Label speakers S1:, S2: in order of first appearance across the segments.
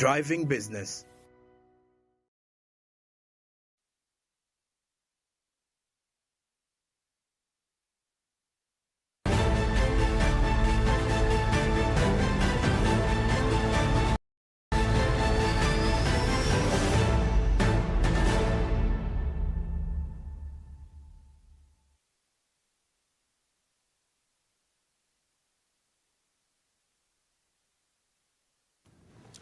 S1: driving business.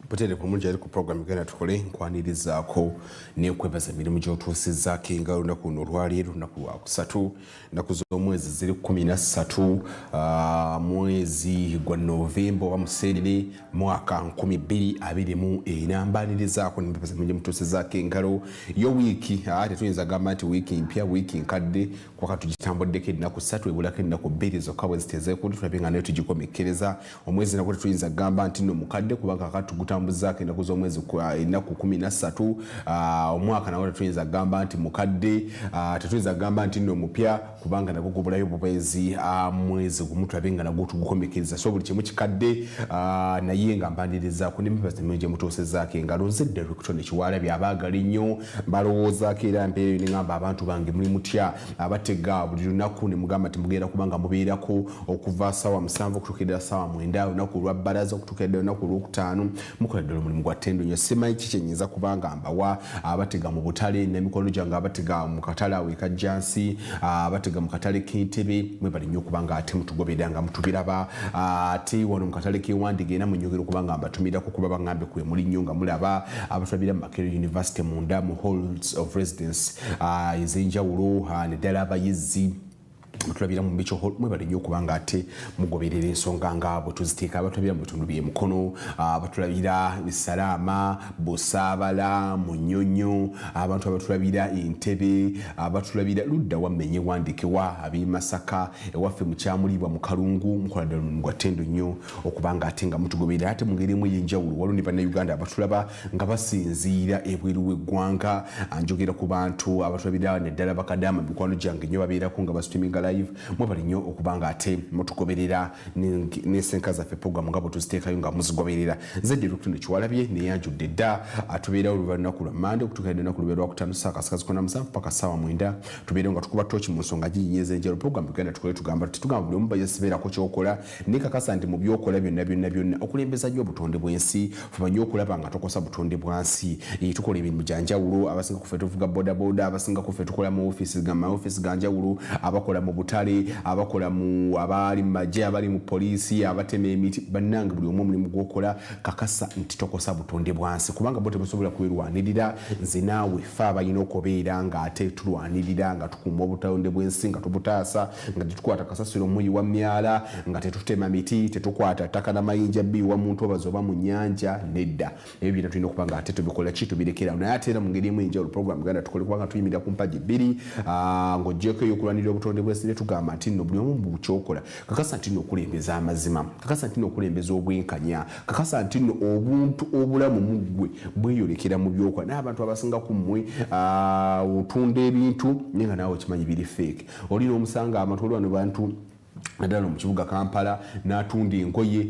S2: Potere kumulja ku program gana tukole nkwanirizaako n'okwebaza emirimu gy'otuusizzaako engalo lunaku luno olwaleero lunaku lwa kusatu ennaku z'omwezi ziri 13 mwezi gwa Novemba oba muserere mwaka 2024 mbanirizaako n'empebaza emirimu gy'otuusizzaako engalo yo wiiki tetuyinza gamba nti wiiki mpya wiiki nkadde kwaka tugitambuddeko ennaku 3 ebulako ennaku 2 zokka bwe zitezeeko tulabe nga nayo tugikomekkereza omwezi nagwo tetuyinza gamba nti nno mukadde kubanga kakatugutambuzzaako ennaku z'omwezi ennaku 13 omwaka nawo tetuyinza gamba nti mukadde tetuyinza gamba nti nno mupya kubanga nagwo gubulayo bubwezi mwezi gumu tulabe nga nagwo tugukomekkereza so buli kimu kikadde naye nga mbanirizaako n'emibazi mingi mutuusizzaako engalo nze Director Nekiwalabye abaagala ennyo balowoozaako era mpeera eyo ne ngamba abantu bange muli mutya abatega buli lunaku ne mugamba nti mugenda kubanga mubeerako okuva ssaawa 7 okutuukirira ssaawa 9 olunaku lwa bbalaza okutuukirira olunaku lw'okutaano mukola ddala omulimu gwa ttendo nnyo simanyi ki kyenyinza kubanga mbawa abatega mu butale n'emikono gyange abatega mu katale awo ekajjansi abatega mu katale k'entebe mwebali nnyo okubanga ate mutugoberera nga mutubiraba ate wano mu katale k'ewandiga era munyongera okubanga mbatumirako kuba baŋŋambe kwe muli nnyo nga mulaba abatulabira mu Makerere University munda mu halls of residence ez'enjawulo neddala abayizi tulabira mu bicho mwebali nnyo okubanga ate mugoberera ensonga nga bwe tuziteeka abatulabira mu bitundu by'emikono abatulabira Bisalaama Busaabala Munyonyo abantu abatulabira Entebe abatulabira ludda wammenye wandikewa ab'i Masaka ewaffe mu Kyamulibwa mu Kalungu mukola ddala omulimu gwa ttendo nnyo okubanga ate nga mutugoberera ate mu ngeri emu ey'enjawulo waliwo ne bannayuganda abatulaba nga basinziira ebweru w'eggwanga njogera ku bantu abatulabira neddala bakadaama mikwano gyange nnyo babeerako nga basitreaminga live mwebali nnyo okubanga ate mutugoberera n'ensenka zaffe programu nga bwe tuziteekayo nga muzigoberera nze Director Nekiwalabye neyanjudde dda atubeerawo olunaku lwa Mande okutuukira ennaku lwa Lwakutaano ssaawa 7 paka ssaawa 9 tubeerewo nga tukuba tooki mu nsonga ginyinyi ez'enjawulo programu genda tukole tugamba tetugamba buli omu bayesibeerako ky'okola naye kakasa nti mu byokola byonna okulembeza nnyo obutonde bw'ensi fuba nnyo okulaba nga tokosa butonde bwa nsi tukola emirimu gya njawulo abasinga kuffe tuvuga bodaboda abasinga kuffe tukola mu office ga njawulo abakola mu butale abakola mu abali mu magye abali mu poliisi abatema emiti bannange buli omu omulimu gwokola kakasa nti tokosa butonde bwansi kubanga bo tebusobola kwerwanirira nze naawe ffe abalina okubeera nga ate tulwanirira nga tukuuma obutonde bw'ensi nga tubutaasa nga tetukwata kasasiro muyi wa myala nga tetutema miti tetukwata ttaka n'amayinja biwa muntu obaza oba mu nnyanja nedda ebyo byonna tulina okuba nga ate tubikola ki tubirekera naye ate era mu ngeri emu enjawulo programu ganda tukole kubanga tuyimirira ku mpagi bbiri ng'oggyeko ey'okulwanirira obutonde bw'ensi ne tugamba nti nno buli omu mu kyokola kakasa nti nno okulembeza amazima kakasa nti nno okulembeza obwenkanya kakasa nti nno obuntu obulamu mu ggwe bweyolekera mu byokola n'abantu abasinga ku mmwe otunda ebintu naye nga naawe okimanyi biri fake olina omusanga abantu olwano bantu naddala mu kibuga Kampala n'atunda engoye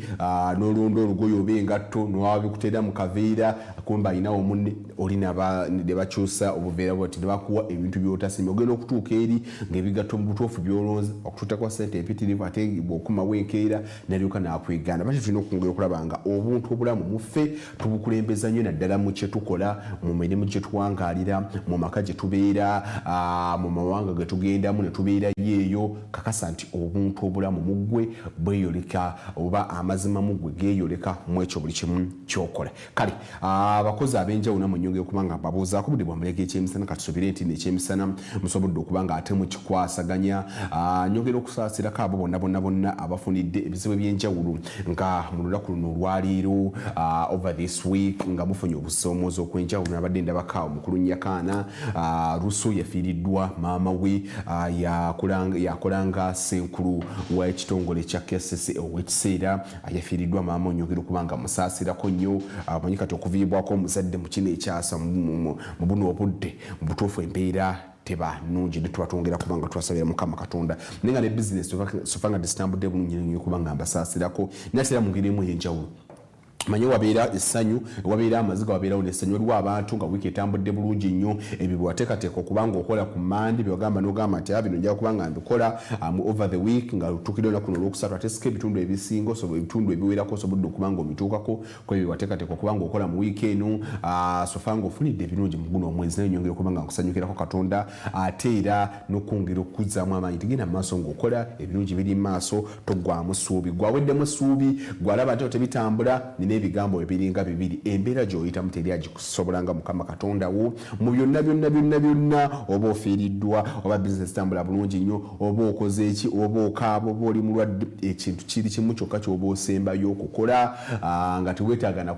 S2: n'olonda olugoye oba engatto n'owabikuteera mu kaveera kumba alinawo munne olina ne bakyusa obuveera bwati ne bakuwa ebintu by'otasimye ogenda okutuuka eri ng'ebigatto mu butuufu by'olonze okutuutekwa ssente empitirivu ate bw'okumawo enkeera n'alyoka n'akwegana bati tulina okungera okulaba nga obuntu obulamu muffe tubukulembeza nnyo naddala mu kye tukola mu mirimu gye tuwangaalira mu maka gye tubeera mu mawanga ge tugendamu ne tubeerayo eyo kakasa nti obuntu obulamu mu ggwe bweyoleka oba amazima mu ggwe geeyoleka mu ekyo buli kimu kyokola kale abakozi ab'enjawulo mu nnyonga okuba nga babuuzaako buli bwamuleka ekyemisana katusobire nti n'ekyemisana musobodde okuba nga ate mukikwasaganya nnyongera okusaasirako abo bonna abafunidde ebizibu by'enjawulo nga mu lunaku luno olwaleero over this week nga mufunye obusoomoozi okw'enjawulo nabadde ndabako omukulu Nyakaana Russo yafiiriddwa maama we yakolanga senkulu w'ekitongole kya KCC ow'ekiseera yafiiriddwa maama onyongera okubanga musaasirako nnyo amanyi kati okuviibwako omuzadde mu kino ekyasa mu buno obudde mu butuufu embeera teba nungi ne twatongera kubanga twasabira Mukama Katonda naye nga ne bizinesi sofanga disitambudde bulungi nnyo kubanga mbasaasirako naye era mu ngeri emu ey'enjawulo manyi wabeera essanyu wabeera amaziga wabeerawo nessanyu waliwo abantu nga wiiki etambudde bulungi nnyo ebyo byewateekateeka okubanga okola ku mandi byewagamba n'ogamba nti bino njaga kubanga mbikola over the week nga lutuukire olunaku olwokusatu ate sika ebitundu ebisinga ebitundu ebiwerako osobodde okubanga omituukako ku ebyo byewateekateeka okubanga okola mu wiiki eno sofa nga ofunidde ebirungi mu guno omwezi naye nyongera okubanga nkusanyukirako Katonda ate era n'okwongera okuzzaamu amaanyi tigenda mu maaso ng'okola ebirungi biri mu maaso toggwamu ssuubi gwaweddemu ssuubi gwalaba nti tebitambula n'ebigambo ebiringa bibiri embeera gy'oyitamu teri agikusobolanga Mukama Katonda wo mu byonna oba ofiiriddwa oba bizinesi tambula bulungi nnyo oba okoze eki oba okaaba oba oli mulwadde ekintu kiri kimu kyokka ky'oba osembayo okukola nga teweetaagana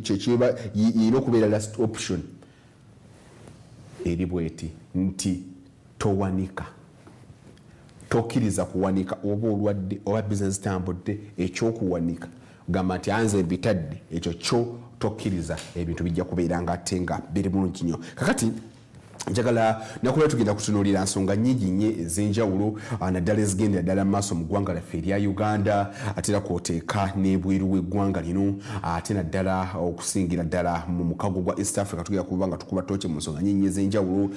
S2: kyekiba yina okubeera last option eri bweti nti towanika tokkiriza kuwanika oba olwadde oba bizinesi tambudde ekyokuwanika gamba nti anze bitadde ekyo kyo tokkiriza ebintu bijja kubeera nga ate nga biri bulungi nnyo kakati njagala nakuba tugenda kutunuulira nsonga nnyingi nnyo ez'enjawulo naddala ezigendera ddala mu maaso mu ggwanga lyaffe erya Uganda ate era kw'oteeka n'ebweru w'eggwanga lino ate naddala okusingira ddala mu mukago gwa East Africa tugenda kuba nga tukuba tooke mu nsonga nnyingi ez'enjawulo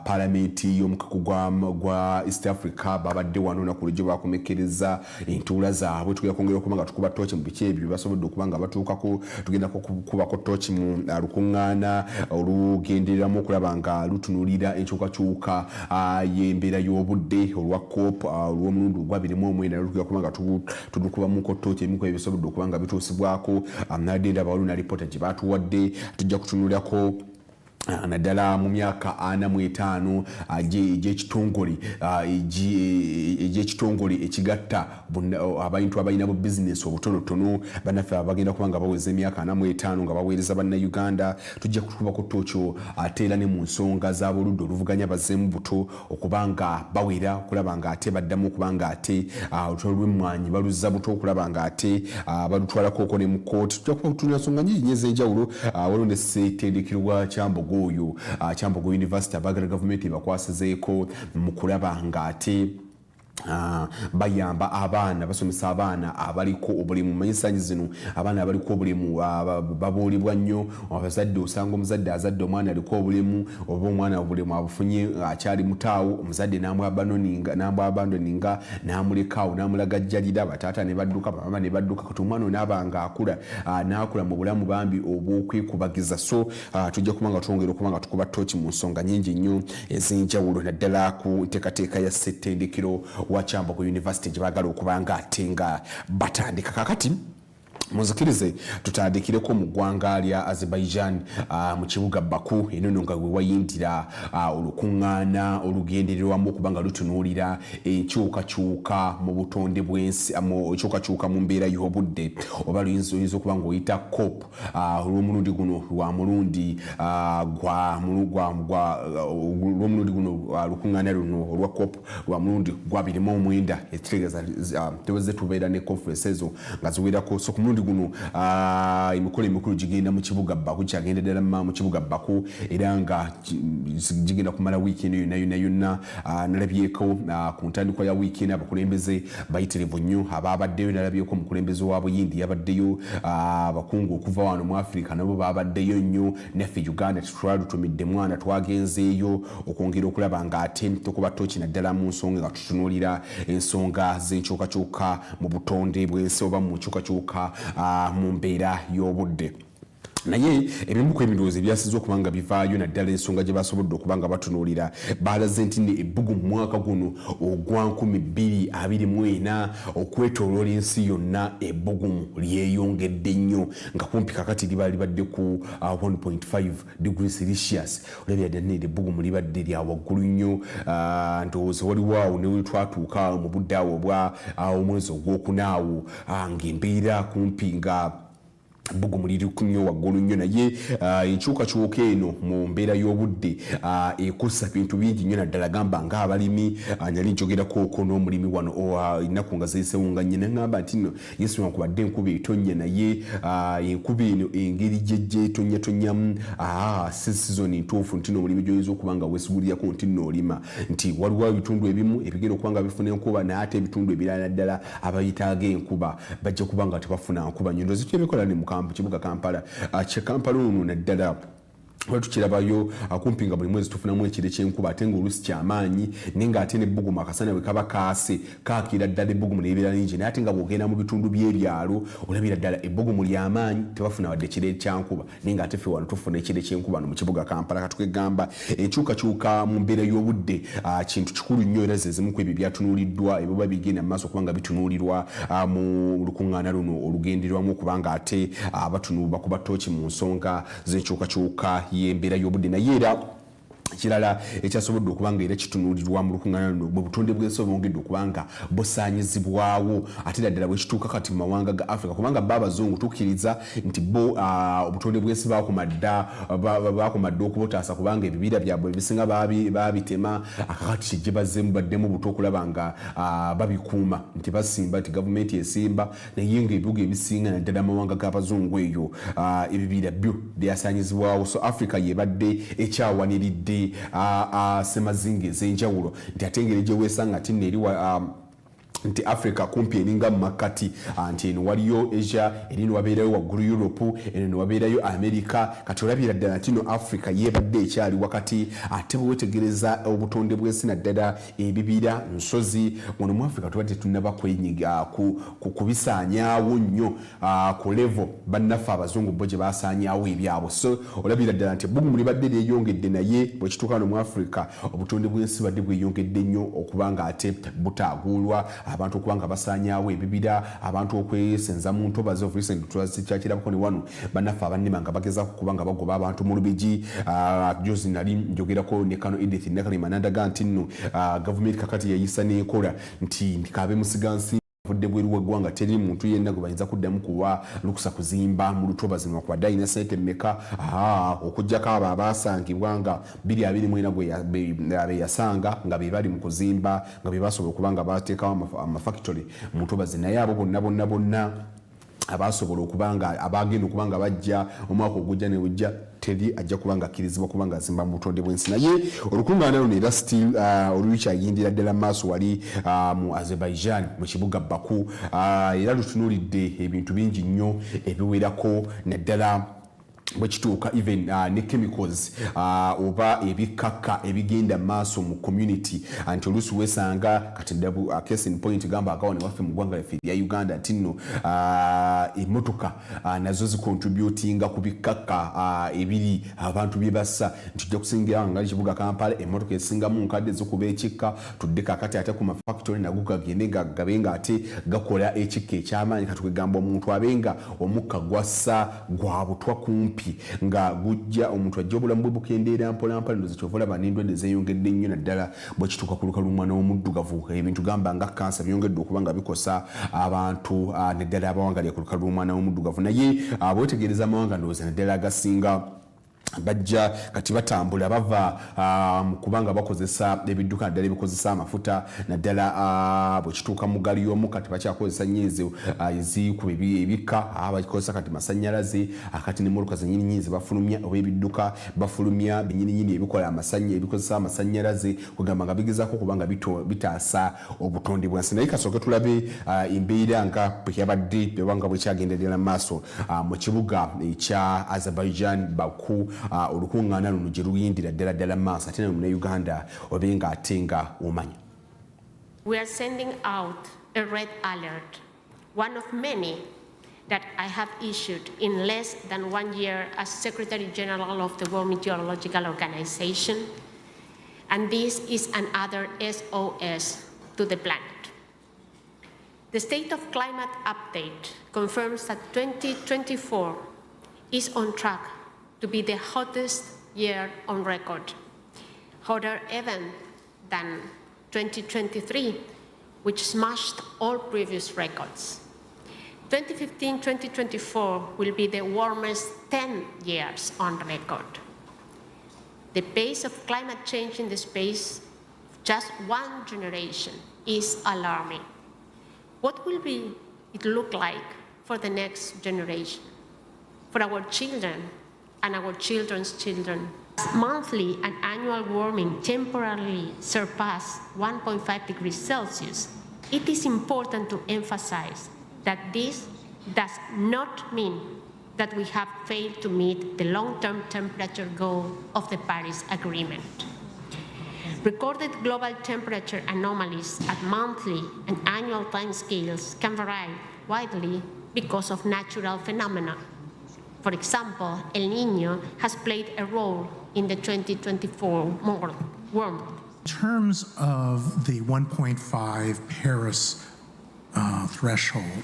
S2: paalamenti y'omukago gwa East Africa babadde wano olunaku lw'ejjo bakomekkereza entuula zaabwe tugenda kwongera okuba nga tukuba tooke mu biki ebyo basobodde okuba nga batuukako tugenda kukubako tooki mu lukuŋŋaana olugendereramu okulaba nga lutunulira enkyukakyuka y'embeera y'obudde olwa COP olw'omulundi ogwa 2024 tugenda kuba nga tudukubamuko tooki ebimu ku ebyo bisobodde okuba nga bituusibwako nadde ndaba waliwo na lipoota gye baatuwadde tujja kutunulirako naddala mu myaka 45 egy'ekitongole ekigatta abantu abalina bu bizinesi obutonotono bannaffe abagenda kuba nga baweza emyaka 45 nga baweereza bannayuganda tujja kutubako tookyo ate era ne mu nsonga z'aboludde oluvuganya bazzeemu buto okuba nga bawera okulaba nga ate baddamu okuba nga ate olutalo lw'emmwanyi baluzza buto okulaba nga ate balutwalako ne mu kooti tujja kuba kutunula nsonga nyingi ez'enjawulo waliwo ne ssettendekero Kyambogo oyo Kyambogo University abagala gavumenti bakwasizeeko mu kulaba nga ate bayamba abaana basomesa abaana abaliko obulimu manyisanyi zino abaana abaliko obulimu babuulibwa nnyo abazadde osanga omuzadde azadde omwana aliko obulimu oba omwana obulimu abufunye akyali mutaawo omuzadde n'amwabandoninga n'amulekaawo n'amulaga jjalira bataata ne badduka bamama ne badduka kati omwana onaaba nga akula n'akula mu bulamu bambi obw'okwekubagiza so tujja kuba nga twongera okuba nga tukuba tooki mu nsonga nnyingi nnyo ez'enjawulo naddala ku nteekateeka ya ssettendekero wa Kyambogo University gye baagala okuba nga ate nga batandika kakati muzikirize tutandikireko mu ggwanga lya Azerbaijan mu kibuga Baku eno nga we wayindira olukuŋŋaana olugendererwamu okuba nga lutunuulira enkyukakyuka mu butonde bw'ensi enkyukakyuka mu mbeera y'obudde oba luyinza okuba nga oyita COP olw'omulundi guno lwa mulundi lukuŋŋaana luno olwa COP lwa mulundi gwa 29 ekitegeeza teweze tubeera ne conference ezo nga ziwerako so ku mulundi guno emikolo emikulu gigenda mu kibuga Baku kyagenda ddala mu kibuga Baku era nga gigenda kumala wiiki eno yonna nalabyeko ku ntandikwa ya wiiki eno abakulembeze bayitirivu nnyo ababaddeyo nalabyeko omukulembeze wa Buyindi yabaddeyo abakungu okuva wano mu Africa nabo babaddeyo nnyo naffe Uganda tetwalutumidde mwana twagenzeeyo okwongera okulaba nga ate tukuba tooki naddala mu nsonga nga tutunuulira ensonga z'enkyukakyuka mu butonde bw'ensi oba mu nkyukakyuka mu mbeera y'obudde naye ebimu ku ebirowoozo ebyasize okuba nga bivaayo naddala ensonga gye basobodde okuba nga batunuulira baalaze nti ebbugu mu mwaka guno ogwa 2024 okwetooloola ensi yonna ebbugumu lyeyongedde nnyo nga kumpi kakati liba libadde ku 1.5 degrees Celsius olabira ddala ebbugumu libadde lya waggulu nnyo ndowooza waliwo awo ne wetwatuuka mu budde awo obwa omwezi ogwokunaawo ng'embeera kumpi nga Bugumu liri kunyo waggulu nnyo naye enkyukakyuka eno mu mbeera y'obudde ekussa bintu bingi nnyo naddala gamba ng'abalimi nali njogerako n'omulimi wano ennaku nga zeesewo nga nnyina ngamba nti nno yesu wankubadde enkuba etonnya naye enkuba eno engeri gyetonnyamu si sizoni ntuufu nti n'omulimi gy'oyinza okuba nga weesiguliryako nti nno olima nti waliwo ebitundu ebimu ebigenda okuba nga bifuna enkuba naye ate ebitundu ebirala ddala abayitaaga enkuba bajja kuba nga tebafuna nkuba nnyo ndozi tyebikola ne kibuga Kampala Kampala ono naddala tukirabayo kumpi nga buli mwezi tufunamu ekire ky'enkuba ate ng'oluusi kyamaanyi naye ng'ate n'ebbugumu akasana bwe kaba kaase kaakira ddala ebbugumu n'ebeera lingi naye ate nga bw'ogenda mu bitundu by'ebyalo olabira ddala ebbugumu ly'amaanyi tebafuna wadde ekire kyankuba naye ng'ate ffe wano tufuna ekire ky'enkuba no mu kibuga Kampala katukegamba enkyukakyuka mu mbeera y'obudde kintu kikulu nnyo era ze zimu ku ebyo byatunuuliddwa ebiba bigenda mu maaso okuba nga bitunuulirwa mu lukuŋŋaana luno olugenderwamu okuba nga ate bakuba ttooki mu nsonga z'enkyukakyuka y'embeera y'obudde naye era ekirala ekyasobodde okuba nga era kitunuulirwa mu lukuŋŋaana luno bwe butonde bw'ensi bwongedde okuba nga busaanyizibwawo ate naddala bwe kituuka kati mu mawanga ga Africa kubanga bo abazungu tukkiriza nti bo obutonde bw'ensi baakomadde okubotaasa kubanga ebibira byabwe ebisinga baabitema akakati kijje bazzeemu baddemu buto okulaba nga babikuuma nti basimba nti gavumenti esimba naye ng'ebibuga ebisinga naddala amawanga g'abazungu eyo ebibira byo byasaanyizibwawo so Africa yebadde ekyawaniridde semazinga ez'enjawulo nti ate engeri gye weesanga ati nno eri nti Africa kumpi eringa mu makkati nti eno waliyo Asia eri no wabeerayo waggulu Europe eno no wabeerayo America kati olabira ddala nti no Africa yeebadde ekyali wakati ate bwe wetegereza obutonde bw'ensi naddala ebibira nsozi wano mu Africa tubadde tunnaba kwenyiga kubisaanyaawo nnyo ku level bannaffe abazungu bo gye baasaanyaawo ebyabwe so olabira ddala nti ebbugumu libadde lyeyongedde naye bwe kituuka no mu Africa obutonde bw'ensi badde bweyongedde nnyo okuba nga ate butaaguulwa abantu okubanga basaanyaawo ebibira abantu okwesenza mu ntobazi of recent twazikyakirabako ne wano bannaffe abannema nga bagezaako kubanga bagoba abantu mu lubigi jozi nali njogerako ne kano Edith Nakalima nandaga nti nno gavumenti kakati yayisa n'ekola nti kabe musigansi vudde bweru w'eggwanga teri muntu yenna gwe bayinza kuddamu kuwa lukusa kuzimba mu lutobazi lwakwadde alina ssente mmeka okuggyako abo abaasangibwa nga 2024 be yasanga nga be bali mu kuzimba nga be basobola okuba nga bateekawo amafactory mu lutobazi naye abo bonna abasobola okubanga abagenda okubanga bajja omwaka ogujja ne bujja teri ajja kubanga akkirizibwa kubanga azimba mu butonde bw'ensi naye olukuŋŋaana luno era still olukyayindira ddala maaso wali mu Azerbaijan mu kibuga Baku era lutunuulidde ebintu bingi nnyo ebiwerako naddala bwe kituuka even ne chemicals oba ebikakka ebigenda maaso mu community nti oluusi weesanga kati case in point gamba agawane waffe mu ggwanga lyaffe lya Uganda nti nno emmotoka nazo zicontributinga ku bikakka ebiri abantu bye bassa nti tujja kusingira nga kibuga Kampala emmotoka esingamu nkadde zikuba ekikka tudde kakati ate ku mafactory nago gagende gabe nga ate gakola ekikka ekyamaanyi katukegamba omuntu abenga omukka gwassa gwa butwa kumpi nga gujja omuntu ajja obulamu bwe bukendeera mpolampola ndozi kyovalaba n'endwadde zeeyongedde nnyo naddala bwe kituuka ku lukalu lumwana omuddugavu ebintu gamba nga kansa byongedde okuba nga bikosa abantu naddala abawangalya ku lukalu lumwana omuddugavu naye bwetegereza amawanga ndowooza naddala agasinga bajja kati batambula bava mu kubanga bakozesa ebidduka naddala ebikozesa amafuta naddala bwe kituuka mu gali y'omu kati bakyakozesa nnyo ezo ezikuba ebikka bakozesa kati masannyalaze akati n'emmotoka zennyininyini ze bafulumya oba ebidduka bafulumya binyininyini ebikozesa amasannyalaze kugamba nga bigezaako kubanga bitaasa obutonde bwansi naye kasooke tulabe embeera nga bwe yabadde bwebanga bwekyagenderera mu maaso mu kibuga ekya Azerbaijan Baku olukuŋŋaana luno gye luyindira ddala maaso ate mu Uganda obenga ate nga omanya.
S1: We are sending out a red alert, one of many that I have issued in less than 1 year as Secretary General of the World Meteorological Organization, and this is another SOS to the planet. The State of Climate Update confirms that 2024 is on track to be the hottest year on record, hotter even than 2023, which smashed all previous records. 2015-2024 will be the warmest 10 years on record. The pace of climate change in the space of just one generation is alarming. What will it look like for the next generation, for our children and our children's children? Monthly and annual warming temporarily surpass 1.5 degrees Celsius. It is important to emphasize that this does not mean that we have failed to meet the long-term temperature goal of the Paris Agreement. Recorded global temperature anomalies at monthly and annual timescales can vary widely because of natural phenomena. For example, El Niño has played a role in the 2024 warmth.
S3: In terms of the 1.5 Paris threshold,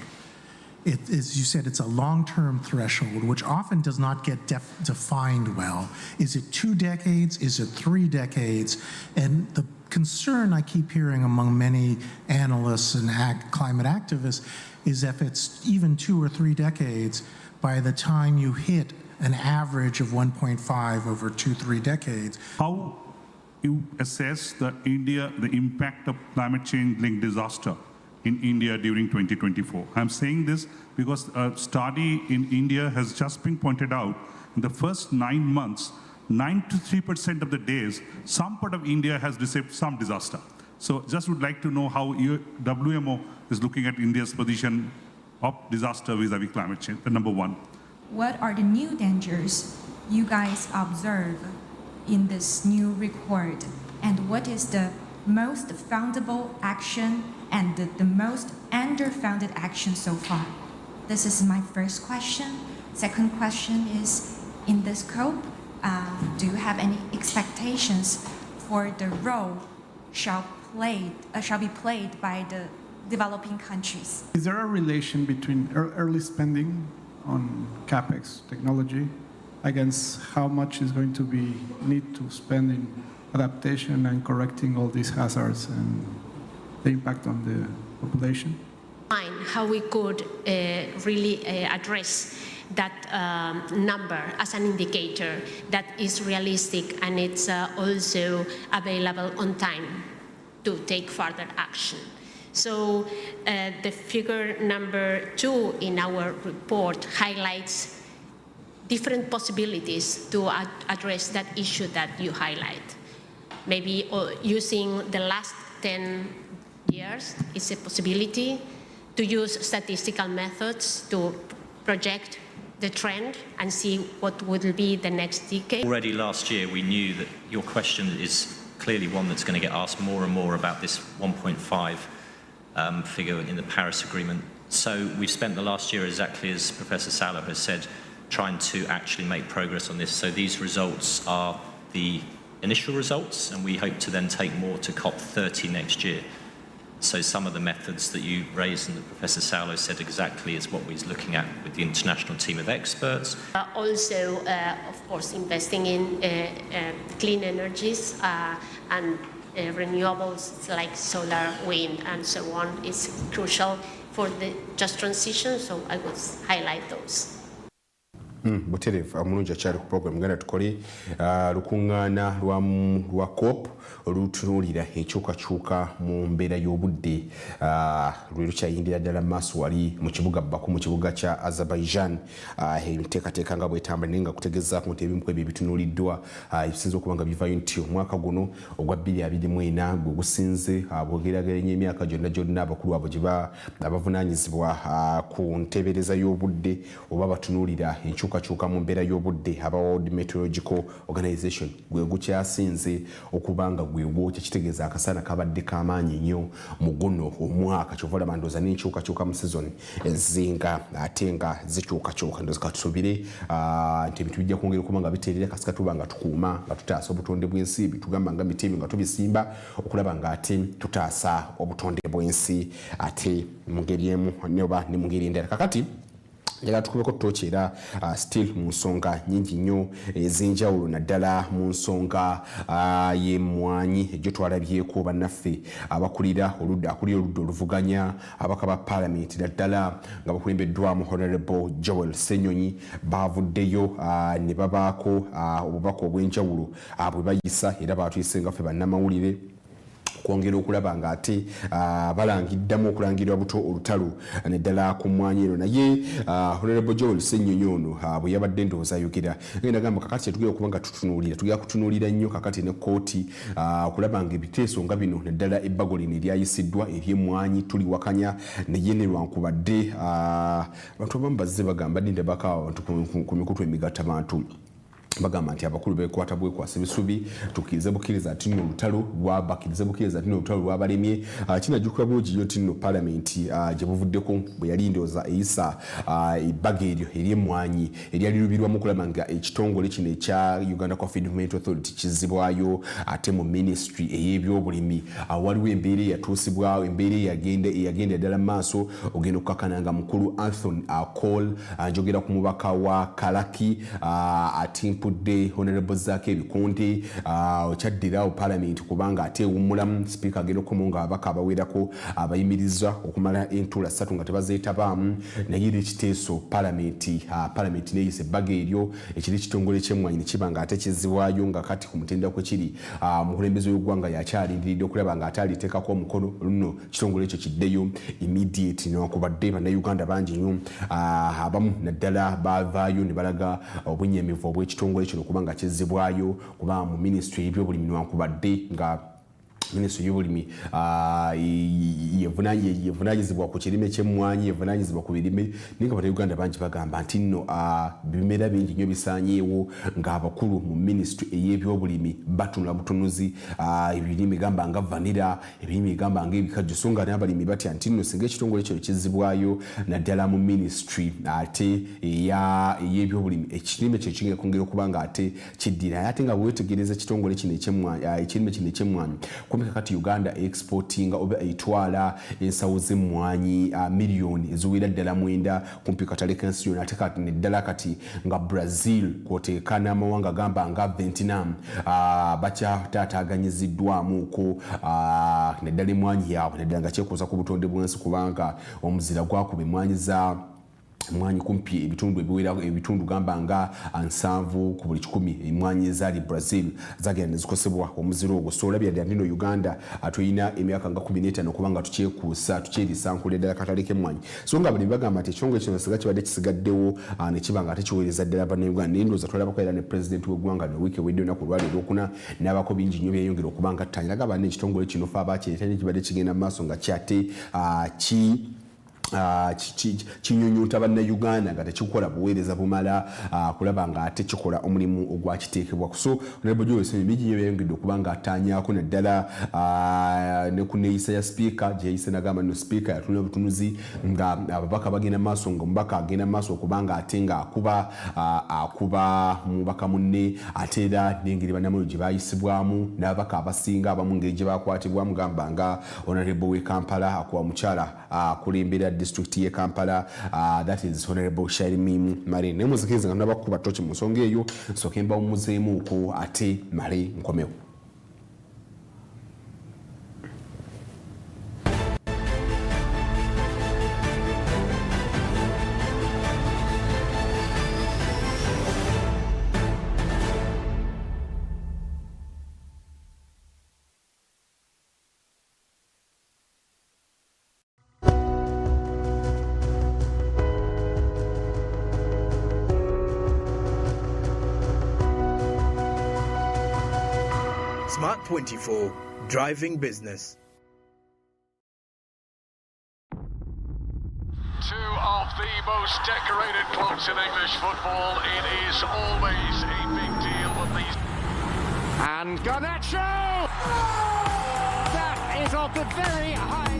S3: as you said, it's a long-term threshold, which often does not get defined well. Is it 2 decades? Is it 3 decades? And the concern I keep hearing among many analysts and climate activists is if it's even 2 or 3 decades, by the time you hit an average of 1.5 over 2-3 decades.
S4: How you assess the impact of climate change-linked disaster in India during 2024? I'm saying this because a study in India has just been pointed out. In the first 9 months, 93% of the days, some part of India has received some disaster. So just would like to know how WMO is looking at India's position of disaster vis-a-vis climate change, number one.
S5: What are the new dangers you guys observe in this new report? And what is the most foundable action and the most underfounded action so far? This is my first question. Second question is, in this scope, do you have any expectations for the role shall be played by the developing countries?
S6: Is there a relation between early spending on CapEx technology against how much is going to be need to spend in adaptation and correcting all these hazards and the impact on the population?
S1: How we could really address that number as an indicator that is realistic and it's also available on time to take further action. So the figure number 2 in our report highlights different possibilities to address that issue that you highlight. Maybe using the last 10 years is a possibility, to use statistical methods to project the trend and see what would be the next decade.
S7: Already last year we knew that your question is clearly one that's going to get asked more and more about this 1.5 figure in the Paris Agreement. So we've spent the last year, exactly as Professor Salo has said, trying to actually make progress on this. So these results are the initial results, and we hope to then take more to COP30 next year. So some of the methods that you raised and that Professor Salo said exactly is what we're looking at with the international team of experts.
S1: Also, of course, investing in clean energies and renewables like solar, wind, and so on is crucial for the just transition, so I would highlight those.
S2: Buterevu amulungi akyali ku program ngana tukole lukuŋŋaana lwa COP olutunuulira enkyukakyuka mu mbeera y'obudde lwe lukyayindira ddala maaso wali mu kibuga Baku mu kibuga kya Azerbaijan. Enteekateeka nga bw'etambula naye nga kutegezaako nti ebimu ku ebyo ebitunuuliddwa ebisinza okuba nga bivaayo nti omwaka guno ogwa 2024 gwe gusinze bwogeraageranya emyaka gyonna abakulu abo gye abavunaanyizibwa ku nteebereza y'obudde oba batunuulira enkyukakyuka mu mbeera y'obudde aba World Meteorological Organization gwe gukyasinze okuba nga gwe gwokya kitegeeza akasana kabadde k'amaanyi nnyo mu guno omwaka kyova olaba ndowooza n'enkyukakyuka mu season ezinga ate nga zikyukakyuka ndowooza katusubire nti ebintu bijja kwongera okuba nga biteerera kasika tuba nga tukuuma nga tutaasa obutonde bw'ensi bitugamba nga mitiimi nga tubisimba okulaba nga ate tutaasa obutonde bw'ensi ate mu ngeri emu oba ne mu ngeri endala kakati njagala tukubeko tochi era still mu nsonga nyingi nnyo ez'enjawulo naddala mu nsonga y'emmwanyi egyo twalabyeko bannaffe akulira oludda oluvuganya abaka ba paalamenti naddala nga bakulembeddwamu honorable Joel Ssenyonyi baavuddeyo ne babaako obubaka obw'enjawulo bwe bayisa era baatuyise nga ffe bannamawulire kwongera okulaba nga ate balangiddamu okulangirwa buto olutalo neddala ku mmwanyi eno naye honorable Joel Ssenyonyi ono bwe yabadde ndowooza ayogera ngenda gamba kakati kyetugenda okuba nga tugenda kutunuulira nnyo kakati ne kkooti okulaba nga ebiteeso nga bino neddala ebbago lino eryayisiddwa ery'emmwanyi tuliwakanya naye ne lwankubadde abantu abamu bazze bagamba dindabako abantu ku mikutu emigattabantu bagamba nti abakulu bekwata bwekwasa ebisubi tukkirize bukkiriza ati nno olutalo lwabakkirize bukkiriza ati nno olutalo lwabalemye kinajjukira bulungi nnyo nti nno paalamenti gye buvuddeko bwe yali ndowooza eyisa ebbaga eryo ery'emmwanyi eryali lubirwamu okulaba nga ekitongole kino ekya Uganda Coffee Development Authority kizzibwayo ate mu ministry ey'ebyobulimi waliwo embeera eyatuusibwawo embeera eyagenda ddala mu maaso ogenda okukakana nga mukulu Anthony Cole njogera ku mubaka wa Kalaki atimpudde honorable Zaake Ebikonde okyaddirawo paalamenti kubanga ate ewummulamu sipiika agenda okumu nga ababaka abawerako abayimiriza okumala entuula 3 nga tebazeetabaamu naye era ekiteeso paalamenti neyisa ebbaga eryo ekiri ekitongole ky'emmwanyi ne kiba nga ate kizzibwayo nga kati ku mutendera kwe kiri omukulembeze w'eggwanga yakyalindiridde okulaba nga ate aliteekako omukono luno kitongole ekyo kiddeyo immediate newankubadde bannayuganda bangi nnyo abamu naddala baavaayo ne balaga obunnyamivu obw'ekitongole kino kubanga kizzibwayo kuba mu ministry y'ebyobulimi newankubadde nga minisitule y'obulimi yevunanyizibwa ku kirime ky'emmwanyi yevunanyizibwa ku birime naye nga bannayuganda bangi bagamba nti nno bimera bingi nnyo bisaanyeewo ng'abakulu mu minisitule ey'ebyobulimi batunula butunuzi ebirime gamba nga vanira ebirime gamba nga ebikajjo so nga n'abalimi batya nti nno singa ekitongole kino kizzibwayo naddala mu minisitule ate ey'ebyobulimi ekirime kyo kigenda kwongera okuba nga ate kiddira ate nga bwewetegereza ekitongole kino ekirime kino eky'emmwanyi kakati Uganda exportinga oba etwala ensawo z'emmwanyi miliyoni eziwera ddala 9 kumpi katale k'ensi yonna ate kati neddala kati nga Brazil kwoteeka n'amawanga gamba nga Vietnam bakyataataganyiziddwamuko neddala emmwanyi yaabwe neddala nga kyekuusa ku butonde bw'ensi kubanga omuzira gwakuba emmwanyi kumpi ebitundu gamba nga 7 ku buli 10 emmwanyi ezaali Brazil zagenda nezikosebwa omuziro ogwo so olabira ddala nino Uganda tulina emyaka nga 15 okubanga tukyerisankula eddala katale k'emmwanyi so nga abalimi bagamba nti ekitongole kino siga kibadde kisigaddewo ne kiba nga tekiweereza ddala bannayuganda naye ndowooza twalabako era ne pulezidenti w'eggwanga ne wiiki ewedde olunaku olwaleero okuna n'abako bingi nnyo byeyongera okuba nga ttanyira gamba n'ekitongole kino fe abakyereeta kibadde kigenda mu maaso nga kyate kinyunyuta bannayuganda nga tekikola buweereza bumala kulaba nga ate kikola omulimu ogwakiteekebwa so honorable Joel Ssenyonyi bingi nnyo byayongedde okuba nga ataanyaako naddala ne ku neeyisa ya sipiika gye yayise nagamba nno sipiika yatunula butunuzi nga ababaka bagenda maaso nga omubaka agenda maaso okubanga ate nga akuba mubaka munne ate era n'engeri bannamuliro gye bayisibwamu n'ababaka abasinga abamu ngeri gye bakwatibwamu gamba nga honorable w'e Kampala akuwa mukyala akulembera district ye Kampala that is honorable Sharimim Marine ne muzikiriza nga nabakuba tochi mu nsonga eyo soke mba umuzeemu ko ate male nkomewo.
S8: Smart 24, driving business.
S9: Two of the most decorated clubs in English football. It is always a big deal with these. And Garnacho! That is off the very high.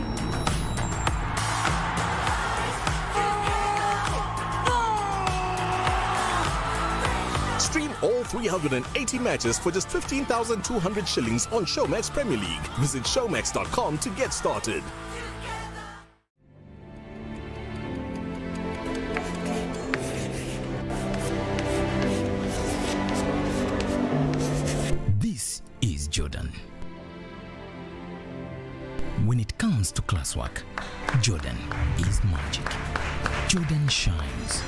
S10: Stream all 380 matches for just 15,200 shillings on Showmax Premier League. Visit showmax.com to get started.
S11: Jordan. When it comes to classwork, Jordan is magic. Jordan shines.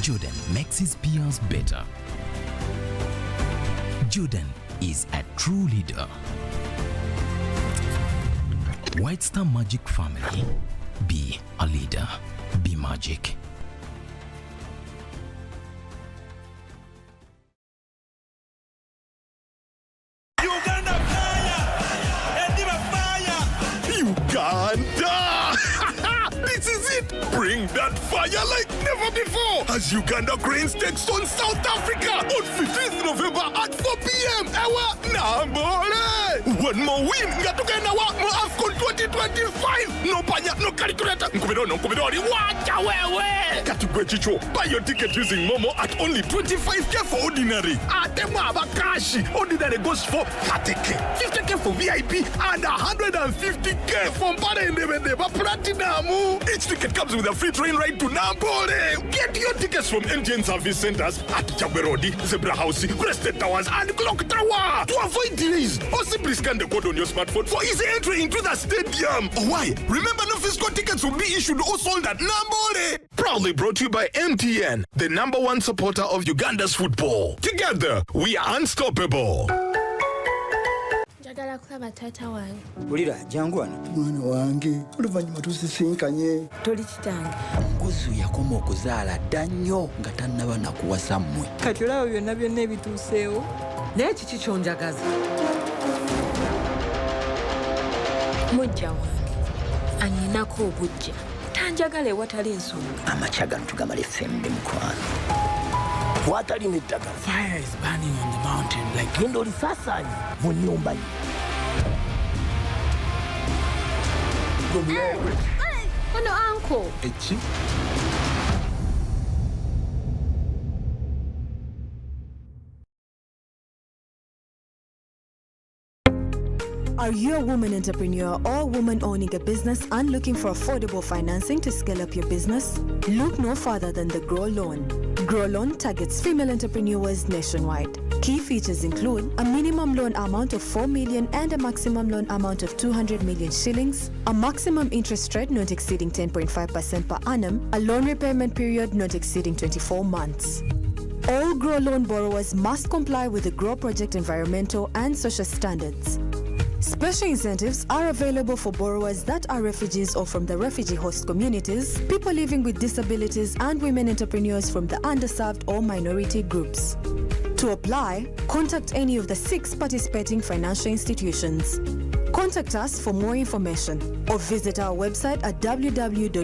S11: Jordan makes his peers better. Jordan is a true leader. White Star Magic family. Be a leader. Be magic.
S10: Uganda fire! Ebifa fire! Uganda! This is it! Bring that fire like never before! As Uganda Cranes takes on South Africa on 15th November at 4 p.m. Ewa Nambole! One more win! Ngatugenda wa mo AFCON 2025! No panya, no calculator! Nkubidori, wacha wewe! Katugwe chicho, buy your ticket using Momo at only 25k for ordinary. Atema abakashi! Ordinary goes for 30k, 50k for VIP, and 150k for Mparendebedeba Platinum. Each ticket comes with a free train ride to Nampole. Get your tickets from MTN service centers at Jagwerodi, Zebra House, Crested Towers, and Clock Tower. To avoid delays, or simply scan the code on your smartphone for easy entry into the stadium. Why? Remember, no physical tickets will be issued or sold at Nampole. Proudly brought to you by MTN, the #1 supporter of Uganda's football. Together, we are unstoppable.
S12: Njagala kulaba taata wange.
S13: Ulira jangu wano. Mwana wange, oluvannyuma tusisinkanye.
S12: Toli kitange.
S13: Nguzu yakoma okuzaala dda nnyo nga tannaba nakuwasa mmwe.
S12: Kati olaba byonna ebituuseewo. Naye kiki kyonjagaza? Mujja wange, anninako obujja. Tanjagala ewatali ensonga.
S13: Amakya gano tugamala effembe mukwano. Watali n'eddagala. Fire is burning on the mountain like gendo lisaasaanye mu nnyumba ye.
S12: Ono uncle.
S13: Eki?
S14: Are you a woman entrepreneur or a woman owning a business and looking for affordable financing to scale up your business? Look no further than the Grow Loan. Grow Loan targets female entrepreneurs nationwide. Key features include a minimum loan amount of 4 million and a maximum loan amount of 200 million shillings, a maximum interest rate not exceeding 10.5% per annum, a loan repayment period not exceeding 24 months. All Grow Loan borrowers must comply with the Grow Project environmental and social standards. Special incentives are available for borrowers that are refugees or from the refugee host communities, people living with disabilities, and women entrepreneurs from the underserved or minority groups. To apply, contact any of the 6 participating financial institutions. Contact us for more information or visit our website at www.grow.go.ug.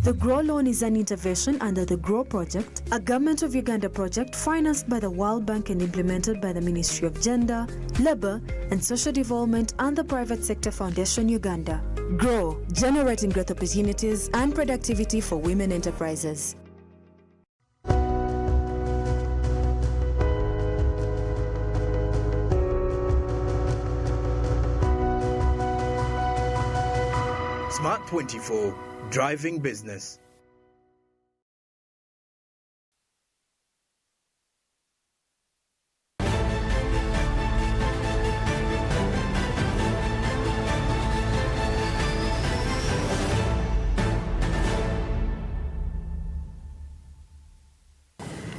S14: The Grow Loan is an intervention under the Grow Project, a Government of Uganda project financed by the World Bank and implemented by the Ministry of Gender, Labour and Social Development and the Private Sector Foundation Uganda. Grow, generating growth opportunities and productivity for women enterprises.
S8: Smart 24, driving business.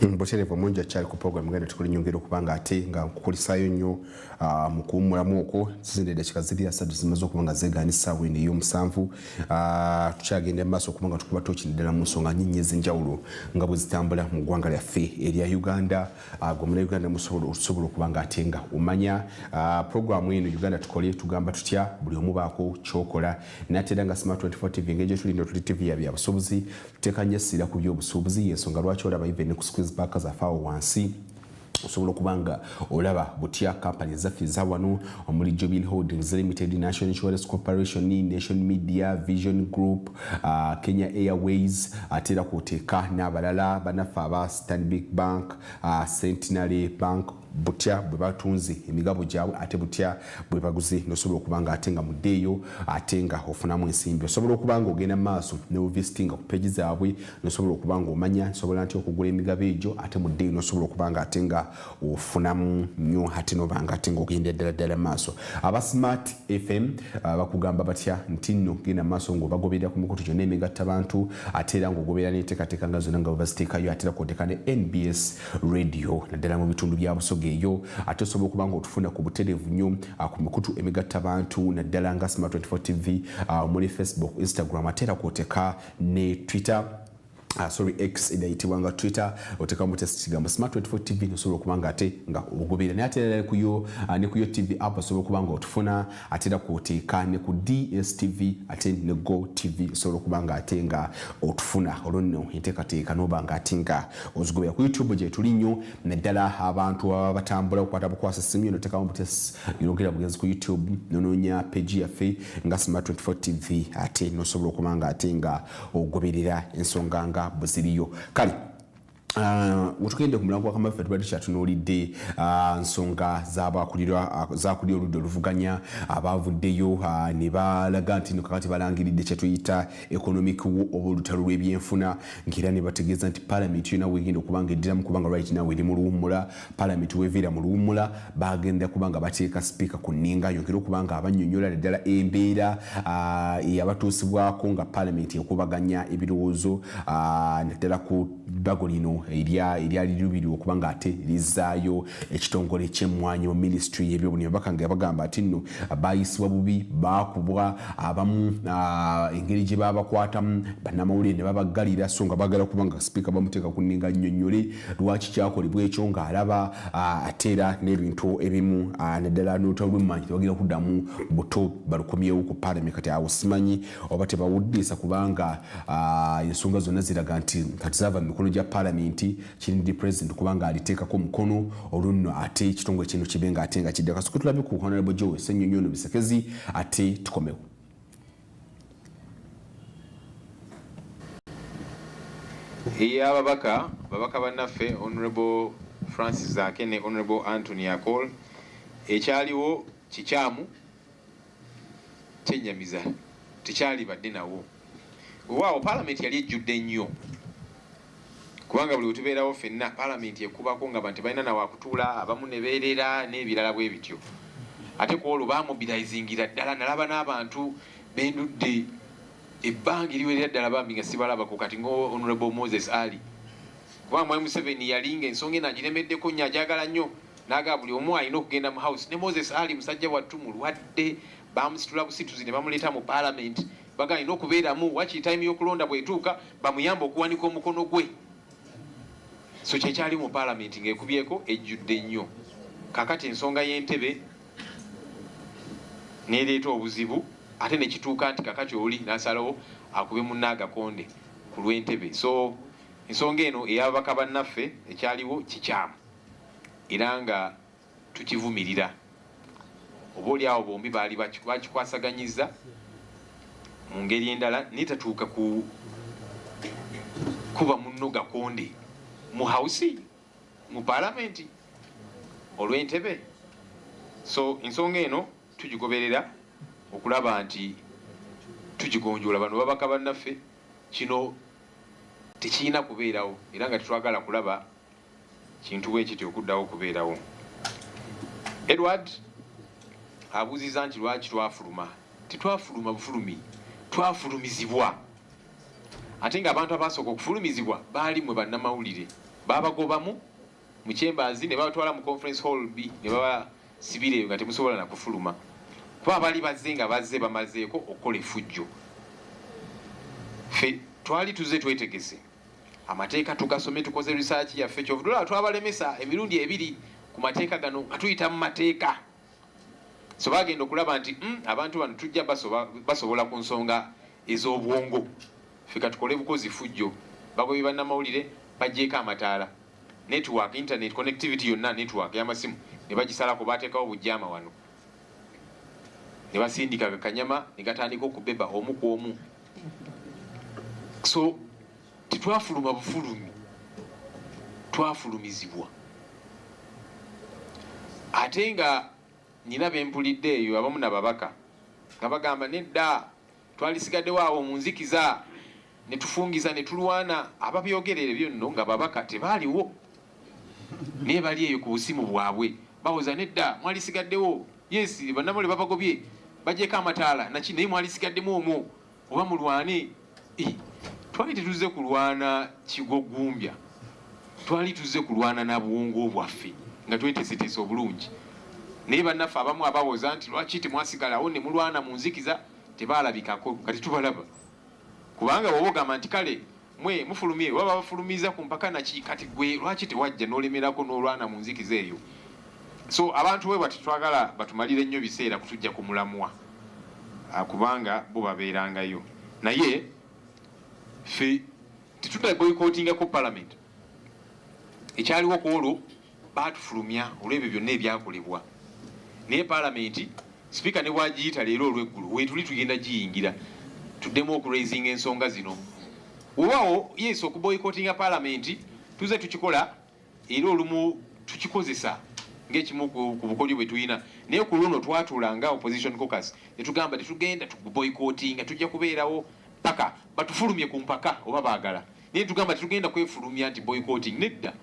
S2: Mboterevu mungi akyali ku program genda tukulinyongera okubanga ate nga nkukulisaayo nnyo mu kuwummulamu okwo zizina eddakiika ziri 3 zimaze okuba nga zeegaanisa eno ey'omusanvu. Tukyagenda mu maaso okuba nga tukuba tookiri ddala mu nsonga nnyingi ez'enjawulo nga bwe zitambula mu ggwanga lyaffe erya Uganda. Gwe Munnayuganda musobola okuba nga ate nga omanya programu eno Uganda Tukole tugamba tutya buli omu baako kyokola nate era nga Smart 24 TV engeri gye tuli tuli TV ya byabusuubuzi tuteeka nnyo essira ku by'obusuubuzi y'ensonga lwaki olaba even ne ku squeeze back zaffe awo wansi osobola okubanga olaba butya kampani zaffe eza wano omuli Jubilee Holdings Limited, National Insurance Corporation, Nation Media, Vision Group, Kenya Airways, ate era kwoteeka n'abalala banaffe aba Stanbic Bank, Centenary Bank, butya bwe batunze emigabo gyabwe ate butya bwe baguze nosobola okubanga ate nga muddeeyo ate nga ofunamu ensimbi osobola okubanga ogenda maaso ne ovisitinga ku peegi zaabwe nosobola okubanga omanya nsobola nti okugula emigabo egyo ate muddeeyo nosobola okubanga ate nga ofunamu nnyo ate nobanga ate nga ogenda ddala maaso aba smart fm bakugamba batya nti nno genda maaso ng'obagoberera ku mikutu gyonna emigatta bantu ate era ng'ogoberera n'enteekateeka nga zonna nga bwebaziteekayo ate era kwoteeka ne NBS radio naddala mu bitundu bya busoga eyo ate osobola okubanga otufuna ku butereevu nnyo ku mikutu emigatta bantu naddala nga Smart 24 TV muri Facebook Instagram ate era kwoteeka ne Twitter X edayitibwa nga Twitter oteka mutesi kigambo Smart 24 TV nosobola okubanga ate nga ogoberera naye ate era ne kuyo TV app osobola okubanga otufuna ate era kwoteeka ne ku DSTV ate ne Go TV osobola okubanga ate nga otufuna olwo nno enteekateeka n'obanga ate nga ozigobera ku YouTube gye tuli nnyo naddala abantu ababa batambula okukwata bukwasa essimu yo notekamu butesi yongera bugenzi ku YouTube nonoonya page yaffe nga Smart 24 TV ate nosobola okubanga ate nga ogoberera ensonga nga buziriyo kale utugende ku mulango wakamaffe tubadde kyatunuulidde nsonga zakulira oludda oluvuganya abavuddeyo ne balaga nti no kakati balangiridde kyetuyita economic oba olutalo lw'ebyenfuna ng'era ne bategeeza nti palamenti yonna wegenda okubanga eddiramu kubanga right now eri mu luwummula palamenti weeviira mu luwummula bagenda kubanga bateeka sipiika ku nninga yongera okubanga abannyonnyola naddala embeera eyabatuusibwako nga palamenti ekubaganya ebirowoozo naddala ku bago lino eryali lubiri okubanga ate lizaayo ekitongole ky'emmwanyi mu ministry y'ebyobulimi bakanga yabagamba ati nno bayisibwa bubi bakubwa abamu engeri gye babakwatamu bannamawulire ne babaggalira so nga bagala kubanga sipiika bamuteeka ku nninga nnyonnyole lwaki kyakolebwa ekyo ng'alaba ate era n'ebintu ebimu naddala n'olutalo lw'emmanyi tebagira kuddamu buto balukomyewo ku palamenti kati awo simanyi oba tebawuddiisa kubanga ensonga zonna ziraga nti kati zaava mu mikono gya palamenti kirindi president kubanga aliteekako omukono olunno ate ekitongole kino kibe nga ate nga kidde kasooka tulabe ku honorable Joe Ssennyonyono Bisekezi ate tukomewo.
S15: Babaka bannaffe honorable Francis Zaake ne honorable Anthony Akol ekyaliwo kikyamu kyennyamiza tekyali badde nawo waawo palamenti yali ejjudde nnyo kubanga buli wetubeerawo ffenna palamenti ekubako nga bantu balina nawakutuula abamu ne beerera n'ebirala bwe bityo ate ku olwo bamobilizingira ddala nalaba n'abantu bendudde ebbanga eriwerera ddala bambi nga sibalabako kati nga honorable Moses Ali kubanga mwami Museveni yalinga ensonga eno agiremeddeko nnyo agyagala nnyo n'agamba buli omu alina okugenda mu house ne Moses Ali musajja wattu mulwadde bamusitula busituzi ne bamuleeta mu palamenti baga alina okubeeramu wakiri time y'okulonda bwetuuka bamuyamba okuwanika omukono gwe so kyekyali mu palamenti ng'ekubyeko ejjudde nnyo kakati ensonga y'entebe neereeta obuzibu ate nekituuka nti kakati oli nasalawo akube munnaagakonde ku lw'entebe so ensonga eno ey'ababaka bannaffe ekyaliwo kikyamu era nga tukivumirira oba oli awo bombi baali bakikwasaganyiza mu ngeri endala netatuuka ku kuba munno gakonde mu hausi mu palamenti olw'entebe so ensonga eno tugigoberera okulaba nti tugigonjoola bano babaka bannaffe kino tekirina kubeerawo era nga tetwagala kulaba kintu bwe kiti okuddawo okubeerawo. Edward abuuziza nti lwaki twafuluma tetwafuluma bufulumi twafulumizibwa ate nga abantu abasooka okufulumizibwa baali mwe bannamawulire babagobamu mu kyembaazi ne babatwala mu conference hall B ne babasibira eyo nga temusobola na kufuluma kuba baali bazze nga bazze bamazeeko okukola effujjo ffe twali tuzze twetegese amateeka tugasome tukoze research yaffe kyovudula twabalemesa emirundi ebiri ku mateeka gano nga tuyita mu mateeka so bagenda okulaba nti abantu bano tujja basobola ku nsonga ez'obwongo ffe katukole bukozi fujjo bagobye bannamawulire bagjeeko amataala network internet connectivity yonna network y'amasimu ne bagisalako bateekawo bujjama wano ne basindika kanyama ne gatandika okubeba omu ku omu so titwafuluma bufulumi twafulumizibwa ate nga nina bempulidde eyo abamu nababaka nga bagamba nedda twalisigaddewo awo mu nzikiza ne tufungiza ne tulwana. Ababyogerera ebyo nno nga babaka tebaaliwo naye bali eyo ku busimu bwabwe bawoza nedda mwalisigaddewo. Yes, bannamole babagobye bagyeko amataala naki naye mwalisigaddemu omwo oba mulwane. Twali tetuze kulwana kigogumbya, twali tuze kulwana na buwongo bwaffe nga tweteeseteese obulungi. Naye bannaffe abamu abawoza nti lwaki temwasigalawo ne mulwana mu nzikiza tebaalabikako, kati tubalaba. Kubanga bw'oba ogamba nti kale mwe mufulumye waba bafulumiza ku mpaka naki, kati gwe lwaki tewajja n'olemerako n'olwana mu nzikiza eyo. So abantu bwe bati twagala batumalire nnyo biseera kutujja ku mulamwa kubanga bo babeerangayo. Naye ffe tetutaboycottinga ku parliament. Ekyaliwo ku olwo baatufulumya olw'ebyo byonna ebyakolebwa. Naye parliament sipiika ne bwagiyita leero olw'eggulu weetuli tugenda giyingira tuddemu okuraisinga ensonga zino. Weewaawo yes okuboycottinga parliament tuze tukikola era olumu tukikozesa ng'ekimu ku bukodyo bwe tulina. Naye ku luno twatuulanga opposition caucus ne tugamba tetugenda tuboycottinga, tujja kubeerawo paka batufulumye ku mpaka oba baagala. Naye tugamba tetugenda kwefulumya nti boycotting, nedda.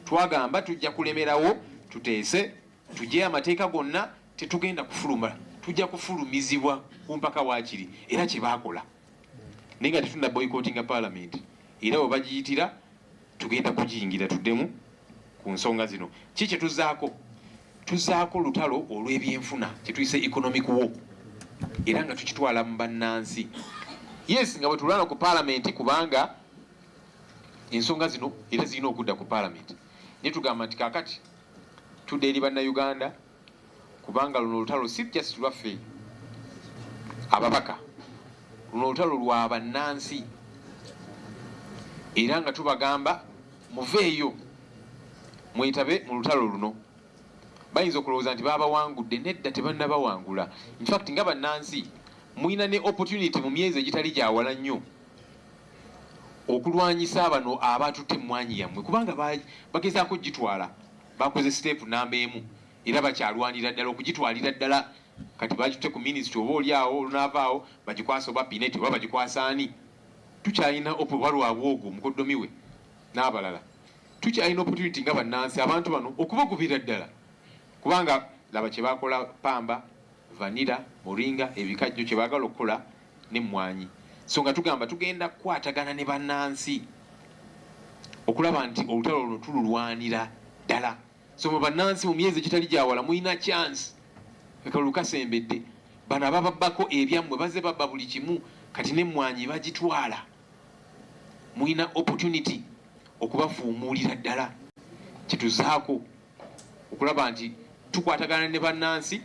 S15: Twagamba tujja kulemerawo tuteese tujje amateeka gonna, tetugenda kufuluma, tujja kufulumizibwa ku mpaka waakiri era kye baakola. Naye nga tetunda boycottinga parliament era bwe bagiyitira tugenda kugiyingira tuddemu ku nsonga zino. Ki kye tuzaako? Tuzaako lutalo olw'ebyenfuna kye tuyise economic war era nga tukitwala mu bannansi. Yes, nga bwe tulwana ku parliament kubanga ensonga zino era zirina okudda ku parliament. Naye tugamba nti kaakati tudde eri bannayuganda kubanga luno olutalo si just lwaffe ababaka, luno olutalo lwa bannansi era nga tubagamba muveeyo mwetabe mu lutalo luno. Bayinza okulowooza nti babawangudde, nedda tebannabawangula. In fact nga bannansi mulina ne opportunity mu myezi egitali gyawala nnyo okulwanyisa bano abatutte mmwanyi yammwe kubanga bagezaako gitwala. Bakoze step namba emu era bakyalwanira ddala okugitwalira ddala. Kati bagitutte ku ministry oba oliawo olunaavaawo bagikwasa oba bineti oba bagikwasa ani. Tukyalina walwabwe ogwo mukoddomi we n'abalala. Tukyalina opportunity nga bannansi abantu bano okubagubira ddala kubanga laba kye bakola pamba, vanira, moringa, ebikajjo kye baagala okukola n'emmwanyi. So nga tugamba tugenda kukwatagana ne bannansi okulaba nti olutalo luno tululwanira ddala. So mu bannansi mu myezi egitali gyawala mulina chance akalulu kasembedde. Bano abababbako ebyammwe bazze babba buli kimu kati n'emmwanyi bagitwala. Mulina opportunity okubafuumuulira ddala. Kituzaako okulaba nti tukwatagana ne bannansi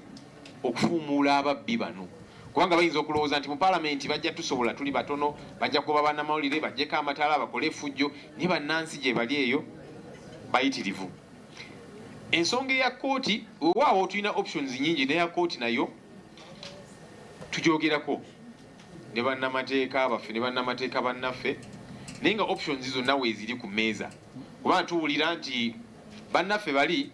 S15: okufuumuula ababbi bano kubanga bayinza okulowooza nti mu parliament bajja tusobola tuli batono, bajja kuba bannamawulire bajjeko amataala bakole effujjo, ne bannansi gye bali eyo bayitirivu. Ensonga eya kooti waawo tulina options nyingi neya kooti nayo tugyogerako ne bannamateeka baffe ne bannamateeka bannaffe naye nga options zonna weeziri ku mmeeza kubanga tuwulira nti bannaffe bali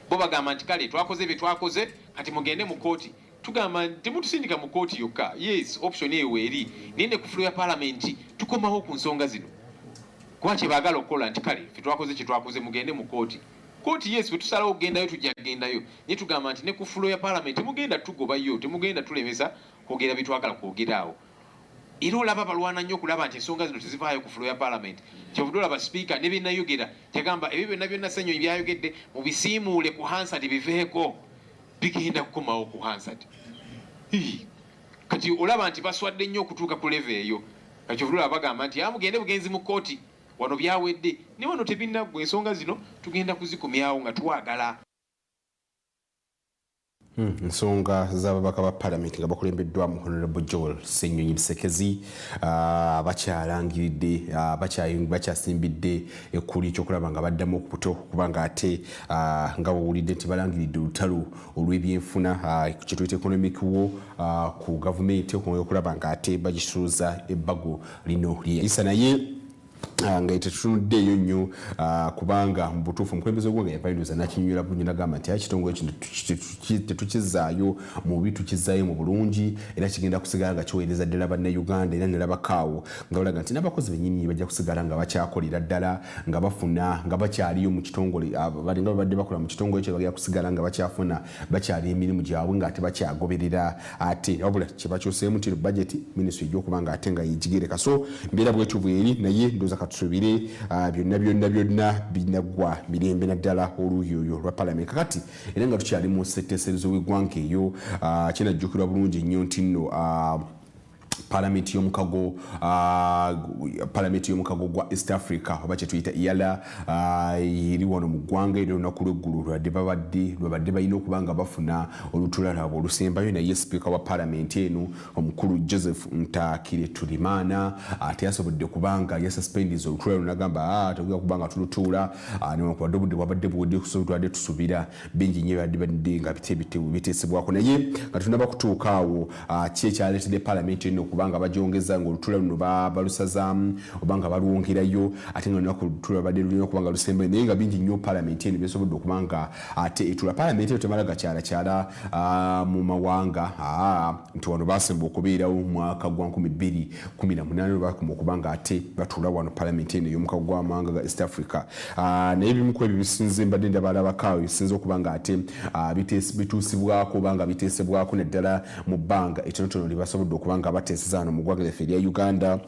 S15: bo bagamba nti kale twakoze bye twakoze kati mugende mu kooti. Tugamba temutusindika mu kooti yokka. Yes, option eyo weeri naye ne ku floor ya parliament tukomawo ku nsonga zino kuba kye baagala okukola nti kale ffe twakoze kye twakoze mugende mu kooti. Kooti yes bwe tusalawo okugendayo tujja kugendayo naye tugamba nti ne ku floor ya parliament temugenda tugobayo, temugenda tulemesa kwogera bye twagala kwogeraawo. Era olaba balwana nnyo okulaba nti ensonga zino tezivaayo ku floor ya parliament. Kyovudde olaba sipiika ne byennayogera kyagamba ebyo byonna byonna Ssennyonyi byayogedde mubisiimuule ku Hansard biveeko bigenda kukomawo ku Hansard. Kati olaba nti baswadde nnyo okutuuka ku leve eyo. Kyovudde olaba bagamba nti mugende bugenzi mu kooti wano byawedde ne wano tebinnaggwa. Ensonga zino tugenda kuzikomyawo nga twagala.
S2: Nsonga z'ababaka ba parliament nga bakulembeddwamu Honorable Joel Ssennyonyi Bisekezi bakyalangiridde bakyasimbidde ekkuli ekyokulaba nga baddamu okubuto kubanga ate nga bawulidde nti balangiridde olutalo olw'ebyenfuna kye tuyita economic war ku gavumenti okulaba nga ate bagisuuza ebbago lino ly'isa naye nga tetunuddeeyo nnyo kubanga mu butuufu omukulembeze gw'Eggwanga yapayinduza nakinywera bungi n'agamba nti ekitongole kino tetukizaayo mu bibi tukizaayo mu bulungi era kigenda kusigala nga kiweereza ddala bannayuganda era ne labakaawo nga balaga nti n'abakozi bennyini bajja kusigala nga bakyakolera ddala nga bafuna nga bakyaliyo mu kitongole balinga babadde bakola mu kitongole ekyo bagenda kusigala nga bakyafuna bakyali emirimu gyabwe ng'ate bakyagoberera ate wabula kyebakyuseemu nti budget ministry ej'okuba nga ate nga yegigereka so mbeera bwetyo bweri naye ndooza katusubire byonna binaggwa mirembe naddala oluuyi oyo lwa palamenti kakati era nga tukyali mu setteeserezo w'eggwanga eyo kinajjukirwa bulungi nnyo nti nno Parliament y'omukago gwa East Africa oba kyetuyita EALA eri wano mu ggwanga era olunaku lw'eggulu lwabadde balina okuba nga bafuna olutuula lwabwe olusembayo naye sipiika wa Parliament eno omukulu Joseph Ntakire Tulimana ate yasobodde kubanga yasuspendiza olutuula luno n'agamba tegenda kuba nga tulutuula newankubadde obudde bwabadde buwedde tubadde tusubira bingi nnyo badde nga biteesebwako naye nga tunaba kutuuka awo ki ekyaleetedde Parliament eno kubanga bajongeza ng'olutuula luno balusazaamu oba nga balwongerayo ate nga lunaku olutuula badde lulina okuba nga lusembayo naye nga bingi nnyo Parliament eno besobodde okuba nga ate etula Parliament eno temala gakyalakyala mu mawanga nti wano basemba okubeerawo mu mwaka gwa 2018 bakoma okuba nga ate batuula wano Parliament eno ey'omukago gw'amawanga ga East Africa naye bimu ku ebyo bisinze mbadde ndabalabakaawo bisinze okuba nga ate bituusibwako oba nga biteesebwako naddala mu bbanga ettonotono lye basobodde okuba nga bateeseza wano mu ggwanga lyaffe erya Uganda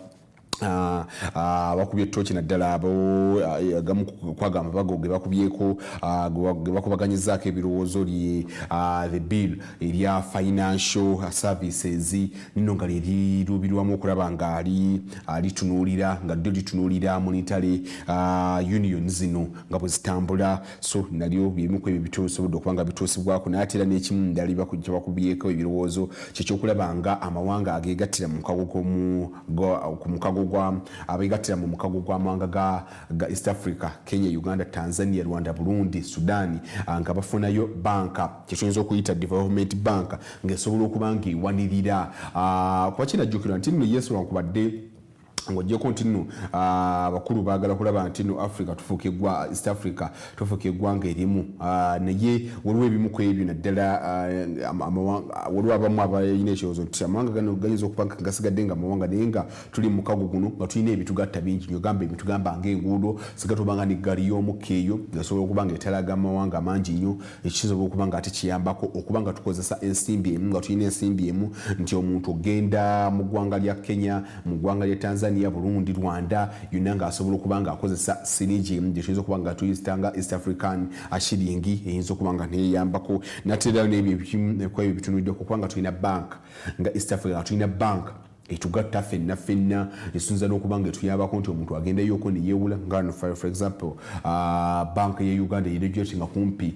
S2: bakubye tochi naddala agamu kwagamba bago ge bakubyeko ge bakubaganyizaako ebirowoozo the bill erya financial services nino nga lyeriruubirwamu okulaba nga litunuulira nga ddyo litunuulira monetary union zino nga bwe zitambula so nalyo byebimu ku ebyo bitusobodde okuba nga bituusibwako naye ate era n'ekimu ddala kyebakubyeko ebirowoozo kyekyokulaba nga amawanga ageegattira mu mukago abegattira mu mukago gw'amawanga ga East Africa Kenya, Uganda, Tanzania, Rwanda, Burundi, Sudani nga bafunayo banka kyetuyinza okuyita development bank ng'esobola okuba ng'ewanirira kuba kinajjukirwa nti nno Yesu lwankubadde ng'ogyeko nti nno abakulu baagala kulaba nti nno Africa tufuuke East Africa tufuuke eggwanga erimu naye waliwo ebimu ku ebyo naddala waliwo abamu abalina ekirowoozo nti amawanga gano gayinza okuba gasigadde nga amawanga naye nga tuli mu mukago guno nga tulina ebitugatta bingi nnyo gamba ebitugamba ng'enguudo sigatubanga n'eggaali y'omukka eyo gasobola okuba nga etalaga amawanga mangi nnyo ekisobola okuba nga ate kiyambako okuba nga tukozesa ensimbi emu nga tulina ensimbi emu nti omuntu ogenda mu ggwanga lya Kenya mu ggwanga lya Tanzania Burundi Rwanda yonna ng'asobola okuba nga akozesa siringi emu gye tuyinza okuba nga tuyitanga East African shilingi eyinza okuba nga neyambako nateerayo n'ebyo bitunuddeko okuba nga tulina bank nga East Africa nga tulina bank etugatta ffenna esunza n'okuba nga etuyambako nti omuntu agendayoko ne yeewula nga for example bank ya Uganda yeregulate nga kumpi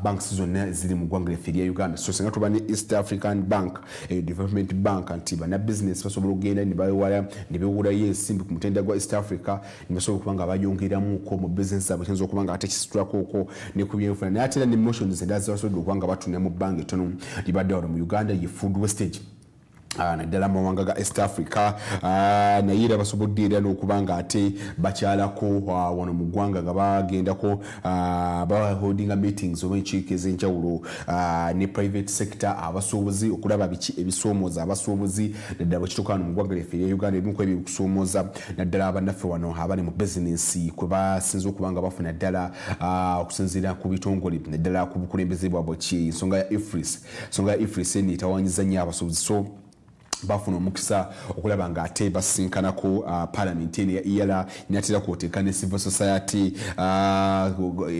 S2: banks zonna ziri mu ggwanga lyaffe erya Uganda so singa tuba ne East African Bank development bank nti bana business basobola okugenda ne bewulayo ensimbi ku mutenda gwa East Africa ne basobola okuba nga bayongeramuko mu business zaabwe kiyinza okuba nga ate kisitulakoko ne ku byenfuna naye ate era ne motions endala zibasobodde okuba nga batunda mu bbanga ettono libadde wano mu Uganda ye food wastage naddala amawanga ga East Africa naye era basobodde era n'okuba nga ate bakyalako wano mu ggwanga nga bagendako baholdinga meetings oba enkiiko ez'enjawulo ne private sector abasuubuzi okulaba biki ebisoomooza abasuubuzi naddala bwe kituuka wano mu ggwanga lyaffe erya Uganda ebimu ku ebyo ebikusoomooza naddala abannaffe wano abali mu bizinensi kwe basinza okuba nga bafuna ddala okusinziira ku bitongole naddala ku bukulembeze bwabwe ki ensonga ya IFRIS eno etawaanyiza nnyo abasuubuzi so bafuna omukisa okulaba nga ate basinkanako Parliament eno ya EALA natera kwoteeka ne civil society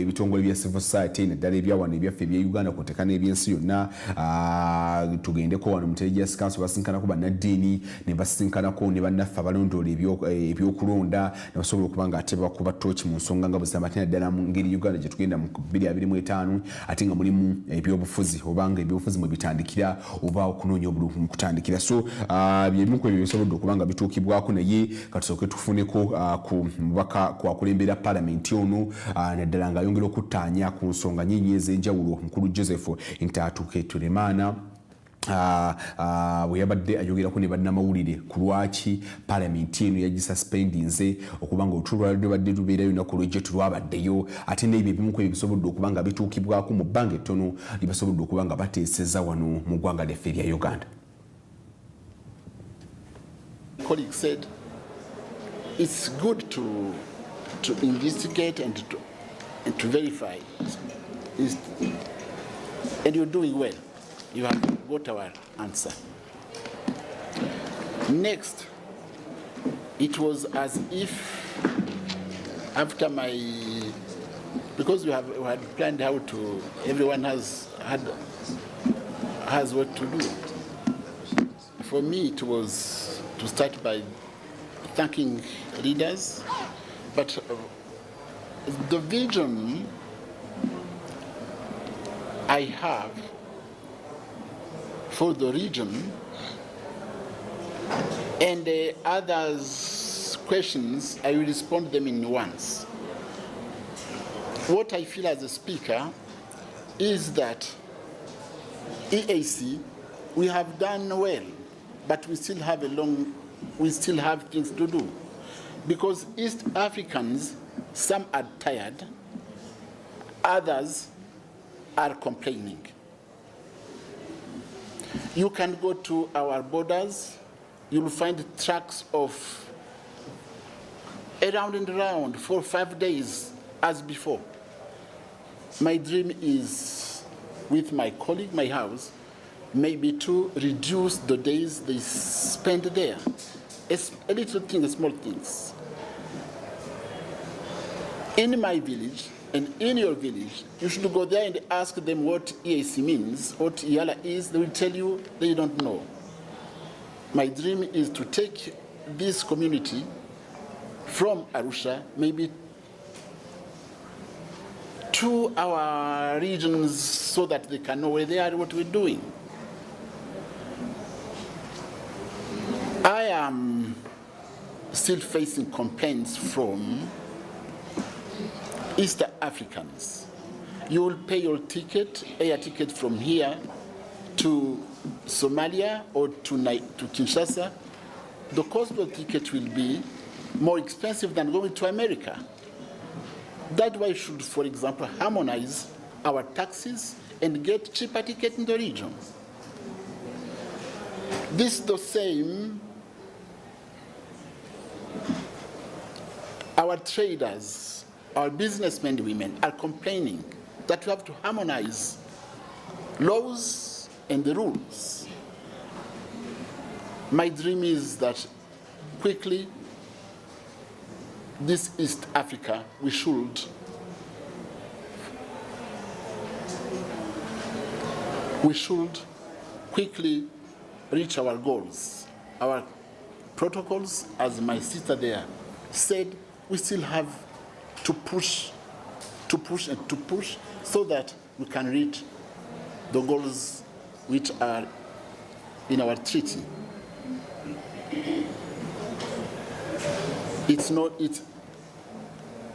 S2: ebitongole bya civil society naddala ebyawano ebyaffe ebya Uganda kwoteeka n'ebyensi yonna tugendeko wano Muteregers Council basinkanako bannaddiini ne basinkanako ne bannaffe abalondoola ebyokulonda ne basobola okuba nga ate bakuba tooki mu nsonga nga bwezitamba ate naddala mu ngeri Uganda gye tugenda mu 2025 ate nga mulimu ebyobufuzi oba nga ebyobufuzi mwe bitandikira oba okunoonya obululu mu kutandikira so byebimu ku ebyo bisobodde okuba nga bituukibwako naye katusooke tufuneko ku mubaka kwakulembera Parliament ono naddala ng'ayongera okuttaanya ku nsonga nnyingi ez'enjawulo omukulu Joseph Ntaatuke Tulemana bwe yabadde ayogerako ne bannamawulire ku lwaki paalamenti eno yagisuspendinze okuba nga olutulwaliro lubadde lubeerayo lunaku lwejjo tulwabaddeyo ate n'ebyo ebimuku ebyo bisobodde okuba nga bituukibwako mu bbanga ettono libasobodde okuba nga bateeseza wano mu ggwanga lyaffe erya Uganda.
S16: Colleague said it's good to investigate and to verify, and you're doing well. You have got our answer. Next, it was as if after because we had planned how to, everyone has what to do. For me, it was to start by thanking leaders, but the vision I have for the region and the others' questions, I will respond them in once. What I feel as a speaker is that EAC, we have done well, but we still have things to do. Because East Africans, some are tired, others are complaining. You can go to our borders, you'll find trucks of around and around 4 or 5 days as before. My dream is, with my colleague, my house, maybe to reduce the days they spend there. It's a little thing, small things. In my village and in your village, you should go there and ask them what EAC means, what IALA is. They will tell you they don't know. My dream is to take this community from Arusha, maybe to our regions so that they can know where they are, what we're doing. I am still facing complaints from East Africans. You will pay your ticket, air ticket from here to Somalia or to Kinshasa. The cost of the ticket will be more expensive than going to America. That's why we should, for example, harmonize our taxes and get cheaper tickets in the region. This is the same. Our traders, our businessmen and women are complaining that we have to harmonize laws and the rules. My dream is that quickly, this East Africa, we should quickly reach our goals. Our protocols, as my sister there said, we still have to push so that we can reach the goals which are in our treaty. It's not,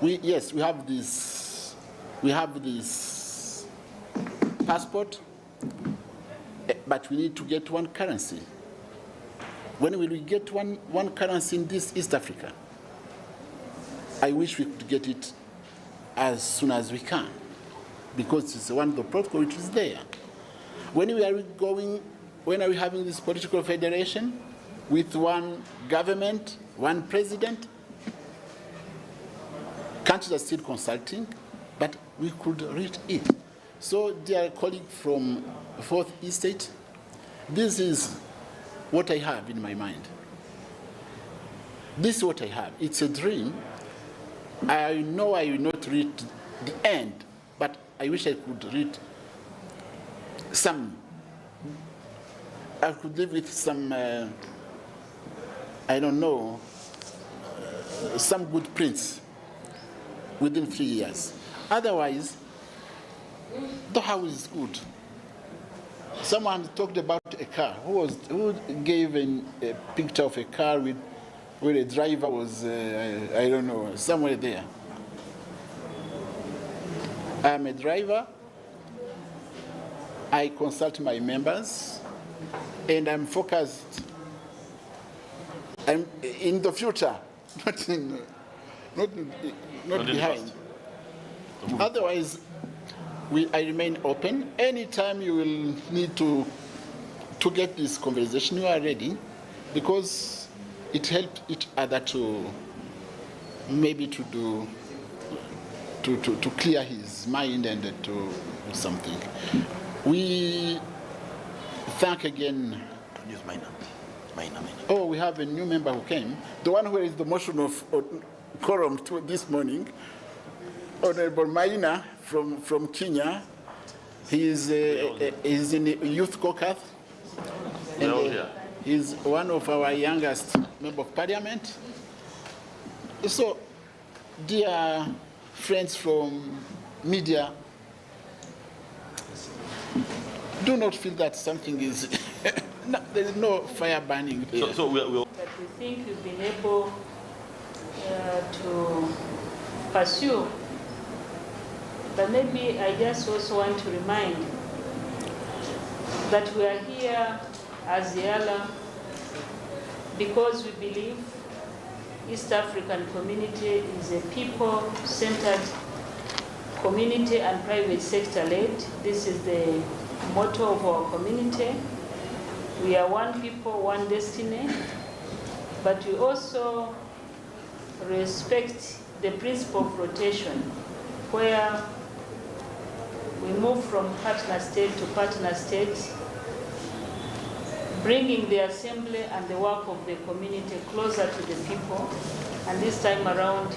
S16: yes, we have this passport, but we need to get one currency. When will we get one currency in this East Africa? I wish we could get it as soon as we can, because it's one of the protocols which is there. When are we having this political federation with one government, one president? Countries are still consulting, but we could reach it. So, dear colleague from 4th Estate, this is what I have in my mind. This is what I have. It's a dream. I know I will not reach the end, but I wish I could reach some. I could live with some, I don't know, some good prince within 3 years. Otherwise, the house is good. Someone talked about a car. Who gave a picture of a car where a driver was, I don't know, somewhere there. I am a driver. I consult my members. and I'm focused. I'm in the future, not behind. Otherwise, I remain open. Anytime you will need to get this conversation, you are ready, because it helps each other to maybe to clear his mind and to do something. We thank again. Oh, we have a new member who came. The one who is the motion of quorum this morning, Honorable Maina from Kenya. He is in the Youth Caucus. And he's one of our youngest member of parliament. So, dear friends from media, do not feel that something is, no, there is no fire burning here.
S17: But we think we've been able to pursue. But maybe I just also want to remind that we are here as Yala because we believe East African community is a people-centered community and private sector-led. This is the motto of our community. We are one people, one destiny, but we also respect the principle of rotation, where we move from partner state to partner state, bringing the assembly and the work of the community closer to the people. And this time around,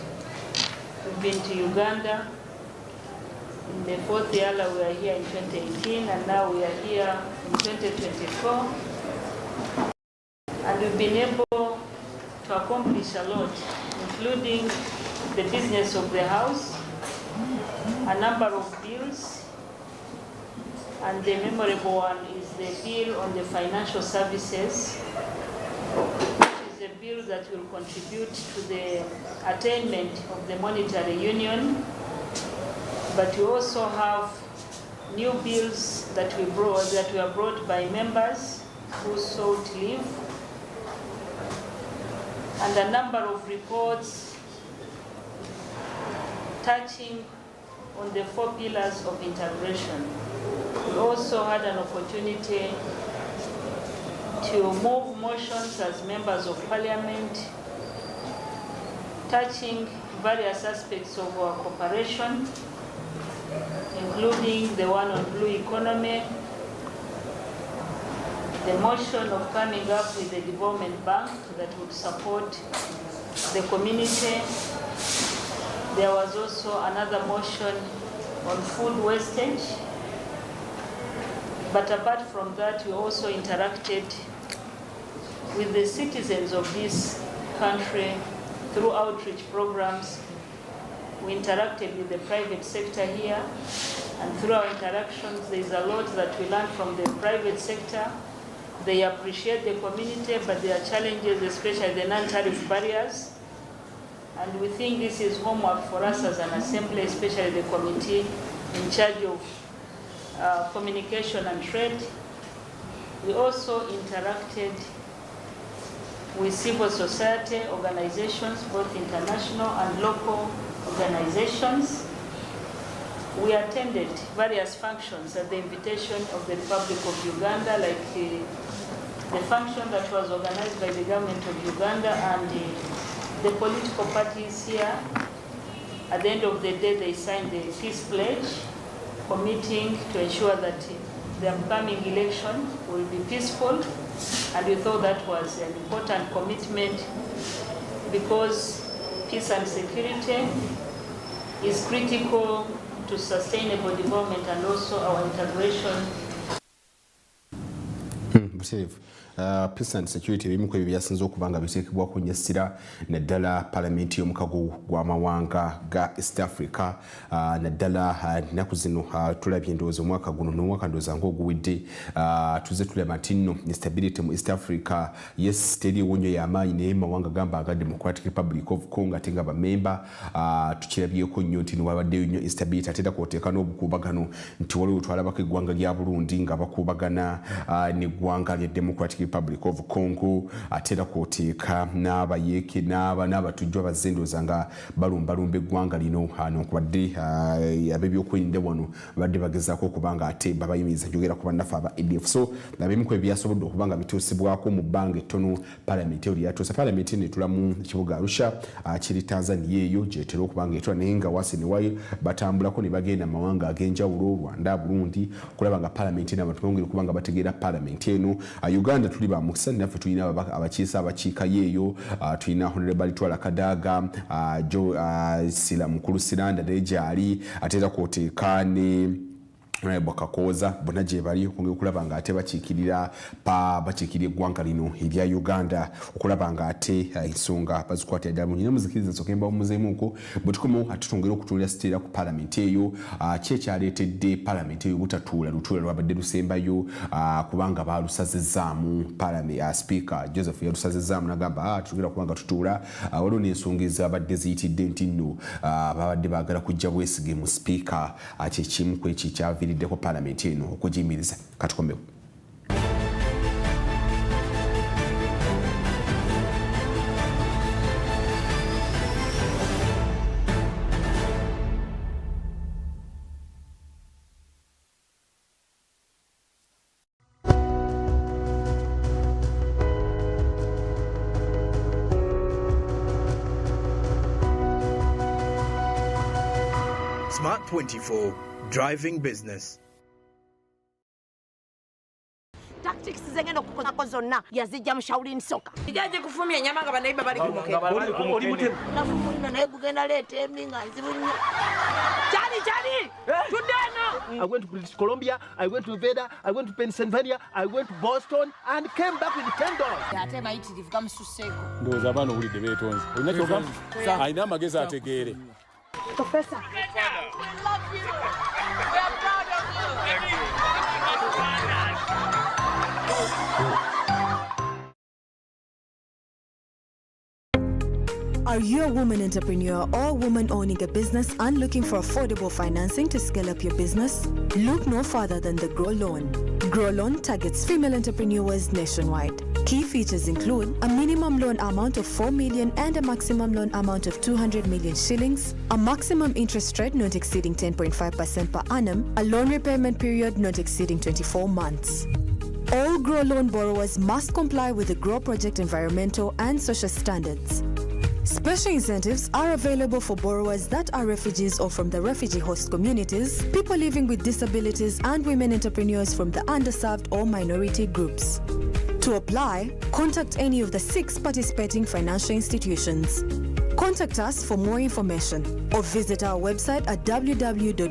S17: we've been to Uganda. In the fourth year, we are here in 2018, and now we are here in 2024. And we've been able to accomplish a lot, including the business of the house, a number of bills, and the memorable one is the bill on the financial services, which is a bill that will contribute to the attainment of the monetary union. But we also have new bills that were brought by members who sought leave, and a number of reports touching on the 4 pillars of integration. We also had an opportunity to move motions as members of parliament touching various aspects of our cooperation, including the one on blue economy, the motion of coming up with a development bank that would support the community. There was also another motion on food wastage. But apart from that, we also interacted with the citizens of this country through outreach programs. We interacted with the private sector here, and through our interactions, there is a lot that we learned from the private sector. They appreciate the community, but there are challenges, especially the non-tariff barriers. And we think this is homework for us as an assembly, especially the committee in charge of communication and trade. We also interacted with civil society organizations, both international and local organizations. We attended various functions at the invitation of the Republic of Uganda, like the function that was organized by the government of Uganda and the political parties here. At the end of the day, they signed the peace pledge, committing to ensure that the upcoming election will be peaceful. And we thought that was an important commitment because peace and security is critical to sustainable development and also our integration.
S2: peace and security bimu ku byasinze okubanga biteekebwa ku nyesira naddala parliament y'omukago gw'amawanga ga East Africa naddala nnaku zino tulabye endowooza omwaka guno n'omwaka ndowooza ng'oguwedde tuze tulaba nti nno instability mu East Africa yes teriiwo nnyo y'amaanyi naye mawanga gamba aga Democratic Republic of Congo ate nga bamemba tukirabyeko nnyo nti newabaddeyo nnyo instability ate era kwoteeka n'obukuubagano nti waliwo twalabako eggwanga lya Burundi nga bakuubagana n'eggwanga lya Democratic Republic of Congo ate era kwoteeka n'abayeeke n'abatujju abazendooza nga balumbalumba eggwanga lino nokubadde ab'ebyokwerinda wano badde bagezaako okubanga ate babayimiriza njogera ku bannaffe aba ADF so nabimu ku ebyasobodde okubanga bituusibwako mu bbanga ettono palamenti eyo lyatuusa palamenti netula mu kibuga Arusha kiri Tanzania eyo gyetera okubanga etula naye nga wasi newayo batambulako ne bagenda mawanga ag'enjawulo Rwanda Burundi kulaba nga palamenti n'abantu bongere okubanga bategeera palamenti eno Uganda tuli ba mukisa naffe tulina abakiisa abakiika yeeyo tulina Honorable Twala Kadaga Sila Mukulu Siranda Dejali atera kwoteeka ne Bakakoza bonna gye bali okongera okulaba nga ate bakiikirira eggwanga lino erya Uganda okulaba nga ate ensonga bazikwatira ddala bulungi nemuzikiriza nsooke mbamuzeemuko bwe tukomawo ate twongera okutuulira siteera ku palamenti eyo ki ekyaleetedde palamenti eyo butatuula lutuula lwabadde lusembayo kubanga balusazizzaamu speaker Joseph yalusazizzaamu nagamba tutugera kubanga tutuula waliwo n'ensonga ezabadde ziyitidde nti nno babadde baagala kujja bwesige mu speaker kyekimu ku ekyo ekyaviiriddeko palamenti eno okugiyimiriza katukomewo.
S8: Smart 24, driving business.
S18: Tactics zengenda kukozako zonna yazijja mu Shaolin Soccer. Ijaje kufumya nyama nga banaiba bali kumukeni. Nafumulina naye kugenda leeta eminga nzibu nnyo. Chali! Tudeno!
S19: I went to British Columbia, I went to Nevada, I went to Pennsylvania, I went to Boston and came back with $10.
S18: Ate mayitirivu gamususeeko.
S20: Ndowooza abaana owulidde beetonze. Olina kyogamba? Alina amagezi ategeere.
S18: Professor, we love you. We are proud of you.
S14: Are you a woman entrepreneur or a woman owning a business and looking for affordable financing to scale up your business? Look no further than the Grow Loan. Grow Loan targets female entrepreneurs nationwide. Key features include a minimum loan amount of 4 million and a maximum loan amount of 200 million shillings, a maximum interest rate not exceeding 10.5% per annum, a loan repayment period not exceeding 24 months. All Grow Loan borrowers must comply with the Grow Project environmental and social standards. Special incentives are available for borrowers that are refugees or from the refugee host communities, people living with disabilities, and women entrepreneurs from the underserved or minority groups. To apply, contact any of the 6 participating financial institutions. Contact us for more information or visit our website at www.grow.go.ug.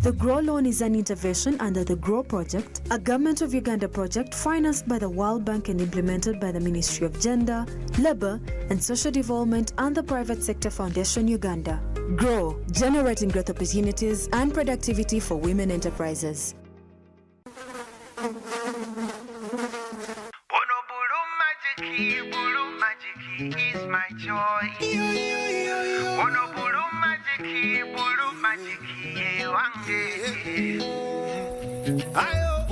S14: The Grow Loan is an intervention under the Grow Project, a Government of Uganda project financed by the World Bank and implemented by the Ministry of Gender, Labour and Social Development and the Private Sector Foundation Uganda. Grow, generating growth opportunities and productivity for women enterprises.
S21: Is my joy. Ono bulu majiki wange. Ayo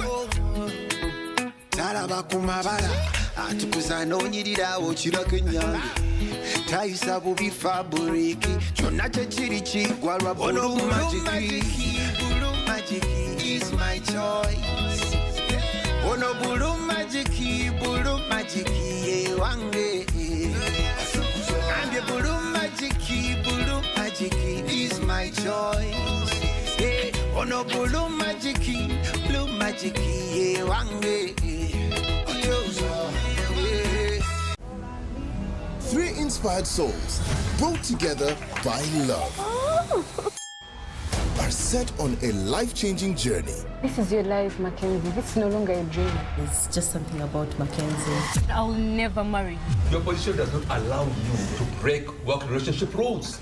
S21: talaba kumabala atukuza nonyirirawo kirako enyange tayisa bubi faburiki kyonna kyekiri kigwa lwa bulu majiki is my choice. Ono bulu majiki wange. And the blue magic is my choice. Hey, oh no, blue magic, yeah, wange.
S22: 3 inspired souls brought together by love.
S10: are set on a life-changing journey.
S3: This is your life, Mackenzie. This is no longer a dream.
S22: It's just something about Mackenzie.
S3: I will never marry you.
S23: Your position does not allow you to break work relationship rules.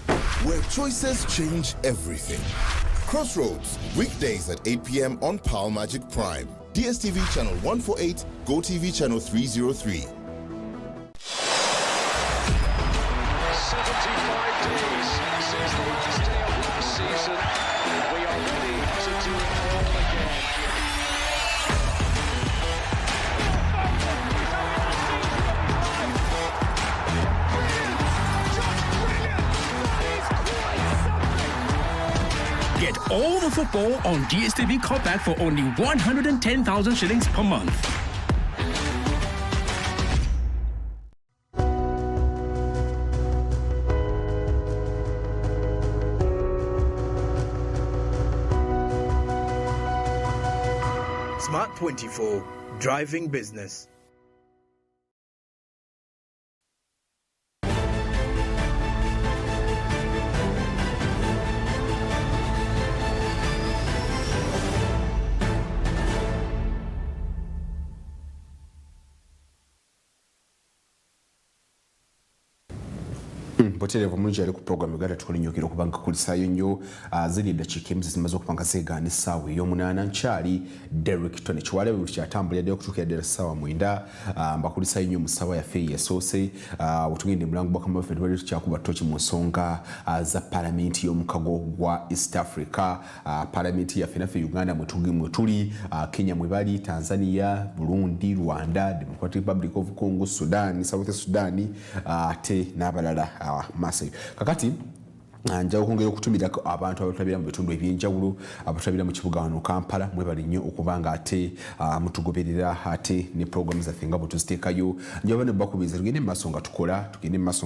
S10: Where choices change everything. Crossroads, weekdays at 8 p.m. on Power Magic Prime. DSTV channel 148, GoTV channel 303.
S9: 75 days since the last day of last season. We are ready to do it all again.
S24: Get all the football on DSTV Cutback for only 110,000 shillings per month.
S8: Smart 24, driving business.
S2: Poterevu mulungi ali ku programu Uganda tukulinyukira okubanga kulisayo nnyo ziri eddakiika emu zimaze okubanga zeegaana essaawa ey'omunaana nkyali Derek Tone Kiwalebe buli kyatambulira ddala okutuukira ddala essaawa 9 mbakulisayo nnyo mu ssaawa yaffe eyasoose wetugende mulango bwakama baffe tubadde tukyakuba ttoki mu nsonga za palamenti y'omukago gwa East Africa. Palamenti yaffe naffe Uganda mwe tuli, Kenya mwe bali, Tanzania, Burundi, Rwanda, Democratic Republic of Congo, Sudan, South Sudan ate n'abalala masayo kakati njawo kwongera okutumira abantu abatulabira mu bitundu ebyenjawulo abatulabira mu kibuga wano Kampala mwebali nnyo okubanga ate mutugoberera ate ne programu zaffe nga bwe tuziteekayo njawo ne bakubiriza tugende mu maaso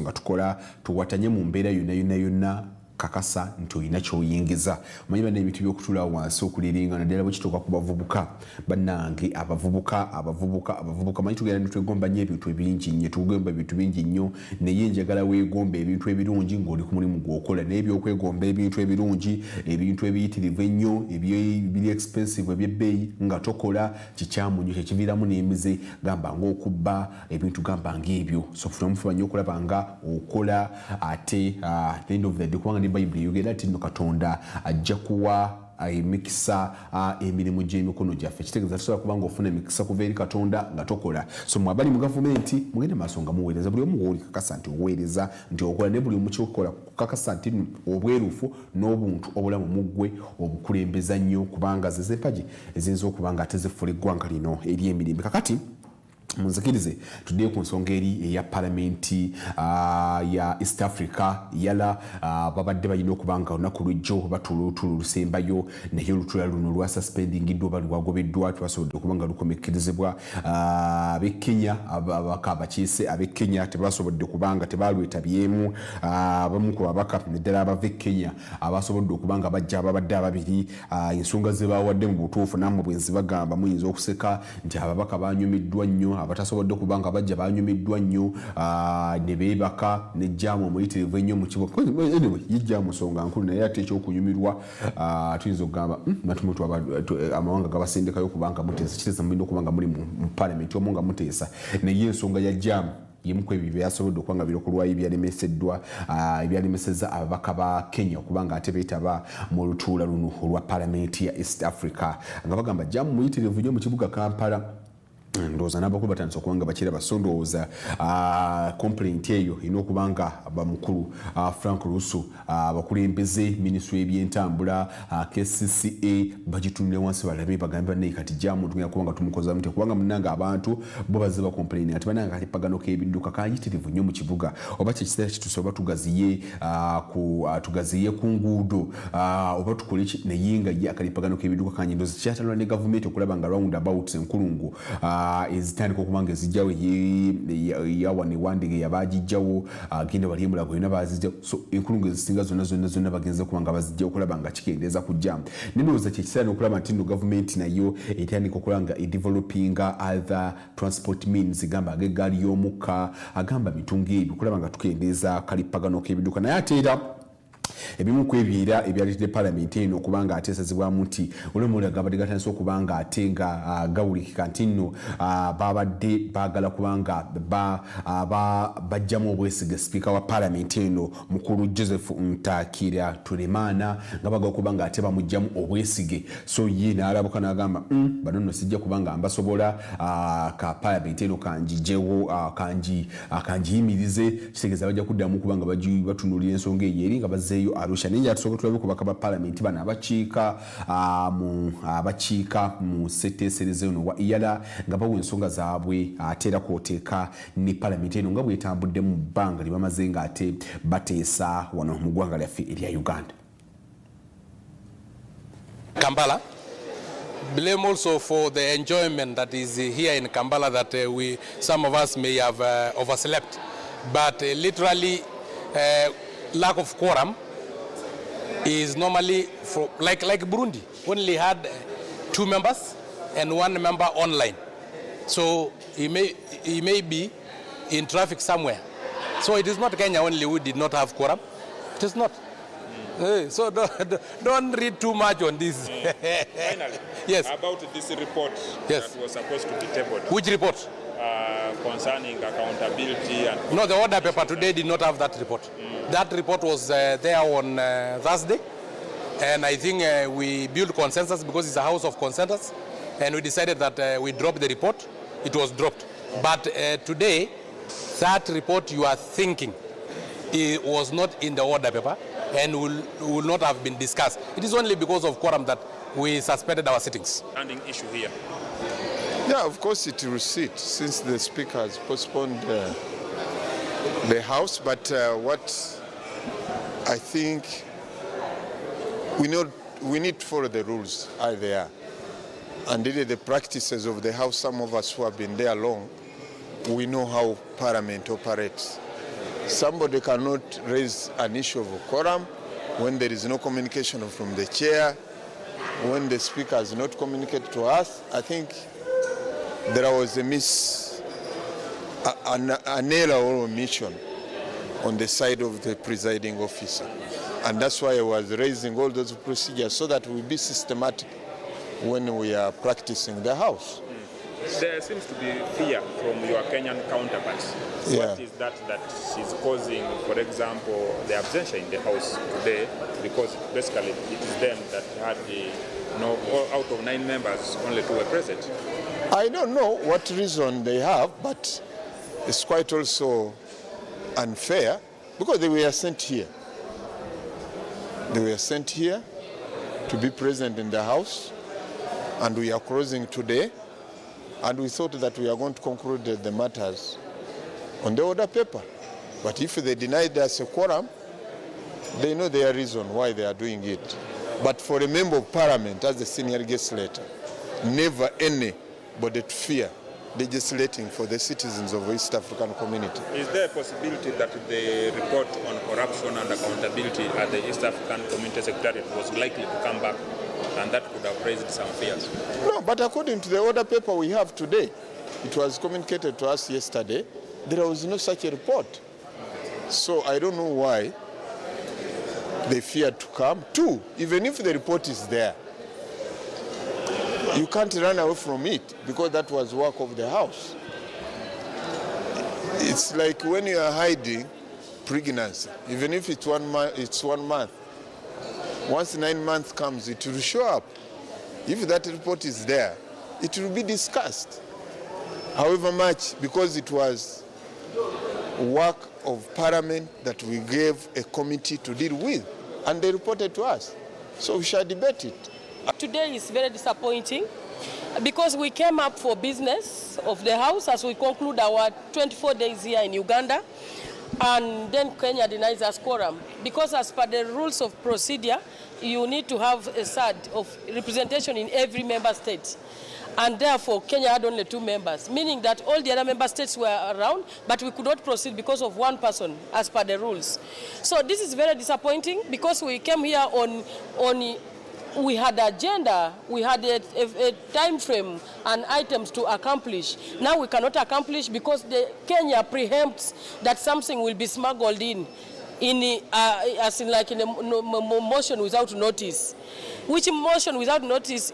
S2: nga tukola tuwatanye mu mbeera yonna kakasa nti olina kyoyingiza omanyi banna ebintu by'okutula wansi okuliringa naddala bwe kituuka ku bavubuka bannange abavubuka manyi tugenda netwegomba nnyo ebintu ebingi nnyo tugomba ebintu bingi nnyo naye njagala weegomba ebintu ebirungi ng'oli ku mulimu gw'okola naye ebyokwegomba ebintu ebirungi ebintu ebiyitirivu ennyo ebiri expensive ebyebbeeyi nga tokola kikyamu nnyo kyekiviiramu n'emize gamba ng'okubba ebintu gamba ng'ebyo so funamufuba nnyo okulaba nga okola ate at the end of the day kubanga Bayibuli yogera ati no Katonda ajja kuwa emikisa emirimu gy'emikono gyaffe kitegeeza tusobola kubanga ofuna emikisa kuva eri Katonda nga tokola so mwabali mu gavumenti mugende maaso nga muweereza buli omu wooli kakasa nti oweereza nti okola ne buli omu kyokola kukakasa nti obwerufu n'obuntu obulamu muggwe obukulembeza nnyo kubanga ze z'empagi eziyinza okuba nga ate zifuula eggwanga lino ery'emirembe kakati munzikirize tudde ku nsonga eri eya palamenti ya East Africa yala babadde balina okubanga olunaku lwejjo batuluutulu lusembayo naye olutula luno lwa suspendingiddwa oba lwagobeddwa twasobodde okubanga lukomekkerezebwa ab'ekenya ababaka abakiise ab'ekenya tebasobodde kubanga tebalwetabyemu abamu ku babaka neddala abava ekenya abasobodde okubanga bajja ababadde ababiri ensonga ze bawadde mu butuufu nammwe bwenzibagamba muyinza okuseka nti ababaka banyumiddwa nnyo abatasobodde kubanga bajja banyumiddwa nnyo ne beebaka nejjaamu omuyitirivu ennyo mu kibuga anyway yijjaamu nsonga nkulu naye ate ekyokunyumirwa tuyinza okugamba matumutu amawanga gabasindikayo okubanga muteesa kiteesa mulina okubanga muli mu palamenti omu nga muteesa naye ensonga ya jjaamu yemuku ebyo byasobodde okubanga birokolwayo ebyalemesezza ababaka ba Kenya okubanga ate beetaba mu lutuula luno olwa palamenti ya East Africa nga bagamba jjaamu muyitirivu nnyo mu kibuga Kampala ndowooza n'abakulu batandise okubanga bakira basondowooza complaint eyo erina okubanga bamukulu Frank Russo abakulembeze minisitule y'ebyentambula KCCA bagitunire wansi balabe bagambe bannaye kati jjaamu tugenda kubanga tumukoza mute kubanga munnanga abantu bo bazze bakomplaini ati bannanga kalipagano k'ebidduka kayitirivu nnyo mu kibuga oba kyekiseera kituuse oba tugaziye ku nguudo oba tukole naye nga ye akalipagano k'ebidduka kanyendozi kyatalwa ne gavumenti okulaba nga round about enkulungu ezitandika okubanga ezijjawo yawane wandige yabagijjawo agenda wali emulago yonna bazijjawo so enkulungu ezisinga zonna bagenza okubanga bazijjawo okulaba nga kikendeeza kujjamu nendowooza kyekiseera n'okulaba nti nno gavumenti nayo etandika okulaba nga edevelopinga other transport means gamba ag'eggaali y'omukka agamba bitunga ebyo okulaba nga tukendeeza kalipagano k'ebidduka naye ate era ebimu ku ebyera ebyalitidde paalamenti eno okubanga ateesezebwamu nti olw'emuli agabadde gatandise okubanga ate nga gawulikika nti nno babadde baagala kubanga bajjamu obwesige sipiika wa paalamenti eno mukulu Joseph Ntakira Tulemaana nga baga okubanga ate bamugjamu obwesige so ye n'alabuka n'agamba bano nno sijja kubanga mbasobola ka paalamenti eno kanjijewo kanjiyimirize kitegeeza bajja kuddamu kubanga batunuulira ensonga eyo eri nga bazzeeyo Arusha naye atusobola tulabe ku bakaba paalamenti bano abakiika mu ssetteesereza eno wa iyala nga bawa ensonga zaabwe ate era kwoteeka ne paalamenti eno nga bwetambudde mu bbanga lye bamaze nga ate bateesa wano mu ggwanga lyaffe erya Uganda.
S4: Kampala. Blame also for the enjoyment that is here in Kampala that some of us may have overslept. But literally, lack of quorum is normally like Burundi. Only had 2 members and 1 member online. So he may be in traffic somewhere. So it is not Kenya only who did not have quorum. It is not. So don't read too much on this.
S5: Finally,
S4: yes.
S5: About this report
S4: yes.
S5: that was supposed to be tabled.
S4: Which report?
S5: Concerning accountability and...
S4: No, the order paper today did not have that report. That report was there on Thursday. And I think we built consensus because it's a house of consensus. And we decided that we drop the report. It was dropped. But today, that report you are thinking, it was not in the order paper and will not have been discussed. It is only because of quorum that we suspended our sittings.
S5: Standing issue here.
S6: Yeah, of course it will sit since the Speaker has postponed the House. But what I think we need to follow the rules as they are. And really the practices of the House, some of us who have been there long, we know how Parliament operates. Somebody cannot raise an issue of a quorum when there is no communication from the chair, when the Speaker has not communicated to us. I think there was an error or omission on the side of the presiding officer. And that's why I was raising all those procedures so that we'll be systematic when we are practicing the House.
S5: There seems to be fear from your Kenyan counterparts.
S6: Yeah.
S5: What is that is causing, for example, the absentia in the House today? Because basically it is them that had out of 9 members, only 2 were present.
S6: I don't know what reason they have, but it's quite also unfair because they were sent here. They were sent here to be present in the House, and we are closing today. And we thought that we are going to conclude the matters on the order paper. But if they denied us a quorum, they know their reason why they are doing it. But for a member of Parliament, as the senior legislator, never anybody to fear legislating for the citizens of the East African community.
S5: Is there a possibility that the report on corruption and accountability at the East African Community Secretariat was likely to come back, and that could have raised some fears?
S6: No, but according to the order paper we have today, it was communicated to us yesterday, there was no such a report. So I don't know why they feared to come. 2, even if the report is there, you can't run away from it because that was work of the House. It's like when you are hiding pregnancy, even if it's 1 month, once 9 months comes, it will show up. If that report is there, it will be discussed. However much, because it was work of Parliament that we gave a committee to deal with, and they reported to us. So we shall debate it.
S7: Today is very disappointing because we came up for business of the House as we conclude our 24 days here in Uganda, and then Kenya denies us quorum. Because as per the rules of procedure, you need to have a third of representation in every member state. And therefore, Kenya had only 2 members, meaning that all the other member states were around, but we could not proceed because of 1 person, as per the rules. So this is very disappointing because we came here we had an agenda, we had a time frame and items to accomplish. Now we cannot accomplish because Kenya preempts that something will be smuggled in. as in like in a motion without notice. Which motion without notice?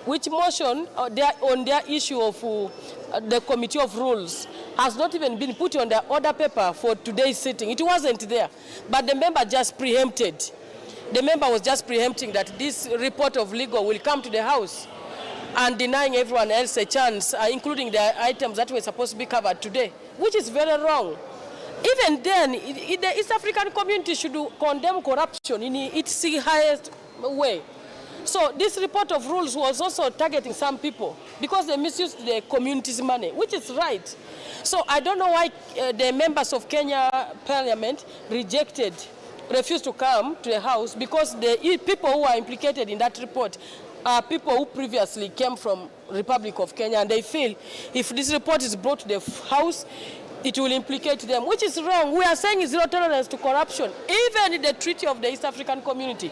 S7: Which motion on their issue of the Committee of Rules has not even been put on the order paper for today's sitting. It wasn't there, but the member just preempted. The member was just preempting that this report of legal will come to the House and denying everyone else a chance, including the items that were supposed to be covered today, which is very wrong. Even then, the East African community should condemn corruption in its highest way. So this report of rules was also targeting some people because they misused the community's money, which is right. So I don't know why the members of Kenya Parliament refused to come to the House, because the people who are implicated in that report are people who previously came from Republic of Kenya, and they feel if this report is brought to the House, it will implicate them, which is wrong. We are saying zero tolerance to corruption. Even the Treaty of the East African Community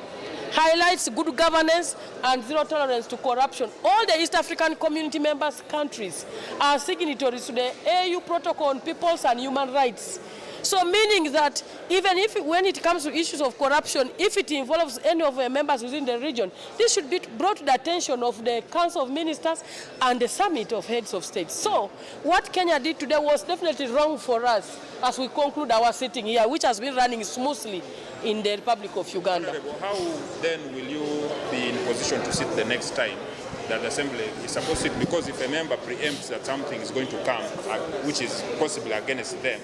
S7: highlights good governance and zero tolerance to corruption. All the East African Community members countries are signatories to the AU Protocol on Peoples and Human Rights. So meaning that even if when it comes to issues of corruption, if it involves any of the members within the region, this should be brought to the attention of the Council of Ministers and the Summit of Heads of State. So what Kenya did today was definitely wrong for us as we conclude our sitting here, which has been running smoothly in the Republic of Uganda.
S5: How then will you be in position to sit the next time that the Assembly is supposed to, because if a member preempts that something is going to come, which is possibly against them,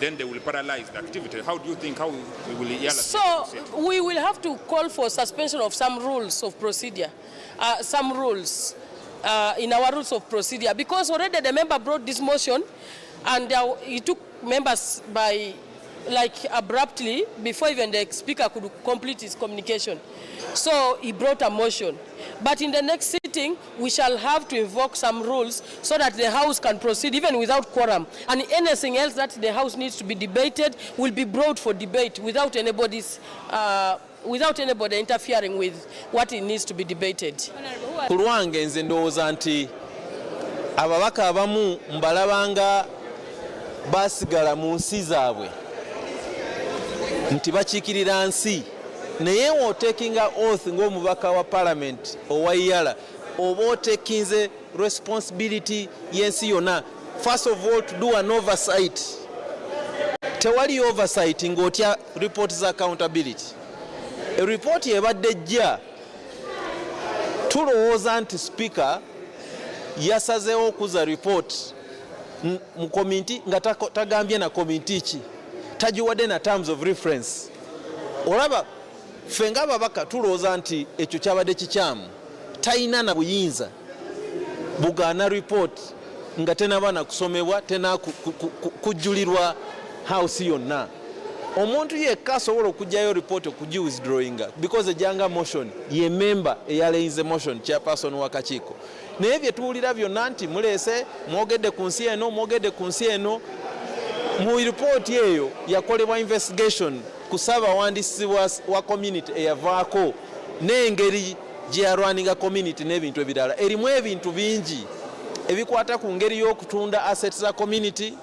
S5: then they will paralyze the activity. How do you think, how we will...
S7: So we will have to call for suspension of some rules of procedure, some rules in our rules of procedure, because already the member brought this motion and he took members by abruptly before even the speaker could complete his communication. So he brought a motion. But in the next sitting, we shall have to invoke some rules so that the House can proceed even without quorum. And anything else that the House needs to be debated will be brought for debate without anybody interfering with what it needs to be debated.
S1: Kulwange nze ndowooza nti ababaka abamu mbalabanga basigala mu nsi zaabwe nti bakiikirira nsi, naye otekinga oath ng'omubaka wa parliament owa Iyala oba otekinze responsibility y'ensi yonna, first of all to do an oversight. Tewali oversight ng'otya report za accountability. A report ebadde ejja tulowooza nti speaker yasazeewo okuza report mu committee nga tagambye na committee ki, tagiwadde na terms of reference. Olaba ffe ng'ababaka tulowooza nti ekyo kyabadde kikyamu, talina na buyinza bugaana report nga tenaba na kusomebwa, tena kujjulirwa house yonna. Omuntu yekka asobola okugyayo report okugi withdrawinga because ejanga motion ye member eyalayinze motion chairperson w'akakiiko. Naye bye tuwulira byonna nti muleese mwogedde ku nsi eno, mwogedde ku nsi eno. Mu report eyo yakolebwa investigation ku ssaabawandiisi wa community eyavaako n'engeri gye yarwaninga community n'ebintu ebirala. Erimu ebintu bingi ebikwata ku ngeri y'okutunda assets za community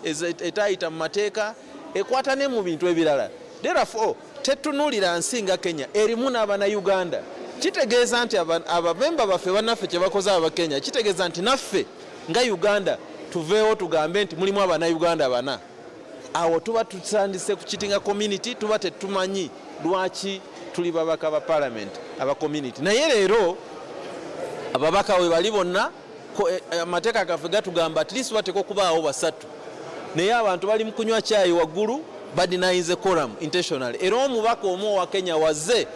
S1: etayita mu mateeka, ekwata ne mu bintu ebirala. Therefore tetunuulira nsi nga Kenya erimu n'Abannayuganda. Kitegeeza nti abamemba baffe bannaffe kye bakoze Abakenya, kitegeeza nti naffe nga Uganda tuveewo tugambe nti mulimu Abannayuganda bana. Awo tuba tutandise kukitinga community, tuba tetumanyi lwaki tuli babaka ba parliament aba community. Naye leero ababaka we bali bonna amateeka gaffe gatugamba at least bateekwa okubaawo basatu, naye abantu bali mu kunywa caayi waggulu badinayize quorum intentionally. Era omubaka omu owa Kenya wazze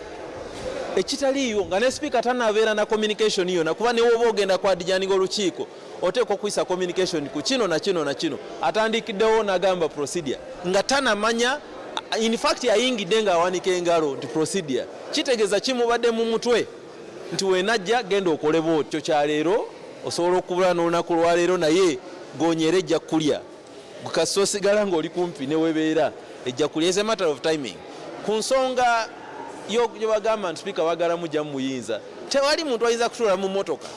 S1: ekitaliiyo nga ne speaker tanaabeera na communication yonna, kuba ne woba ogenda kwadijaninga olukiiko oteekwa okuyisa communication ku kino na kino na kino. Atandikiddewo n'agamba procedure nga tanamanya, in fact ayingidde ng'awanika engalo nti procedure. Kitegeeza kimubadde mu mutwe nti weenajja genda okole bw'otyo. Kyaleero osobola okubula n'olunaku lwaleero naye goonyera ejja kulya kasita osigala ng'oli kumpi ne webeera ejja kulya. Is a matter of timing. Ku nsonga gye bagamba nti speaker bagala mujja mu muyinza, tewali muntu ayinza kutuula mu motoka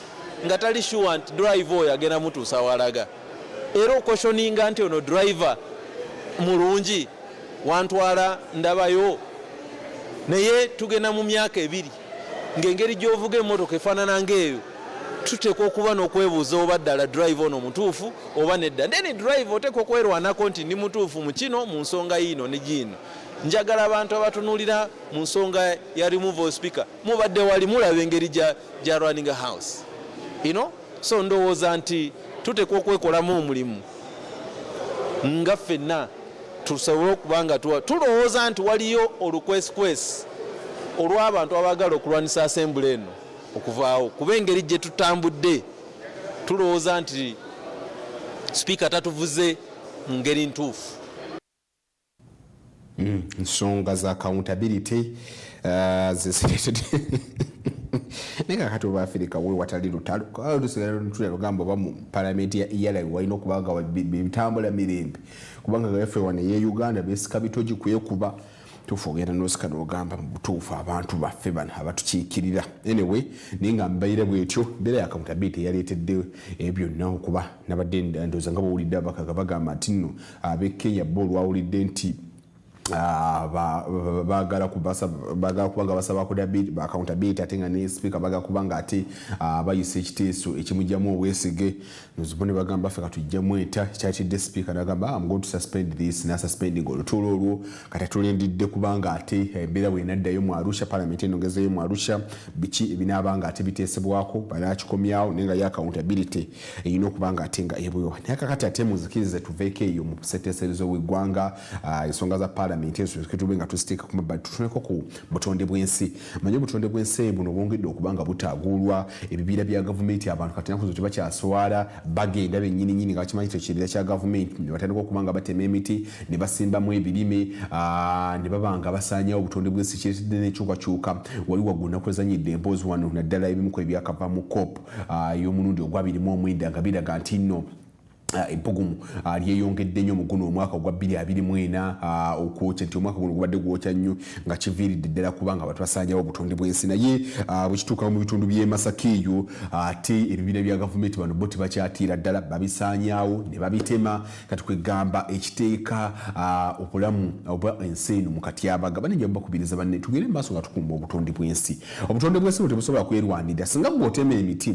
S1: nga tali sure nti drive oyo agenda mutuusa walaga. Era okweshoninga nti ono driver mulungi wantwala ndabayo naye tugenda mu myaka 2 ng'engeri gy'ovuga emmotoka efaanana ng'eyo tuteekwa okuba n'okwebuuza oba ddala drive ono mutuufu oba nedda ndeni drive oteekwa okwerwanako nti ndi mutuufu mu kino mu nsonga yiino ne giino. Njagala abantu abatunuulira mu nsonga ya removal speaker mubadde wali mulaba engeri gya running a house so ndowooza nti tuteekwa okwekolamu omulimu nga ffenna tusobole okuba nga tulowooza nti waliyo olukwesikwesi olw'abantu abaagala okulwanisa assembly eno okuvaawo kuba engeri gye tutambudde tulowooza nti speaker tatuvuze mu ngeri ntuufu.
S2: Nsonga za accountability Nega kati oba Africa we watali lutalo kwa lusigala ntule lugambo ba mu parliament ya ELA walina okubanga bitambula mirembe kubanga gafe wane ye Uganda besika bitoji kuyekuba tufogera nosika n'ogamba mu butuufu abantu baffe bano abatukiikirira. Anyway ninga mbaire bwetyo mbere ya accountability yaleetedde byonna okuba nabadde ndoza nga bawulidde abakagabagamba nti nno ab'e Kenya bo lwawulidde nti bagala kubanga basaba ba accountability ate nga ne speaker baga kubanga ate bayise ekiteeso ekimujjamu obwesige nozibone bagamba ffe katujjamu eta kyatidde speaker nagamba I'm going to suspend this na suspending olutulo olwo kati tulindidde kubanga ate embeera bwenaddayo mu Arusha parliament enongezeyo mu Arusha biki ebinaabanga ate biteesebwako banakikomyawo nenga ya accountability eyina okubanga ate nga ebwewa nakakati ate muzikirize tuveeko eyo mu seteeserezo w'eggwanga ensonga za parliament tubenga tustika kumaba tutuneko ku butonde bwensi manye butonde bwensi buno bwongedde okubanga butagulwa ebibira bya government abantu katina kuzo tiba kyaswala bagenda bennyini nga kimanyi tekirira kya government batandika okubanga batema emiti ne basimba mu ebirime ne babanga basanya obutonde bwensi kiridde n'ekyukakyuka wali waguna kwezanyidde emboozi wano naddala ebimu ku ebyakava mu COP y'omulundi ogwabirimu omwenda nga biraga nti nno empugumu lyeyongedde nnyo mu guno omwaka ogwa 2024 okwokya nti omwaka guno gubadde gwokya nnyo nga kiviiridde ddala kubanga abantu basanyawo obutonde bw'ensi naye bwekituuka mu bitundu by'e Masaka eyo ate ebibira bya gavumenti bano bo tebakyatiira ddala babisaanyaawo ne babitema kati kwegamba ekiteeka obulamu oba ensi eno mu katyabaga banejja bakubiriza banne tugere maaso nga tukumba obutonde bw'ensi. Obutonde bw'ensi bwe tebusobola kwerwanirira singa bw'otema emiti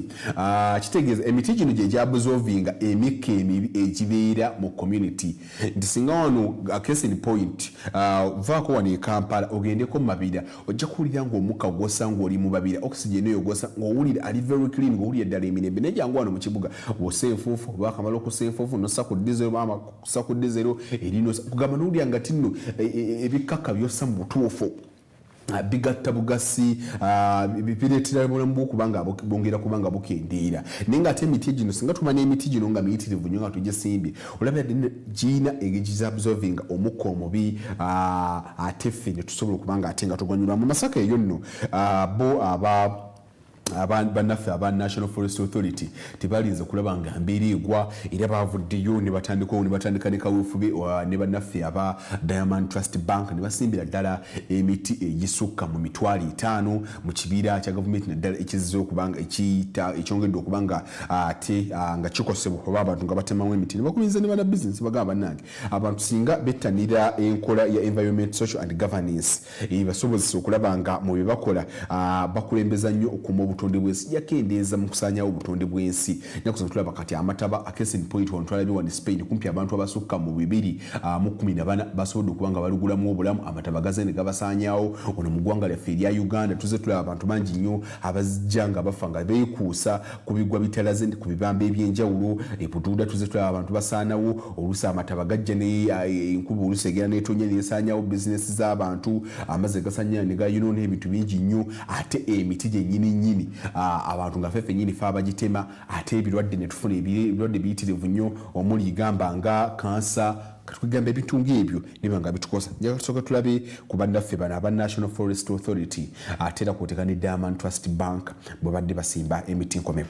S2: kitegeeza emiti gino gye gyabuzovinga emikka ekibeera mu community nti singa wano a case in point vaako wano e Kampala ogendeko mu mabira ojja kuwulira ng'omukka gwossa ng'oli mu babira oxygen eyo gwossa ng'owulira ali very clean ng'owulira ddala emirembe naye jangu wano mu kibuga bw'ossa enfuufu oba akamala okussa enfuufu nossa ku dizero maama kussa ku dizero erinosa kugamba n'owulira nga tinno ebikkakka byossa mu butuufu bigatta bugasi bireetera obulamu bw'okubanga bwongera kubanga bukendeera naye nga ate emiti gino singa tumanya emiti gino nga miyitirivu nnyo nga tugisimbye olabira ddene giina egizabsovinga omukka omubi ate ffe ne tusobola okubanga ate nga tugwanyulwa mu Masaka eyo nno bo bannaffe aba National Forest Authority tebalinze kulaba nga mbeera egwa era bavuddeyo ne batandika ne kawuufube ne bannaffe aba Diamond Trust Bank ne basimbira ddala emiti egisukka mu 5,000 mu kibira kya gavumenti naddala ekizze okubanga ekyongedde okubanga ate nga kikosebwa oba abantu nga batemamu emiti ne bakubiriza ne bana business bagamba bannange abantu singa bettanira enkola ya environment social and governance basobozesa okulaba nga mu bye bakola bakulembeza nnyo okuma obutonde bw'ensi yakendeeza mu kusaanyawo obutonde bw'ensi nakusa tulaba kati amataba a case in point wano twalabye wano Spain kumpi abantu abasukka mu 214 basobodde okuba nga balugulamu obulamu amataba gaze ne gabasaanyaawo ono mu ggwanga lyaffe erya Uganda tuze tulaba abantu bangi nnyo abazijja nga bafa nga beekuusa ku bigwa bitalaze ku bibamba ebyenjawulo ebuduuda tuze tulaba abantu basaanawo oluusi amataba gajja enkuba oluusi egera n'etonya neesaanyaawo bizinesi z'abantu amazzi gasanya ne gayonoona ebintu bingi nnyo ate emiti gyennyini abantu nga ffeffe nnyini fe abagitema ate ebirwadde ne tufuna ebirwadde biyitirivu nnyo omuli gamba nga kansa katugamba ebintu ng'ebyo niba nga bitukosa njaga tusooke tulabe ku bannaffe bano aba National Forest Authority ate era kwoteeka ne Diamond Trust Bank bwe badde basimba emiti nkomewo.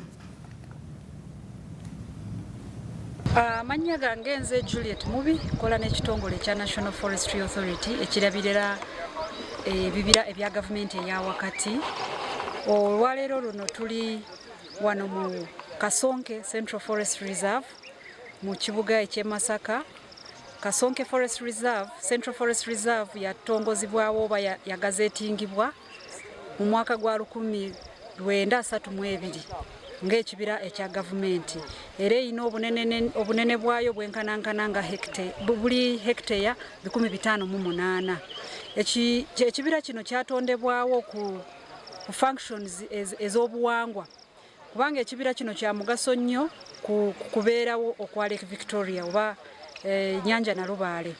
S11: Amannya gange nze Juliet Mubi nkola n'ekitongole ekya National Forestry Authority ekirabirira ebibira ebya gavumenti eya wakati. Olwaleero luno tuli wano mu Kasonke Central Forest Reserve mu kibuga eky'e Masaka Kasonke Forest Reserve, Central Forest Reserve yatongozibwawo oba yagazetingibwa mu mwaka gwa 1932 ng'ekibira ekya gavumenti era erina obunene bwayo bwenkanankana nga buli hekiteya 508. Ekibira kino kyatondebwawo ku functions ez'obuwangwa kubanga ekibira kino kya mugaso nnyo kubeerawo okwa Lake Victoria oba Nyanja Nalubaale.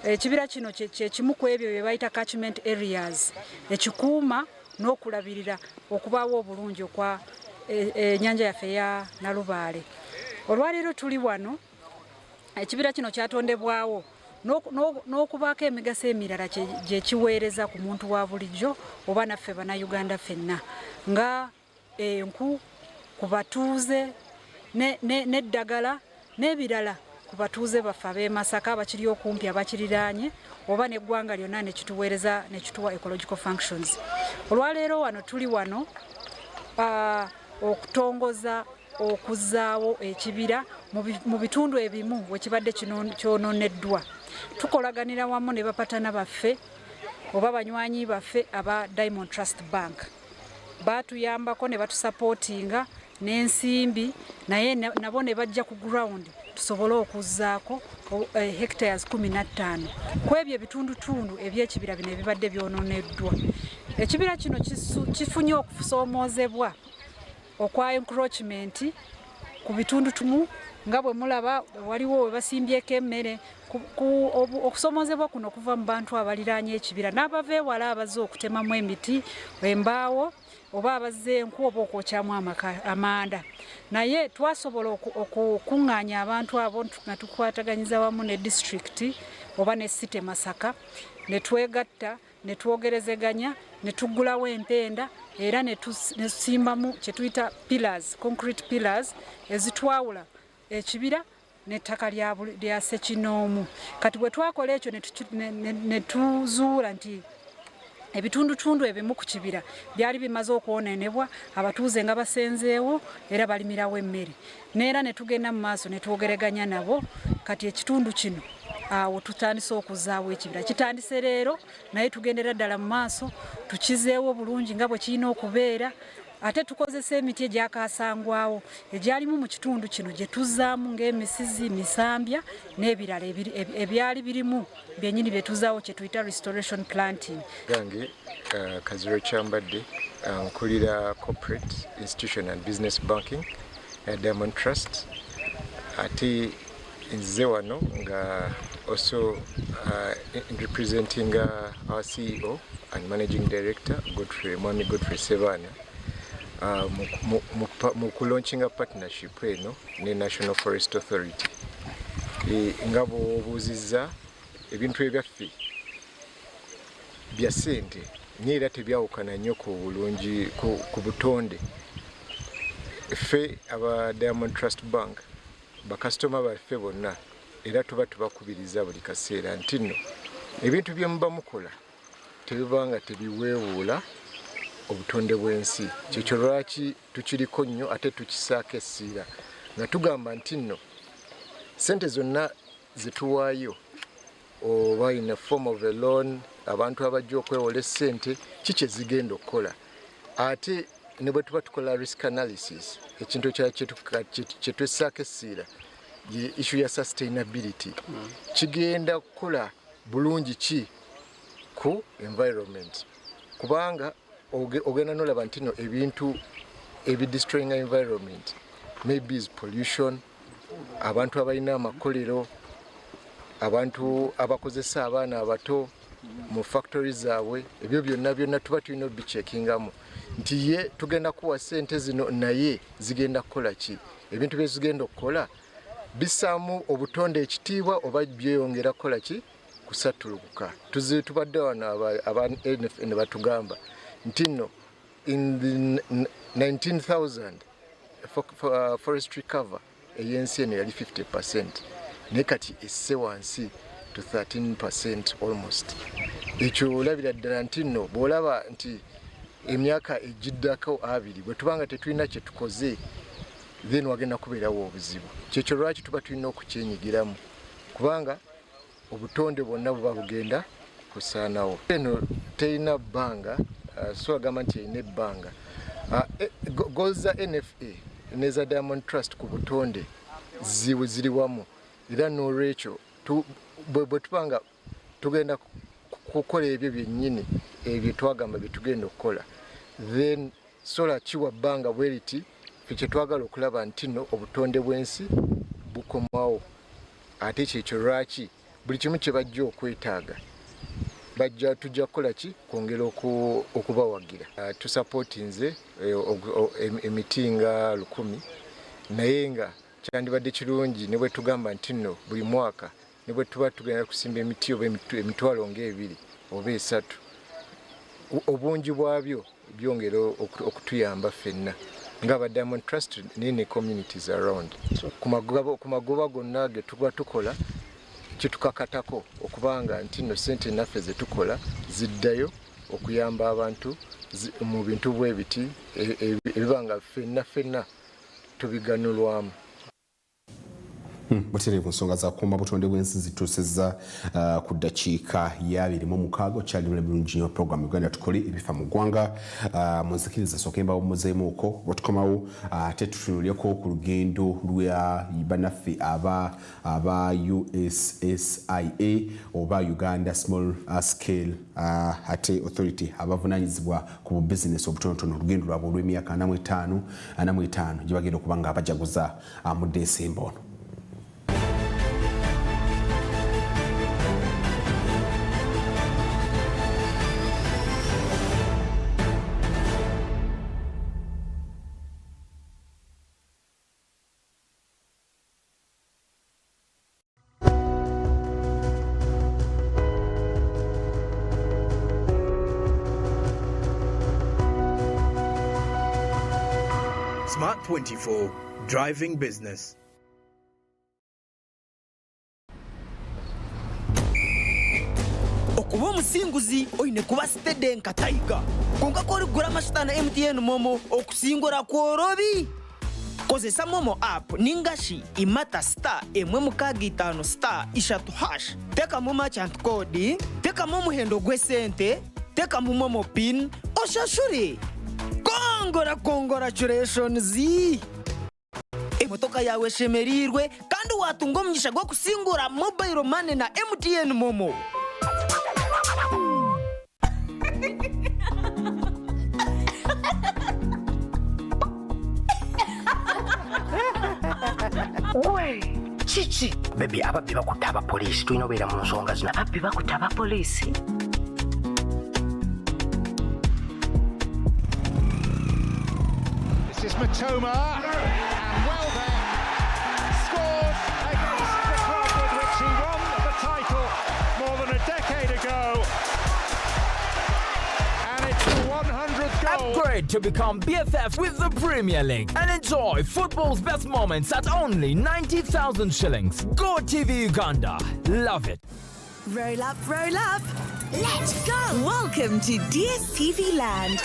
S11: Ekibira kino kyekimu ku ebyo bye bayita catchment areas ekikuuma n'okulabirira okubaawo obulungi okwa Nyanja yaffe ya Nalubaale. Olwaleero tuli wano ekibira kino kyatondebwawo n'okubaako emigaso emirala gye kiweereza ku muntu wa bulijjo oba naffe Bannayuganda ffenna nga enku ku batuuze n'eddagala n'ebirala ku batuuze baffe ab'e Masaka abakiri okumpi abakiriraanye oba n'eggwanga lyonna nekituweereza nekituwa ecological functions. Olwaleero wano tuli wano okutongoza okuzaawo ekibira mu bitundu ebimu wekibadde kyononeddwa. Tukolaganira wamu ne bapatana baffe oba banywanyi baffe aba Diamond Trust Bank batuyambako ne batusapootinga n'ensimbi naye nabo ne bajja ku ground tusobole okuzaako hectares 15 ku ebyo ebitundutundu ebyekibira bino ebibadde byononeddwa. Ekibira kino kifunye okusoomoozebwa okwa encroachment ku bitundu tumu nga bwe mulaba waliwo we basimbyeko emmere. Okusoomoozebwa kuno kuva mu bantu abaliraanye ekibira n'abava ewala abazze okutemamu emiti embaawo oba abazze enku oba okwokyamu amanda. Naye twasobola okukuŋŋaanya abantu abo nga tukwataganyiza wamu ne district oba ne city Masaka ne twegatta ne twogerezeganya ne tuggulawo empenda era ne tusimbamu kye tuyita pillars, concrete pillars ezitwawula ekibira n'ettaka lya Ssekinoomu. Kati bwe twakola ekyo ne tuzuula nti ebitundutundu ebimu ku kibira byali bimaze okwonenebwa abatuuze nga basenzeewo era balimirawo emmere neera ne tugenda mu maaso ne twogereganya nabo. Kati ekitundu kino awo tutandise okuzaawo ekibira. Kitandise leero naye tugendera ddala mu maaso tukizeewo bulungi nga bwe kirina okubeera. Ate tukozesa emiti egyakasangwawo egyalimu mu kitundu kino gye tuzaamu ng'emisizi, misambya n'ebirala ebyali birimu byennyini bye tuzaawo kye tuyita restoration planting.
S12: Gange Kaziro Kyambadde nkulira corporate institution and business banking at Diamond Trust. Ate nze wano nga also representing our CEO and managing director Mwami Godfrey Sebana mu kulaunching a partnership eno ne National Forest Authority. Nga bw'obuuzizza ebintu ebyaffe bya ssente naye era tebyawukana nnyo ku bulungi ku butonde. Ffe aba Diamond Trust Bank bakasitoma baffe bonna era tuba tubakubiriza buli kaseera nti nno ebintu bye muba mukola tebibanga tebiweewuula obutonde bw'ensi. Kyekyo lwaki tukiriko nnyo ate tukisaako essiira nga tugamba nti nno ssente zonna zetuwaayo oba in a form of a loan abantu abajja okwewola essente kiki ezigenda okukola. Ate ne bwe tuba tukola risk analysis ekintu kye twessaako essiira ye issue ya sustainability. Kigenda kukola bulungi ki ku environment kubanga ogenda nolaba nti no ebintu destroying environment maybe is pollution, abantu abalina amakolero, abantu abakozesa abaana abato mu factories zaabwe, ebyo byonna tuba tulina obicheckingamu nti ye tugenda kuwa ssente zino naye zigenda kukola ki, ebintu bye zigenda okukola bisaamu obutonde ekitiibwa oba byeyongera kukola ki kusatulukuka. Tubadde wano aba NF ne batugamba nti nno in the 19,000 forestry cover eyensi eno yali 50% naye kati esse wansi to 13% almost. Ekyo olabira ddala nti nno bw'olaba nti emyaka egiddako 2 bwe tubanga tetulina kye tukoze then wagenda kubeerawo obuzibu. Kyekyo lwaki tuba tulina okukyenyigiramu kubanga obutonde bwonna buba bugenda kusaanawo. Eno terina bbanga, so agamba nti erina ebbanga. Goals za NFA neza Diamond Trust ku butonde ziri wamu, era n'olwekyo bwe tubanga tugenda kukola ebyo byennyini ebyo twagamba bye tugenda okukola, then sola kiwa bbanga bwe riti ffe kye twagala okulaba nti nno obutonde bw'ensi bukomawo. Ate kyekyo lwaki buli kimu kye bajja okwetaaga tujja kukola ki kwongera okubawagira. Tusapootinze emiti nga 100, naye nga kyandibadde kirungi ne bwe tugamba nti nno buli mwaka ne bwe tuba tugenda kusimba emiti oba emitwalo nga2 oba 3, obungi bwabyo byongera okutuyamba ffenna ng'aba Diamond Trust ne communities around. Ku magoba gonna ge tuba tukola kitukakatako okubanga nti nno ssente naffe ze tukola ziddayo okuyamba abantu mu bintu bwe biti ebibanga ffenna tubiganulwamu.
S2: Butereevu nsonga za kuuma butonde bw'ensi zituusizza ku ddakiika ya 26 okyali mu bulungi nnyo puroguramu Uganda Tukole Ebifa mu ggwanga. Munzikiriza sooka mbawo muzeemuuko bwetukomawo ate tutunuulyeko ku lugendo lwa bannaffe aba USSIA oba Uganda Small Scale ate Authority abavunaanyizibwa ku bubizinesi obutonotono, olugendo lwabwe olw'emyaka 45 gye bagenda okuba nga abajaguza mu Desemba ono.
S8: Smart 24, driving business.
S13: Okuba omusinguzi oyine kuba stede nka Tiger. Konka koligula amashita na MTN Momo okusingura kworobi. Kozesa Momo app ningashi imata *165*3#. Teka Momo chant code, teka Momo hendo gwesente, teka Momo pin, oshashure. Congratulations! Emotoka yawe shemerirwe kandi watunga omugisha gwo kusingura mobile money na MTN Momo.
S15: Chichi baby ababbi bakutaba police tulina obeera mu nsonga zino. Ababbi bakutaba police?
S9: This is Matoma, and well there, scored against the club with which he won the title more than a decade ago, and it's the 100th goal.
S16: Upgrade to become BFF with the Premier League and enjoy football's best moments at only 90,000 shillings. Go TV Uganda, love it.
S14: Roll up, roll up. Let's go. Welcome to DSTV Land.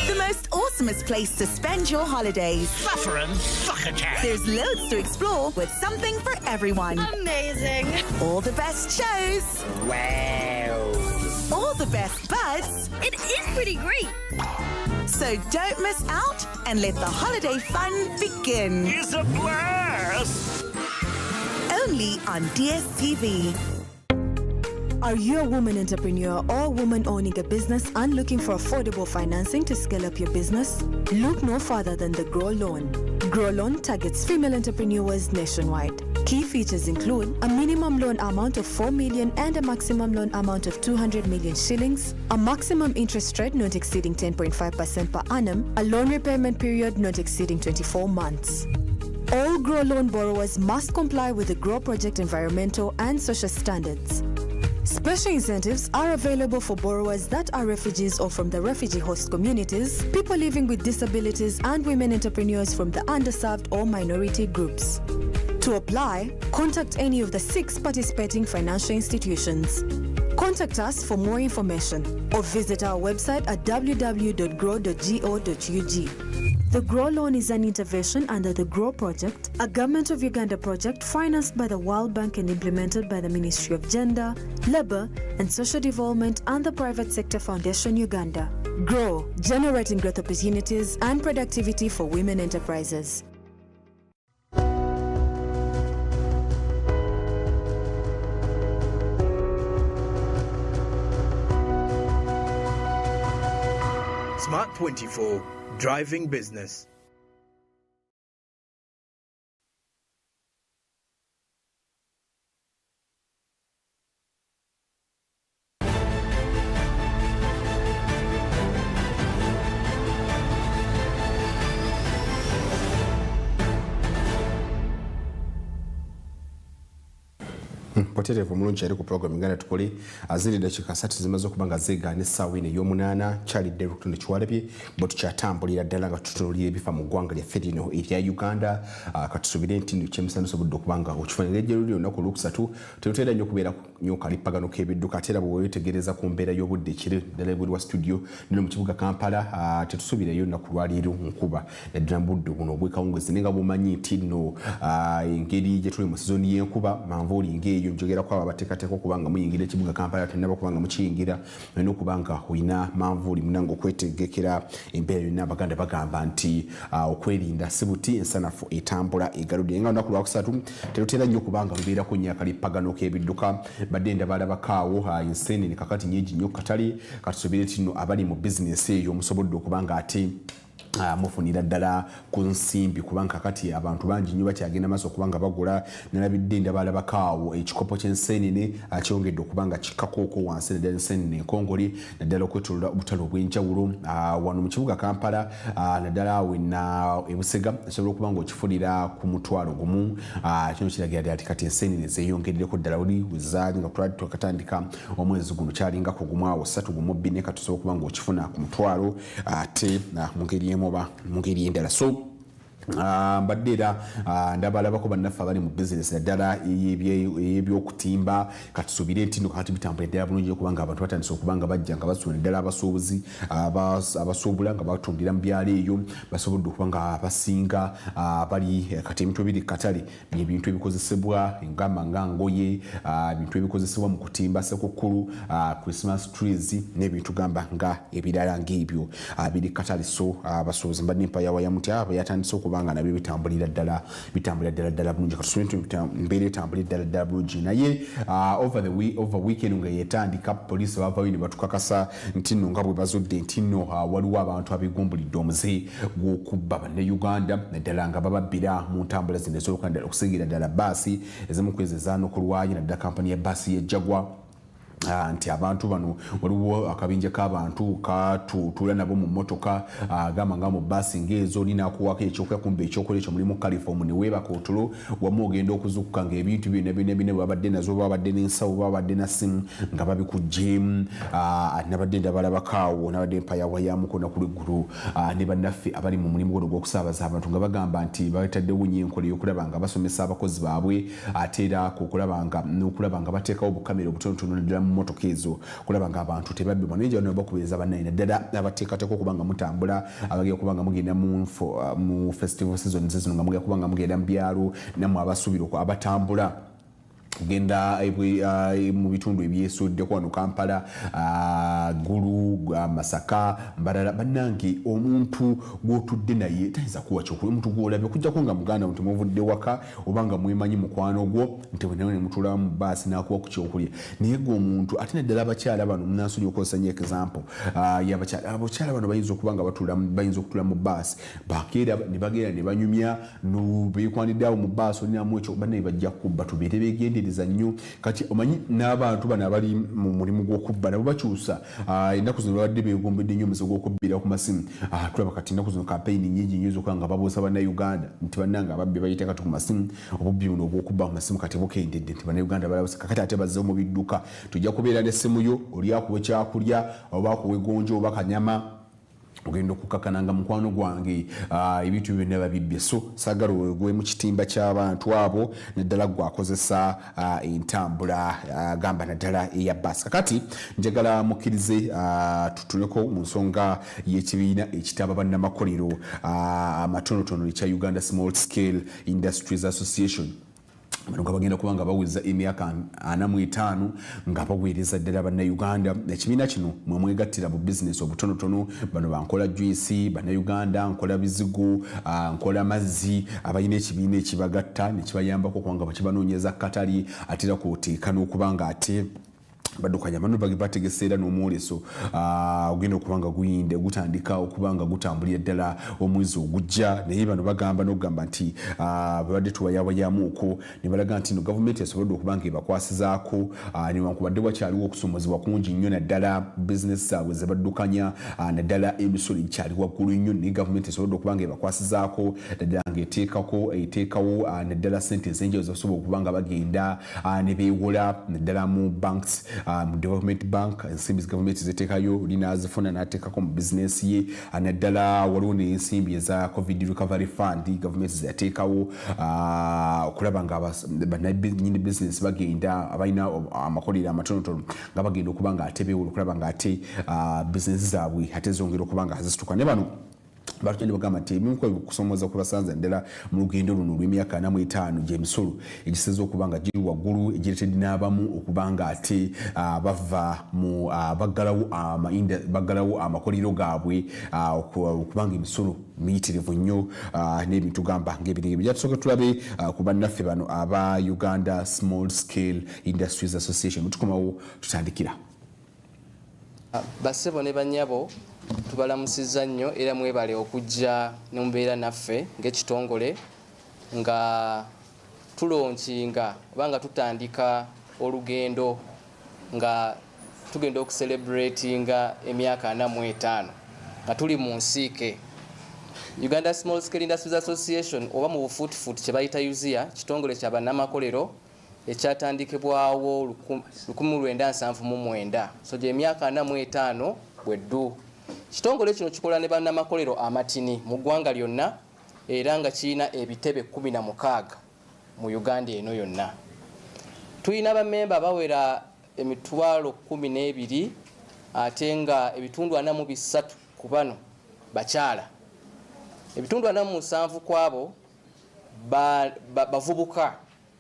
S14: The most awesomest place to spend your holidays.
S16: Suffering succotash.
S14: There's loads to explore with something for everyone.
S17: Amazing.
S14: All the best shows.
S15: Wow.
S14: All the best buzz.
S17: It is pretty great.
S14: So don't miss out and let the holiday fun begin.
S16: It's a blast.
S14: Only on DSTV. Are you a woman entrepreneur or a woman owning a business and looking for affordable financing to scale up your business? Look no further than the Grow Loan. Grow Loan targets female entrepreneurs nationwide. Key features include a minimum loan amount of 4 million and a maximum loan amount of 200 million shillings, a maximum interest rate not exceeding 10.5% per annum, a loan repayment period not exceeding 24 months. All Grow Loan borrowers must comply with the Grow Project environmental and social standards. Special incentives are available for borrowers that are refugees or from the refugee host communities, people living with disabilities, and women entrepreneurs from the underserved or minority groups. To apply, contact any of the 6 participating financial institutions. Contact us for more information or visit our website at www.grow.go.ug. The Grow Loan is an intervention under the Grow Project, a Government of Uganda project financed by the World Bank and implemented by the Ministry of Gender, Labour and Social Development and the Private Sector Foundation Uganda. Grow, generating growth opportunities and productivity for women enterprises.
S8: Smart 24, driving business.
S2: Poterevu mulungi ali ku program Uganda Tukole azindi dakika 30 zimaze okubanga zeegaana essaawa eno ey'omunaana Charlie Derrick ne Kiwalabye bwe tukyatambulira ddala nga tutunuulira ebifa mu ggwanga lyaffe lino erya Uganda katusubire nti kyemisanyusa budde okubanga okifunira ejjero lyo olunaku olwokusatu tetutera nnyo okubeera nnyo kalippagano k'ebidduka ate era bwe weetegereza ku mbeera y'obudde ekiro ddala ebweru wa studio nino mu kibuga Kampala tetusuubirayo olunaku lwaleero nkuba naddala mu budde buno obwekawungezi naye nga bumanyi nti nno engeri gye tuli mu sizoni y'enkuba manvuuli ng'eyo njogera kwa abateekateeka okubanga muyingira ekibuga Kampala tenaba kubanga mukiyingira olina okubanga olina manvuuli munange okwetegekera embeera yonna Abaganda bagamba nti okwerinda si buti ensanafu etambula egaludde nga olunaku lwakusatu terutera nnyo okubanga lubeerako nnyo akalippagano k'ebidduka badde ndabaalabakaawo enseenene kakati nnyingi nnyo katale katusobere tino abali mu bizinesi eyo musobodde okubanga ate mufunira ddala ku nsimbi kubanga kakati abantu bangi nnyo bakyagenda maaso okubanga bagula nalabidde ndabaalabakaawo ekikopo ky'enseenene kyongedde okubanga kikakooko wansi naddala enseenene enkongole naddala okwetolola obutale obw'enjawulo wano mu kibuga Kampala naddala wenna ebusega esobola okubanga okifunira ku mutwalo gumu kino kiragira ddala kati enseenene zeeyongerereko ddala oli wezaali nga twali twakatandika omwezi guno kyalinga ku gumu awo 3 gumu 2 katusobola okubanga okifuna ku mutwalo ate mu ngeri oba mu ngeri endala so mbadde era ndabalabako bannaffe abali mu bizinesi naddala ey'ebyokutimba katusuubire nti kati bitambula ddala bulungi okubanga abantu batandise okubanga bajja nga basuula ddala abasuubuzi abasuubula nga batundira mu byalo eyo basobodde okubanga basinga bali kati ebintu ebiri katale byebintu ebikozesebwa engamba nga ngoye ebintu ebikozesebwa mu kutimba sekukulu Christmas trees n'ebintu gamba nga ebirala ng'ebyo biri katale so abasuubuzi mbadde mpayawa yamuti abo yatandise okubanga nabyo bitambulira ddala bulungi katusubire mbeera etambulira ddala bulungi naye over weekend nga yetandika poliisi bavayo ne batukakasa nti nno nga bwe bazudde nti nno waliwo abantu abeegumbulidde omuze gw'okubba bannayuganda naddala nga bababbira mu ntambula zino ez'olukanda ddala okusingira ddala baasi ezimu ku ezo ezaano ku lwayi naddala kampani ya baasi ye Ggwanga nti abantu bano waliwo akabinja k'abantu katutula nabo mu mmotoka gamba nga mu baasi ng'ezo ninakuwako ekyokuyakumba ekyokola ekyo mulimu kalifomu ne weebaka otulo wamu ogenda okuzukuka ng'ebintu byonna babadde nazo babadde n'ensawo babadde na simu nga babikugjeemu nabadde ndabalabakaawo nabadde mpayawa yamuko naku lweggulu ne bannaffe abali mu mulimu gono gw'okusaabaza abantu nga bagamba nti bataddewo nnyo enkola ey'okulaba nga basomesa abakozi baabwe ate era n'okulaba nga bateekawo obukamera obutonotono ddala motoka ezo kulaba nga abantu tebabbibwa naye njano bakubiriza bannayina ddala abateekateeka okubanga mutambula abagenda kubanga mugenda mu festival season zino nga mugenda kubanga mugenda mu byalo nammwe abasuubira abatambula genda mu bitundu ebyesuddeku wano Kampala Gulu Masaka Mbarara bannange omuntu gw'otudde naye tayinza kuwa kyokula omuntu gw'olabye okuggyako nga muganda nti muvudde waka obanga mwemanyi mukwano gwo nti bwenawe ne mutula mu baasi n'akuwa ku kyokulya naye gwe omuntu ate naddala abakyala bano munansuli okozesa nnyo example abakyala bano bayinza okubanga bayinza okutula mu baasi bakeera ne bagenda ne banyumya beekwanidde awo mu baasi olinamu ekyo bannaye bajja kubba tubeere beegendereza nnyo kati omanyi n'abantu bano abali mu mulimu gw'okubba nabo bakyusa ennaku zino babadde beegombedde nnyo omuze gw'okubbira ku masimu tulaba kati ennaku zino kampeyini nnyingi nnyo ez'okuba nga babuusa bannayuganda nti bannanga ababbi bayita kati ku masimu obubbi buno obw'okubba ku masimu kati bukendedde nti bannayuganda balabusa kakati ate bazzeho mu bidduka tujja kubeera n'essimu yo oli akuwa ekyakulya oba akuwa eggonjo oba kanyama ogenda okukakananga mukwano gwange ebintu byonna babibbye so sagala gwe mu kitimba ky'abantu abo naddala gwakozesa entambula gamba naddala eya basi kakati njagala mukkirize tutuleko mu nsonga y'ekibiina ekitaba bannamakolero amatonotono ekya Uganda Small Scale Industries Association bano nga bagenda kuba nga baweza emyaka 45 nga baweereza ddala bannayuganda ekibiina kino mwe mwegattira mu bizinesi obutonotono bano bankola juice bannayuganda nkola bizigo nkola mazzi abalina ekibiina ekibagatta ne kibayambako kubanga bakibanoonyeza katali atera kwoteeka n'okuba nga ate badukanya bano bategeseera n'omwoleso ogenda okuba nga guyinde gutandika okuba nga gutambulira ddala omwezi ogujja naye bano bagamba n'okugamba nti babadde tubayabayamuuko ne balaga nti no gavumenti esobodde okuba nga ebakwasizaako newankubadde wakyaliwo okusomozebwa kungi nnyo naddala bizinesi zaabwe ze baddukanya naddala emisolo egikyali waggulu nnyo naye gavumenti esobodde okuba nga ebakwasizaako naddala ngaeteekawo naddala sente ez'enjawulo zebasobola okuba nga bagenda ne beewola naddala mu banks mu development bank ensimbi gavumenti ziteekayo linazifuna n'ateekako mu bizinesi ye naddala waliwo n'ensimbi eza covid recovery fund gavumenti zeyateekawo okulaba nga bannanyini bizinesi bagenda abalina amakolero amatonotono nga bagenda okuba nga ate beewola okulaba nga ate bizinesi zaabwe ate zongera okuba nga zisituka ne bano batugenda bagamba nti ebimu kusomoza kubasanza ddala mu lugendo luno olw'emyaka 45 gy'emisolo egiseze okuba nga giri waggulu egiretedde n'abamu okuba nga ate bava mu baggalawo amakolero gaabwe okuba nga emisolo miyitirivu nnyo n'ebintu gamba ng'ebiri bijja tusooke tulabe ku bannaffe bano aba Uganda Small Scale Industries Association mutukomawo tutandikira
S18: bassebo ne bannyabo tubalamusizza nnyo era mwebale okujja ne mubeera naffe ng'ekitongole nga tulonkinga oba nga tutandika olugendo nga tugenda okucelebratinga emyaka 45 nga tuli mu nsiike. Uganda Small Scale Industries Association oba mu bufuutifuuti kye bayita UZIA kitongole kya bannamakolero ekyatandikibwawo 1979 so gye emyaka 45 bweddu. Kitongole kino kikola ne bannamakolero amatini mu ggwanga lyonna era nga kirina ebitebe 16 mu Uganda eno yonna. Tulina bammemba bawera emitwalo 12 ate nga ebitundu 43 ku bano bakyala. Ebitundu 47 kwabo bavubuka.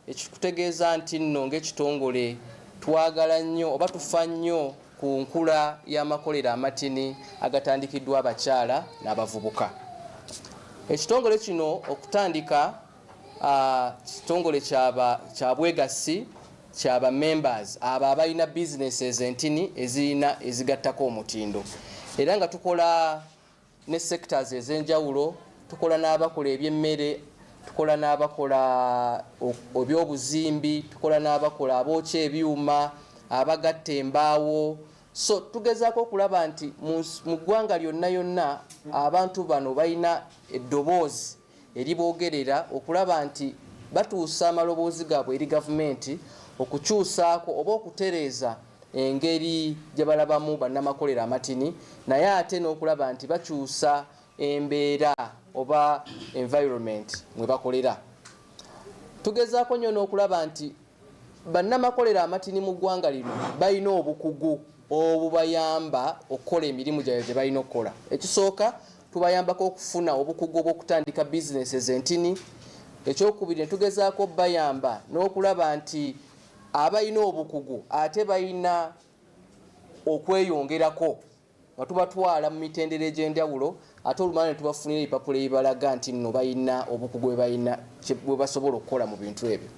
S18: Ekikutegeeza nti nno ng'ekitongole twagala nnyo oba tufa nnyo ku nkula y'amakolero amatini agatandikiddwa abakyala n'abavubuka. Ekitongole kino okutandika kitongole kya bwegassi kyaba members abo abalina businesses entini ezirina ezigattako omutindo era nga tukola ne sectors ez'enjawulo tukola n'abakola ebyemmere tukola n'abakola ebyobuzimbi tukola n'abakola abookya ebyuma abagatta embaawo so tugezaako okulaba nti mu ggwanga lyonna yonna abantu bano balina eddoboozi eriboogerera okulaba nti batuusa amaloboozi gaabwe eri gavumenti okukyusaako oba okutereeza engeri gye balabamu bannamakolero amatini naye ate n'okulaba nti bakyusa embeera oba environment mwe bakolera. Tugezaako nnyo n'okulaba nti bannamakolero amatini mu ggwanga lino balina obukugu obubayamba okukola emirimu gyabwe gye balina okukola. Ekisooka tubayambako okufuna obukugu obw'okutandika businesses entini. Ekyokubiri ne tugezaako bayamba n'okulaba nti abalina obukugu ate balina okweyongerako nga tubatwala mu mitendera egy'enjawulo ate olumaana ne tubafunira ebipapula ebibalaga nti nno balina obukugu bwe basobola okukola mu bintu ebyo.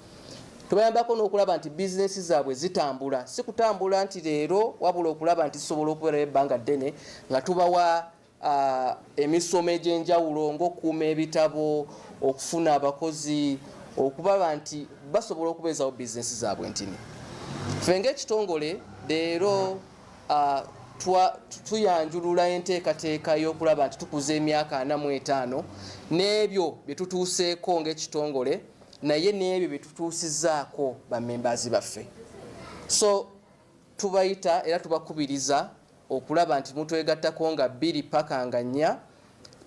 S18: Tubayambako n'okulaba nti bizinesi zaabwe zitambula si kutambula nti leero wabula okulaba nti zisobola okubeera ebbanga ddene nga tubawa emisomo egy'enjawulo ng'okukuuma ebitabo okufuna abakozi okulaba nti basobola okubeezawo bizinesi zaabwe ntini. Ffe ng'ekitongole leero tuyanjulula enteekateeka y'okulaba nti tukuza emyaka 45 n'ebyo bye tutuuseeko ng'ekitongole naye n'ebyo bye tutuusizzaako bammembazi baffe. So tubayita era tubakubiriza okulaba nti mutwegattako nga 2 paka nga 4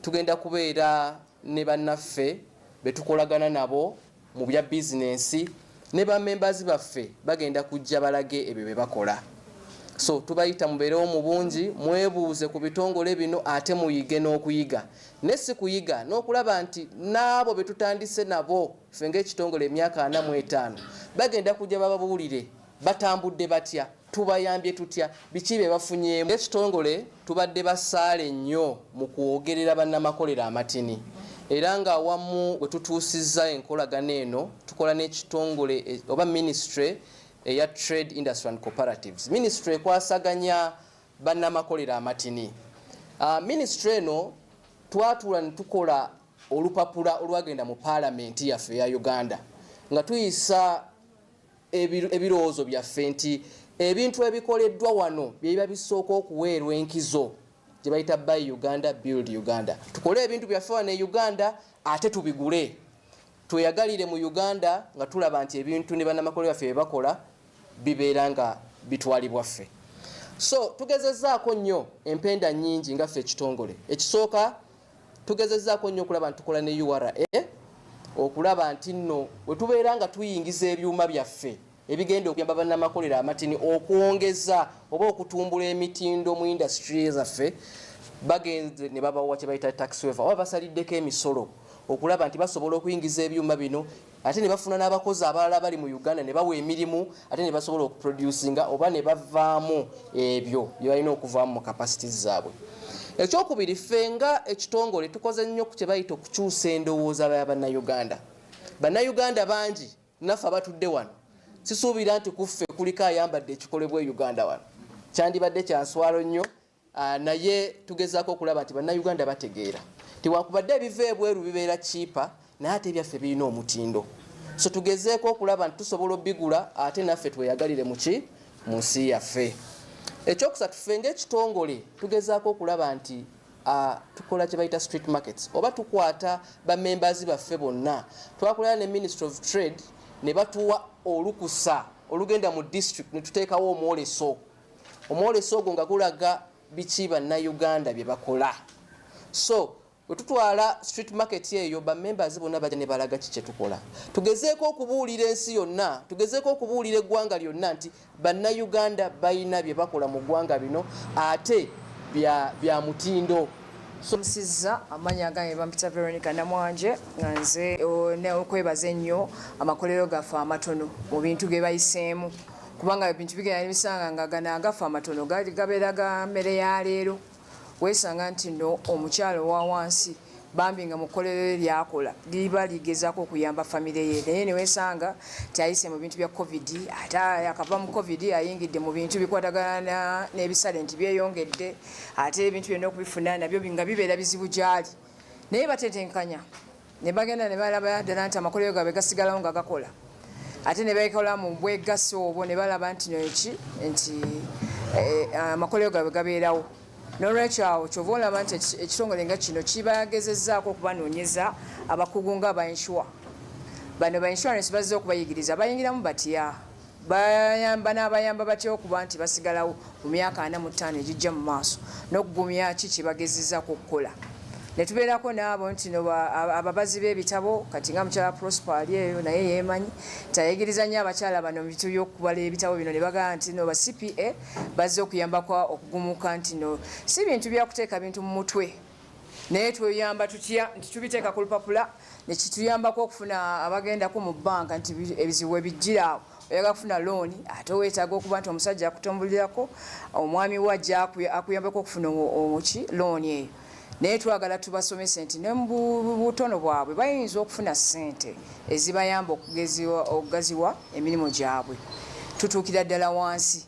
S18: tugenda kubeera ne bannaffe betukolagana nabo mu bya bizinensi ne bammembazi baffe bagenda kujja balage ebyo bye bakola. So tubayita mubeerewo mu bungi, mwebuuze ku bitongole bino ate muyige n'okuyiga. Ne si kuyiga n'okulaba nti n'abo be tutandise nabo ffe ng'ekitongole emyaka 45 bagenda kujja bababuulire batambudde batya, tubayambye tutya, biki bye bafunyeemu. Ekitongole tubadde basaale nnyo mu kwogerera bannamakolero amatini. Era nga awamu bwe tutuusizza enkolagana eno tukola n'ekitongole oba ministry eya Trade Industry and Cooperatives. Ministry ekwasaganya bannamakolero amatini. Ministry eno twatuula ne tukola olupapula olwagenda mu paalamenti yaffe ya Uganda nga tuyisa ebirowoozo byaffe nti ebintu ebikoleddwa wano bye bisooka okuweerwa enkizo gye bayita Buy Uganda, Build Uganda. Tukole ebintu byaffe wano e Uganda ate tubigule. Tweyagalire mu Uganda nga tulaba nti ebintu ne bannamakolero baffe bye bakola bibeera nga bitwalibwa ffe. So tugezezzaako nnyo empenda nnyingi nga ffe ekitongole. Ekisooka tugezezzaako nnyo okulaba nti tukola ne URA okulaba nti nno bwe tubeera nga tuyingiza ebyuma byaffe ebigenda okuyamba bannamakolero amatini okwongeza oba okutumbula emitindo mu industry zaffe bagenze ne babawa kye bayita tax waiver oba basaliddeko emisolo okulaba nti basobola okuyingiza ebyuma bino ate ne bafuna n'abakozi abalala bali mu Uganda ne bawa emirimu ate ne basobola okuproducinga oba ne bavaamu ebyo bye balina okuvaamu mu capacities zaabwe. Ekyokubiri ffe nga ekitongole tukoze nnyo ku kye bayita okukyusa endowooza ya bannayuganda. Bannayuganda bangi naffe abatudde wano sisuubira nti kuffe kuliko ayambadde ekikolebwa e Uganda wano. Kyandibadde kyanswalo nnyo naye tugezaako okulaba nti bannayuganda bategeera tiwakubadde ebiva ebweru bibeera kiipa naye ate ebyaffe birina omutindo. So tugezeeko okulaba nti tusobola obigula ate naffe tweyagalire mu nsi yaffe. Ekyokusatu ffe ng'ekitongole tugezaako okulaba nti tukola kye bayita street markets oba tukwata bammembazi baffe bonna. Twakolera ne Ministry of Trade ne batuwa olukusa olugenda mu district ne tuteekawo omwoleso. Omwoleso ogwo nga gulaga biki bannayuganda bye bakola. So bwe tutwala street market eyo bammembazi bonna bajja ne balaga ki kye tukola. Tugezeeko okubuulira ensi yonna, tugezeeko okubuulira eggwanga lyonna nti bannayuganda balina bye bakola mu ggwanga bino ate bya mutindo.
S19: Nsizza amanya gange bampita Veronica Namwanje nga nze okwebaza ennyo amakolero gaffe amatono mu bintu ge bayiseemu kubanga ebintu bigenda bisanga nga gano agaffe amatono gabeera ga mmere ya leero. Weesanga nti nno omukyalo wa wansi bambi nga mukolero lyakola liba ligezaako okuyamba famire ye naye neweesanga tyayise mu bintu bya covid ate akava mu covid ayingidde mu bintu bikwatagana n'ebisale nti byeyongedde ate ebintu byonna okubifuna nabyo nga bibeera bizibu gyali naye batetenkanya ne bagenda ne balaba ddala nti amakolero gaabwe gasigalawo nga gakola ate ne bekola mu bwegaso obwo ne balaba nti noki nti amakolero gaabwe gabeerawo. N'olwekyo awo kyova olaba nti ekitongole nga kino kibagezezzaako okubanoonyeza abakugu nga abainsure. Bano ba insurance bazze okubayigiriza bayingiramu batya bayamba n'abayamba batya okuba nti basigalawo mu myaka 45 egijja mu maaso n'okugumya ki kibagezezzaako okukola. Ne tubeerako n'abo nti ababazi b'ebitabo kati nga mukyala Prosper ali eyo naye yeemanyi tayigiriza nnyo abakyala bano mu bitu by'okubala ebitabo bino ne bagamba nti ba CPA bazze okuyambako okugumuka nti si bintu byakuteeka bintu mu mutwe naye tuyamba tutya nti tubiteeka ku lupapula ne kituyambako okufuna abagendako mu bbanka nti ebizibu ebijjiraawo oyagala kufuna looni ate weetaaga okuba nti omusajja akutombulirako omwami wajja akuyambako okufuna looni eyo. Naye twagala tubasomese nti ne mu butono bwabwe bayinza okufuna ssente ezibayamba okugaziwa emirimu gyabwe tutuukira ddala wansi.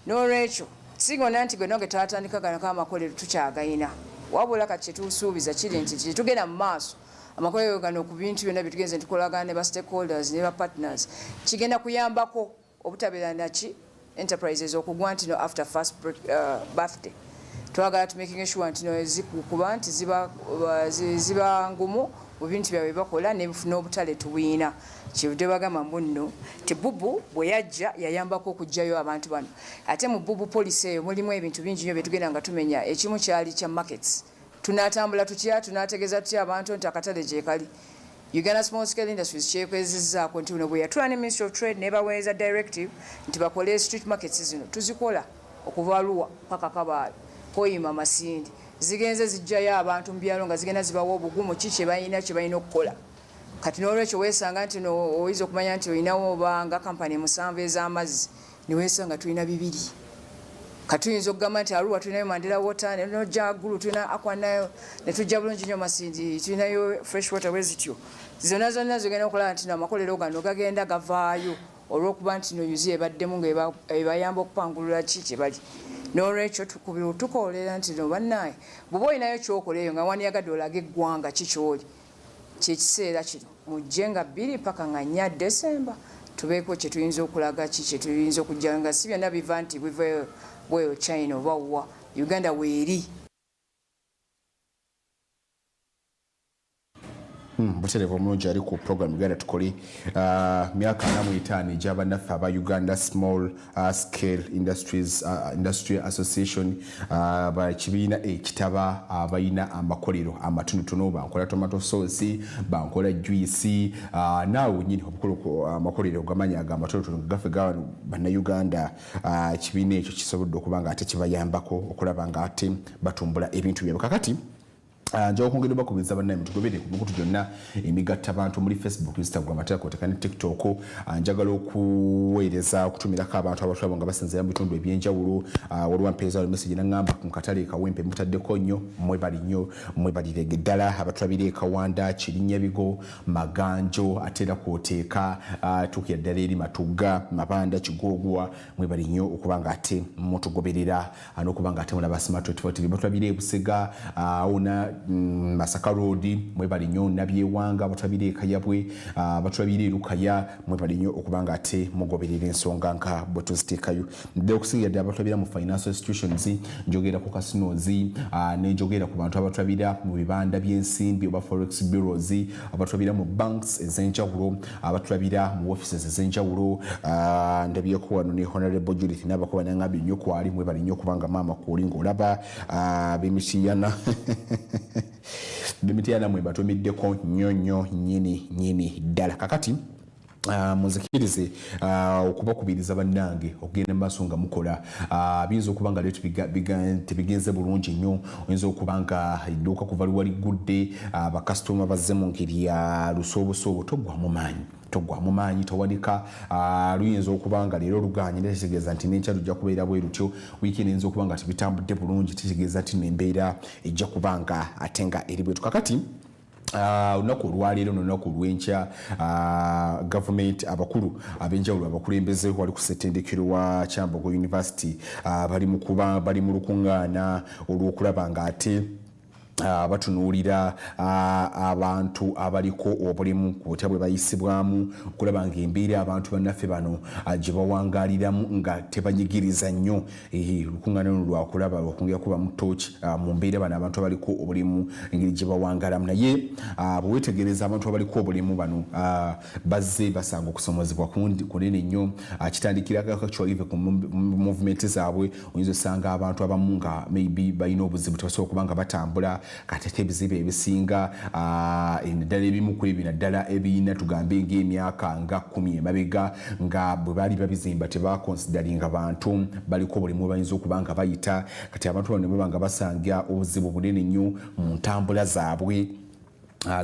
S19: N'olwekyo sigona nti gwe nonge twatandika gano k'amakolero tukyagayina wabula kati kyetusuubiza kiri nti tugenda mu maaso amakolero gano ku bintu byonna byetugenze tukolagana ne ba stakeholders ne ba partners kigenda kuyambako obutabeera naki enterprises okugwa nti after first birthday twagala tumaking sure nti zikukuba nti ziba ngumu ebintu byabwe bakola nebifuna obutale tuwiina kivudde bagamba mbuno ti bubu bwe yajja yayambako okugjayo abantu bano ate mu bubu poliisi eyo mulimu ebintu bingi nnyo byetugenda nga tumenya ekimu kyali kya markets tunatambula tutya tunategeeza tutya abantu nti akatale gyekali Uganda Small Scale Industries kyekwezezzaako nti buno bwe yatula ne Ministry of Trade nebaweereza directive nti bakole street markets zino tuzikola okuva Arua paka Kabaale Koyima Masindi zigenze zijjayo abantu mu byalo nga zigenda zibawa obugumu ki kye balina okukola kati n'olwekyo weesanga nti oyinza okumanya nti olinawo obanga kampani musanvu ez'amazzi ne weesanga tulina 2 kati tuyinza okugamba nti Arua tulinayo Mandela Water nojja Gulu tulina Aquanayo ne tujja bulungi nnyo Masindi tulinayo fresh water wezityo zonna zigenda okulaba nti amakolero gano gagenda gavaayo olw'okuba nti noyuzi ebaddemu ng'ebayamba okupangulula ki kye bali n'olwekyo tukoolera nti no bannaaye bw'oba olinayo kyokoleeyo nga wandiyagadde olaga eggwanga kikyoli kyekiseera kino mujje nga 2 paka nga 4 Desemba tubeeko kye tuyinza okulaga ki kye tuyinza okujja nga si byonna biva nti bweyo China oba wa Uganda weeri
S2: buterevu omulungi ali ku program Uganda Tukole myaka 45 egy'abannaffe aba Uganda Small Scale Industry Association bakibiina ekitaba abayina amakolero amatonotono bankola tomato sauce bankola juice naawe nyini obukulu amakolero gamanya amatonotono gaffe ga bannayuganda ekibiina ekyo kisobodde okuba nga ate kibayambako okulaba nga ate batumbula ebintu byabwe kakati njawo kwongera bakubiriza bannaye mutugobere ku mikutu gyonna emigatta abantu muri Facebook, Instagram ate kwoteeka ne TikTok. Njagala okuweereza okutumirako abantu abatulaba nga basinzira mu bitundu ebyenjawulo waliwo mpeeza message nangamba ku katale kawempe mutaddeko nnyo mwebali nnyo mwebalirege ddala abatulabire ekawanda Kirinyabigo Maganjo ate era kwoteeka tukira ddala eri Matugga Mabanda Kigogwa mwebali nnyo okuba nga ate mutugoberera n'okuba nga ate mulaba Smart 24 batulabire Busega ona Masaka Road mwebali nnyo Nabyewanga batulabire Kayabwe batulabire Lukaya mwebali nnyo okuba nga ate mugoberera ensonga nka bwe tuziteekayo ndde okusingira ddala batulabira mu financial institutions njogera ku casinos nenjogera ku bantu abatulabira mu bibanda by'ensimbi oba forex bureaus abatulabira mu banks ez'enjawulo abatulabira mu offices ez'enjawulo ndabyeko wano ne Honorable Judith n'abakuba nangambye nnyo kwali mwebali nnyo kubanga maama kuuli ng'olaba b'emitiyana b'emitiyana mwe batomiddeko nnyo nyini ddala kakati munzikirize okubakubiriza bannange okugenda mu maaso nga mukola biyinza okuba nga leero tebigenze bulungi nnyo oyinza okuba nga edduuka kuva luwali gudde bakasitoma bazze mu ngeri ya lusoobosoobo toggwamu maanyi towanika luyinza okuba nga leero luganye tekitegeeza nti n'enkya lujja kubeera bwe lutyo wiiki eno eyinza okuba nga tebitambudde bulungi tekitegeeza nti n'embeera ejja kuba nga ate nga eri bwetu kakati olunaku olwaleero n'olunaku olw'enkya gavumenti abakulu ab'enjawulo abakulembeze wali ku ssettendekero wa Kyambogo University bali mu lukuŋŋaana olw'okulaba nga ate batunuulira abantu abaliko obulemu ku butya bwe bayisibwamu okulaba nga embeera abantu bannaffe bano gye bawangaliramu nga tebanyigiriza nnyo lukuŋŋaana luno lwakulaba lwakongera kuba mu tooki mu mbeera bano abantu abaliko obulemu engeri gye bawangalamu naye bwe weetegereza abantu abaliko obulemu bano bazze basanga okusomozebwa kunene nnyo kitandikirako actually ku movement zaabwe oyinza osanga abantu abamu nga maybe balina obuzibu tebasobola okuba nga batambula katete ebizibu ebisinga eddala ebimu ku ebyo naddala ebiyina tugambe ng'emyaka nga 10 emabega nga bwe baali babizimba tebakonsideringa bantu baliko obulemu bayinza okuba nga bayita kati abantu bano ne baba nga basanga obuzibu bunene nnyo mu ntambula zaabwe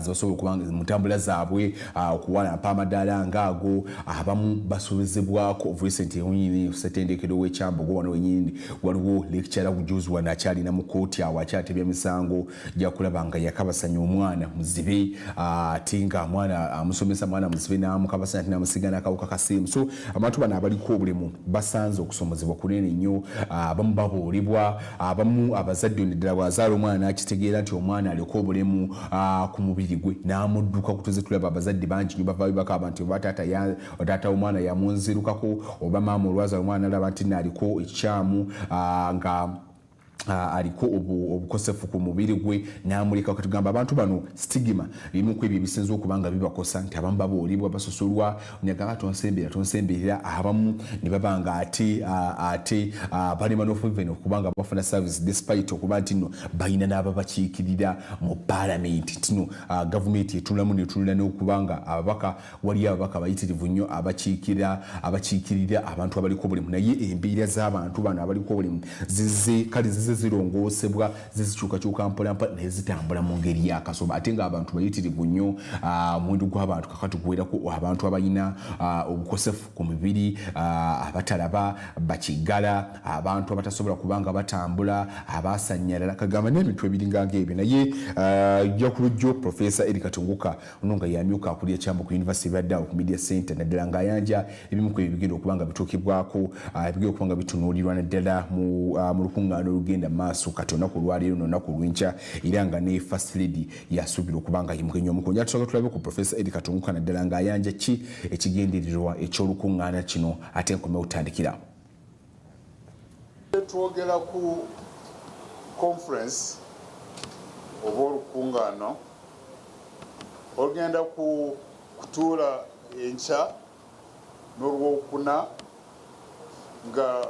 S2: zosobola okubanga mutambula zaabwe okuwalampa amadaala ngaago abamu basobezebwako recent nyini ssettendekero w'ekyambogo wano wenyini waliwo lecturer bujuzi wano akyalina mu kooti awo akyatebya misango gyakulaba nga yakabasanya omwana muzibe ate nga mwana amusomesa mwana muzibe n'amukabasanya ate n'amusiga n'akawuka kasiimu so abantu bano abaliko obulemu basanze okusomezebwa kunene nnyo abamu babuulibwa abamu abazadde neddala bwazaala omwana n'akitegeera nti omwana aliko obulemu mubiri gwe namudduka kutuze tulaba abazadde bangi nyo bavaayo bakaba nti oba taata omwana yamunzirukako oba maama olwaza omwana alaba nti naaliko ekikyamu nga aliko obukosefu ku mubiri gwe n'amuleka katugamba abantu bano stigma bimu ku ebyo ebisinza okubanga bibakosa nti abamu baboolebwa basosolwa nyagala tonsemberera abamu ne babanga ate balema n'ofuven okubanga bafuna service despite okuba nti nno balina n'ababakiikirira mu parliament tino gavumenti etunulamu netunula n'okubanga ababaka wali ababaka bayitirivu nnyo abakiikirira abantu abaliko obulemu naye embeera z'abantu bano abaliko obulemu zize zirongoosebwa zizikyukakyuka mpolampola naye zitambula mu ngeri yakasoba ate ng'abantu bayitirivu nnyo omuwendo gw'abantu kakati guwerako abantu abalina obukosefu ku mibiri abatalaba bakiggala abantu abatasobola kubanga batambula abasanyalala kagamba n'ebintu ebiringa ng'ebyo naye jjakulujjo Profesa Katunguka ono nga yamyuka akulira kyambo ku University Baddawo ku Media Center naddala ng'ayanja ebimu ku ebigenda okubanga bituukibwako ebigenda okubanga bitunuulirwa naddala mu lukuŋŋaana olugenda maaso kati olunaku olwaleero n'olunaku lw'enkya era nga ne First Lady yasuubira okubanga yimugenyi omukonyi tusooka tulabe ku Profesa Katunguka naddala ng'ayanja ki ekigendererwa eky'olukuŋŋaana kino ate nkome otandikira
S3: twogera ku conference oba olukuŋŋaano olugenda kutuula enkya n'olwokuna nga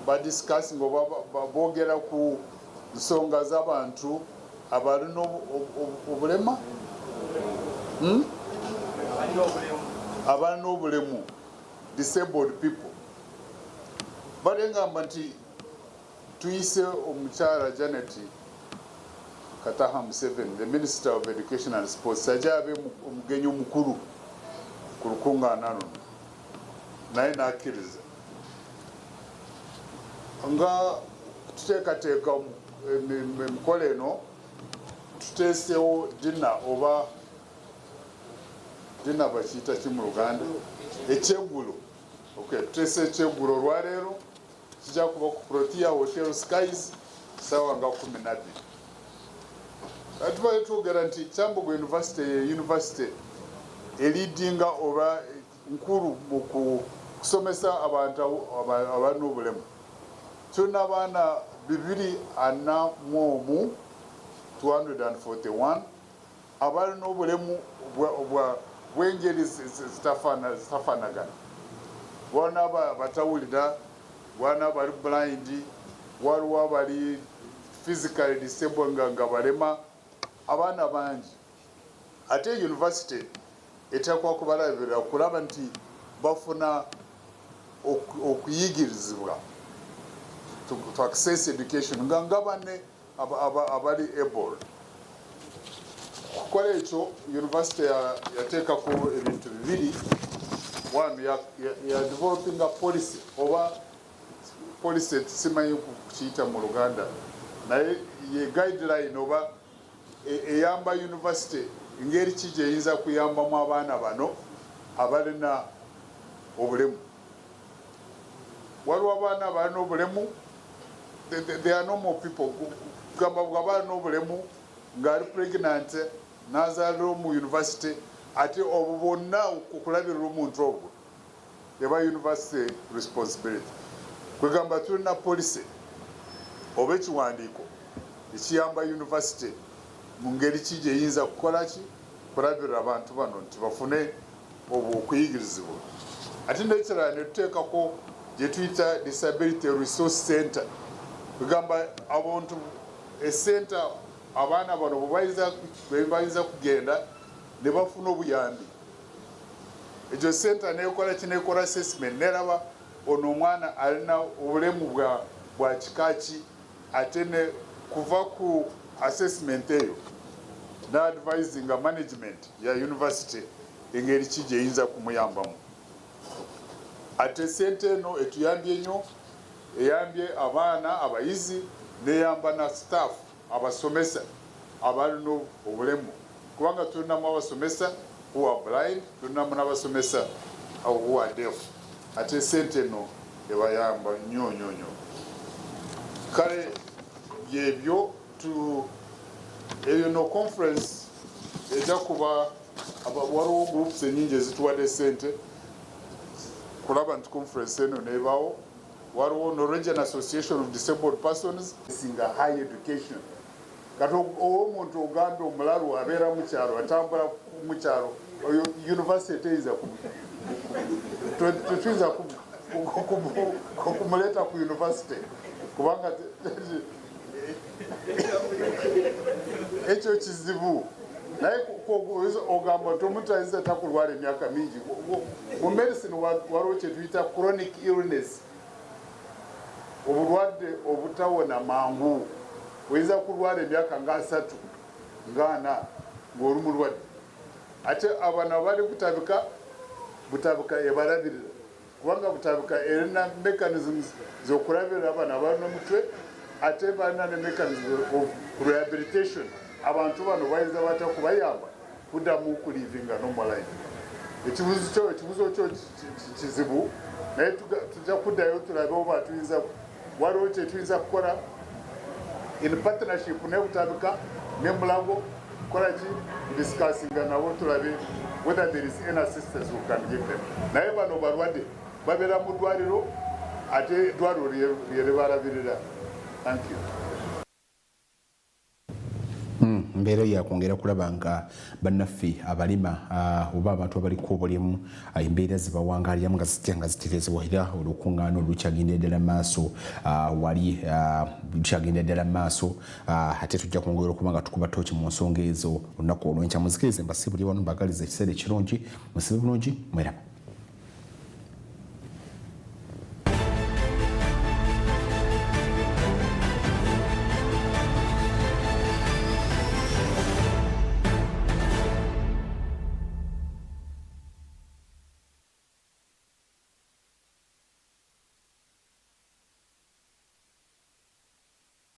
S3: badiscussing oba boogera ku nsonga z'abantu abalina obulema abalina obulemu disabled people balengamba nti tuyise omukyala Janet Kataha Museveni, the Minister of Education and Sports, ajja abe omugenyi omukulu ku lukuŋŋaana luno naye n'akkiriza nga tuteekateeka emikola eno tuteesewo dina oba dina bakiyita ki mu Luganda ekyeggulo tuteese ekyeggulo olwaleero kijja kuba ku Protea Hotel Skies ssaawa nga 12 tubaye twogera nti Kyambogo University ye university eliidinga oba nkulu mu kusomesa abantu abalina obulemu tulina abaana 241 abalina obulemu bw'engeri zitafaanagana waliwo abatawulira waliwo abali blind waliwo abali physically disabled nga balema abaana bangi ate university eteekwa kubalabirira kulaba nti bafuna okuyigirizibwa to access education nga banne abali able kukola ekyo university yateekako ebintu bibiri one ya developing a policy oba policy simanyi kukiyita mu Luganda naye ye guideline oba eyamba university ngeri ki gyeyinza kuyambamu abaana bano abalina obulemu waliwo abaana abalina obulemu they are normal people kugamba bw'abalina obulemu ng'ali pregnant n'azaalira mu university ate obwo bwonna okulabirira omuntu ogwo eba university responsibility kwegamba tulina policy oba ekiwandiiko ekiyamba university mu ngeri ki gyeyinza kukola ki kulabirira abantu bano nti bafune obwo okuyigirizibwa ate nekirala ne tuteekako gye tuyita disability resource center kwegamba abantu esenta abaana bano bwe bayinza kugenda ne bafuna obuyambi ekyo center nekola kinekola assessment neraba ono omwana alina obulemu bwa kikaki ate ne kuva ku assessment eyo n'advisinga management ya university engeri ki gyeyinza kumuyambamu ate sente eno etuyambye nnyo eyambye abaana abayizi neyamba na staff abasomesa abalina obulemu kubanga tulinamu abasomesa who are blind tulinamu n'abasomesa who are deaf ate sente eno ebayamba nnyo nnyo nnyo kale yebyo eyo no conference ejja kuba waliwo groups enyingi ezituwadde sente kulaba nti conference eno nebawo waliwo Norwegian Association of Disabled Persons singa high education kati omuntu oganda omulalu abeera mu kyalo atambula mu kyalo university eyinza tetuyinza kumuleeta ku university kubanga ekyo kizibu naye ogamba nti omuntu ayinza takulwala emyaka mingi mu medicine waliwo kyetuyita chronic illness obulwadde obutawona mangu oyinza kulwala emyaka nga 3 nga 4 ng'oli mulwadde ate abana bali butabika ebalabirira kubanga butabika erina mechanisms zokulabirira abana balina omutwe ate balina ne mechanism of rehabilitation abantu bano bayinza batya kubayamba kuddamu kulivinga normal life ekibuzo kyo kizibu naye tujja kuddayo tulabe oba tuyinza waliwo kyetuyinza kukola in partnership ne butabika ne Mulago kukola ki discussinga nabo tulabe whether there is any assistance we can give them naye bano balwadde babeera mu ddwaliro ate eddwaliro lyebalabirira. Thank you.
S2: Mbeera yakwongera kulaba nga bannaffe abalima oba abantu abaliko obulimu embeera zibawangaliramu nga zitya nga zitereezebwa era olukuŋŋaana olukyagenda ddala maaso wali lukyagenda ddala maaso ate tujja kwongera okuba nga tukuba tooki mu nsonga ezo olunaku olw'enkya. Muzikirize mbasibuli wano mbagaliza ekiseera ekirungi musibe bulungi mweraba.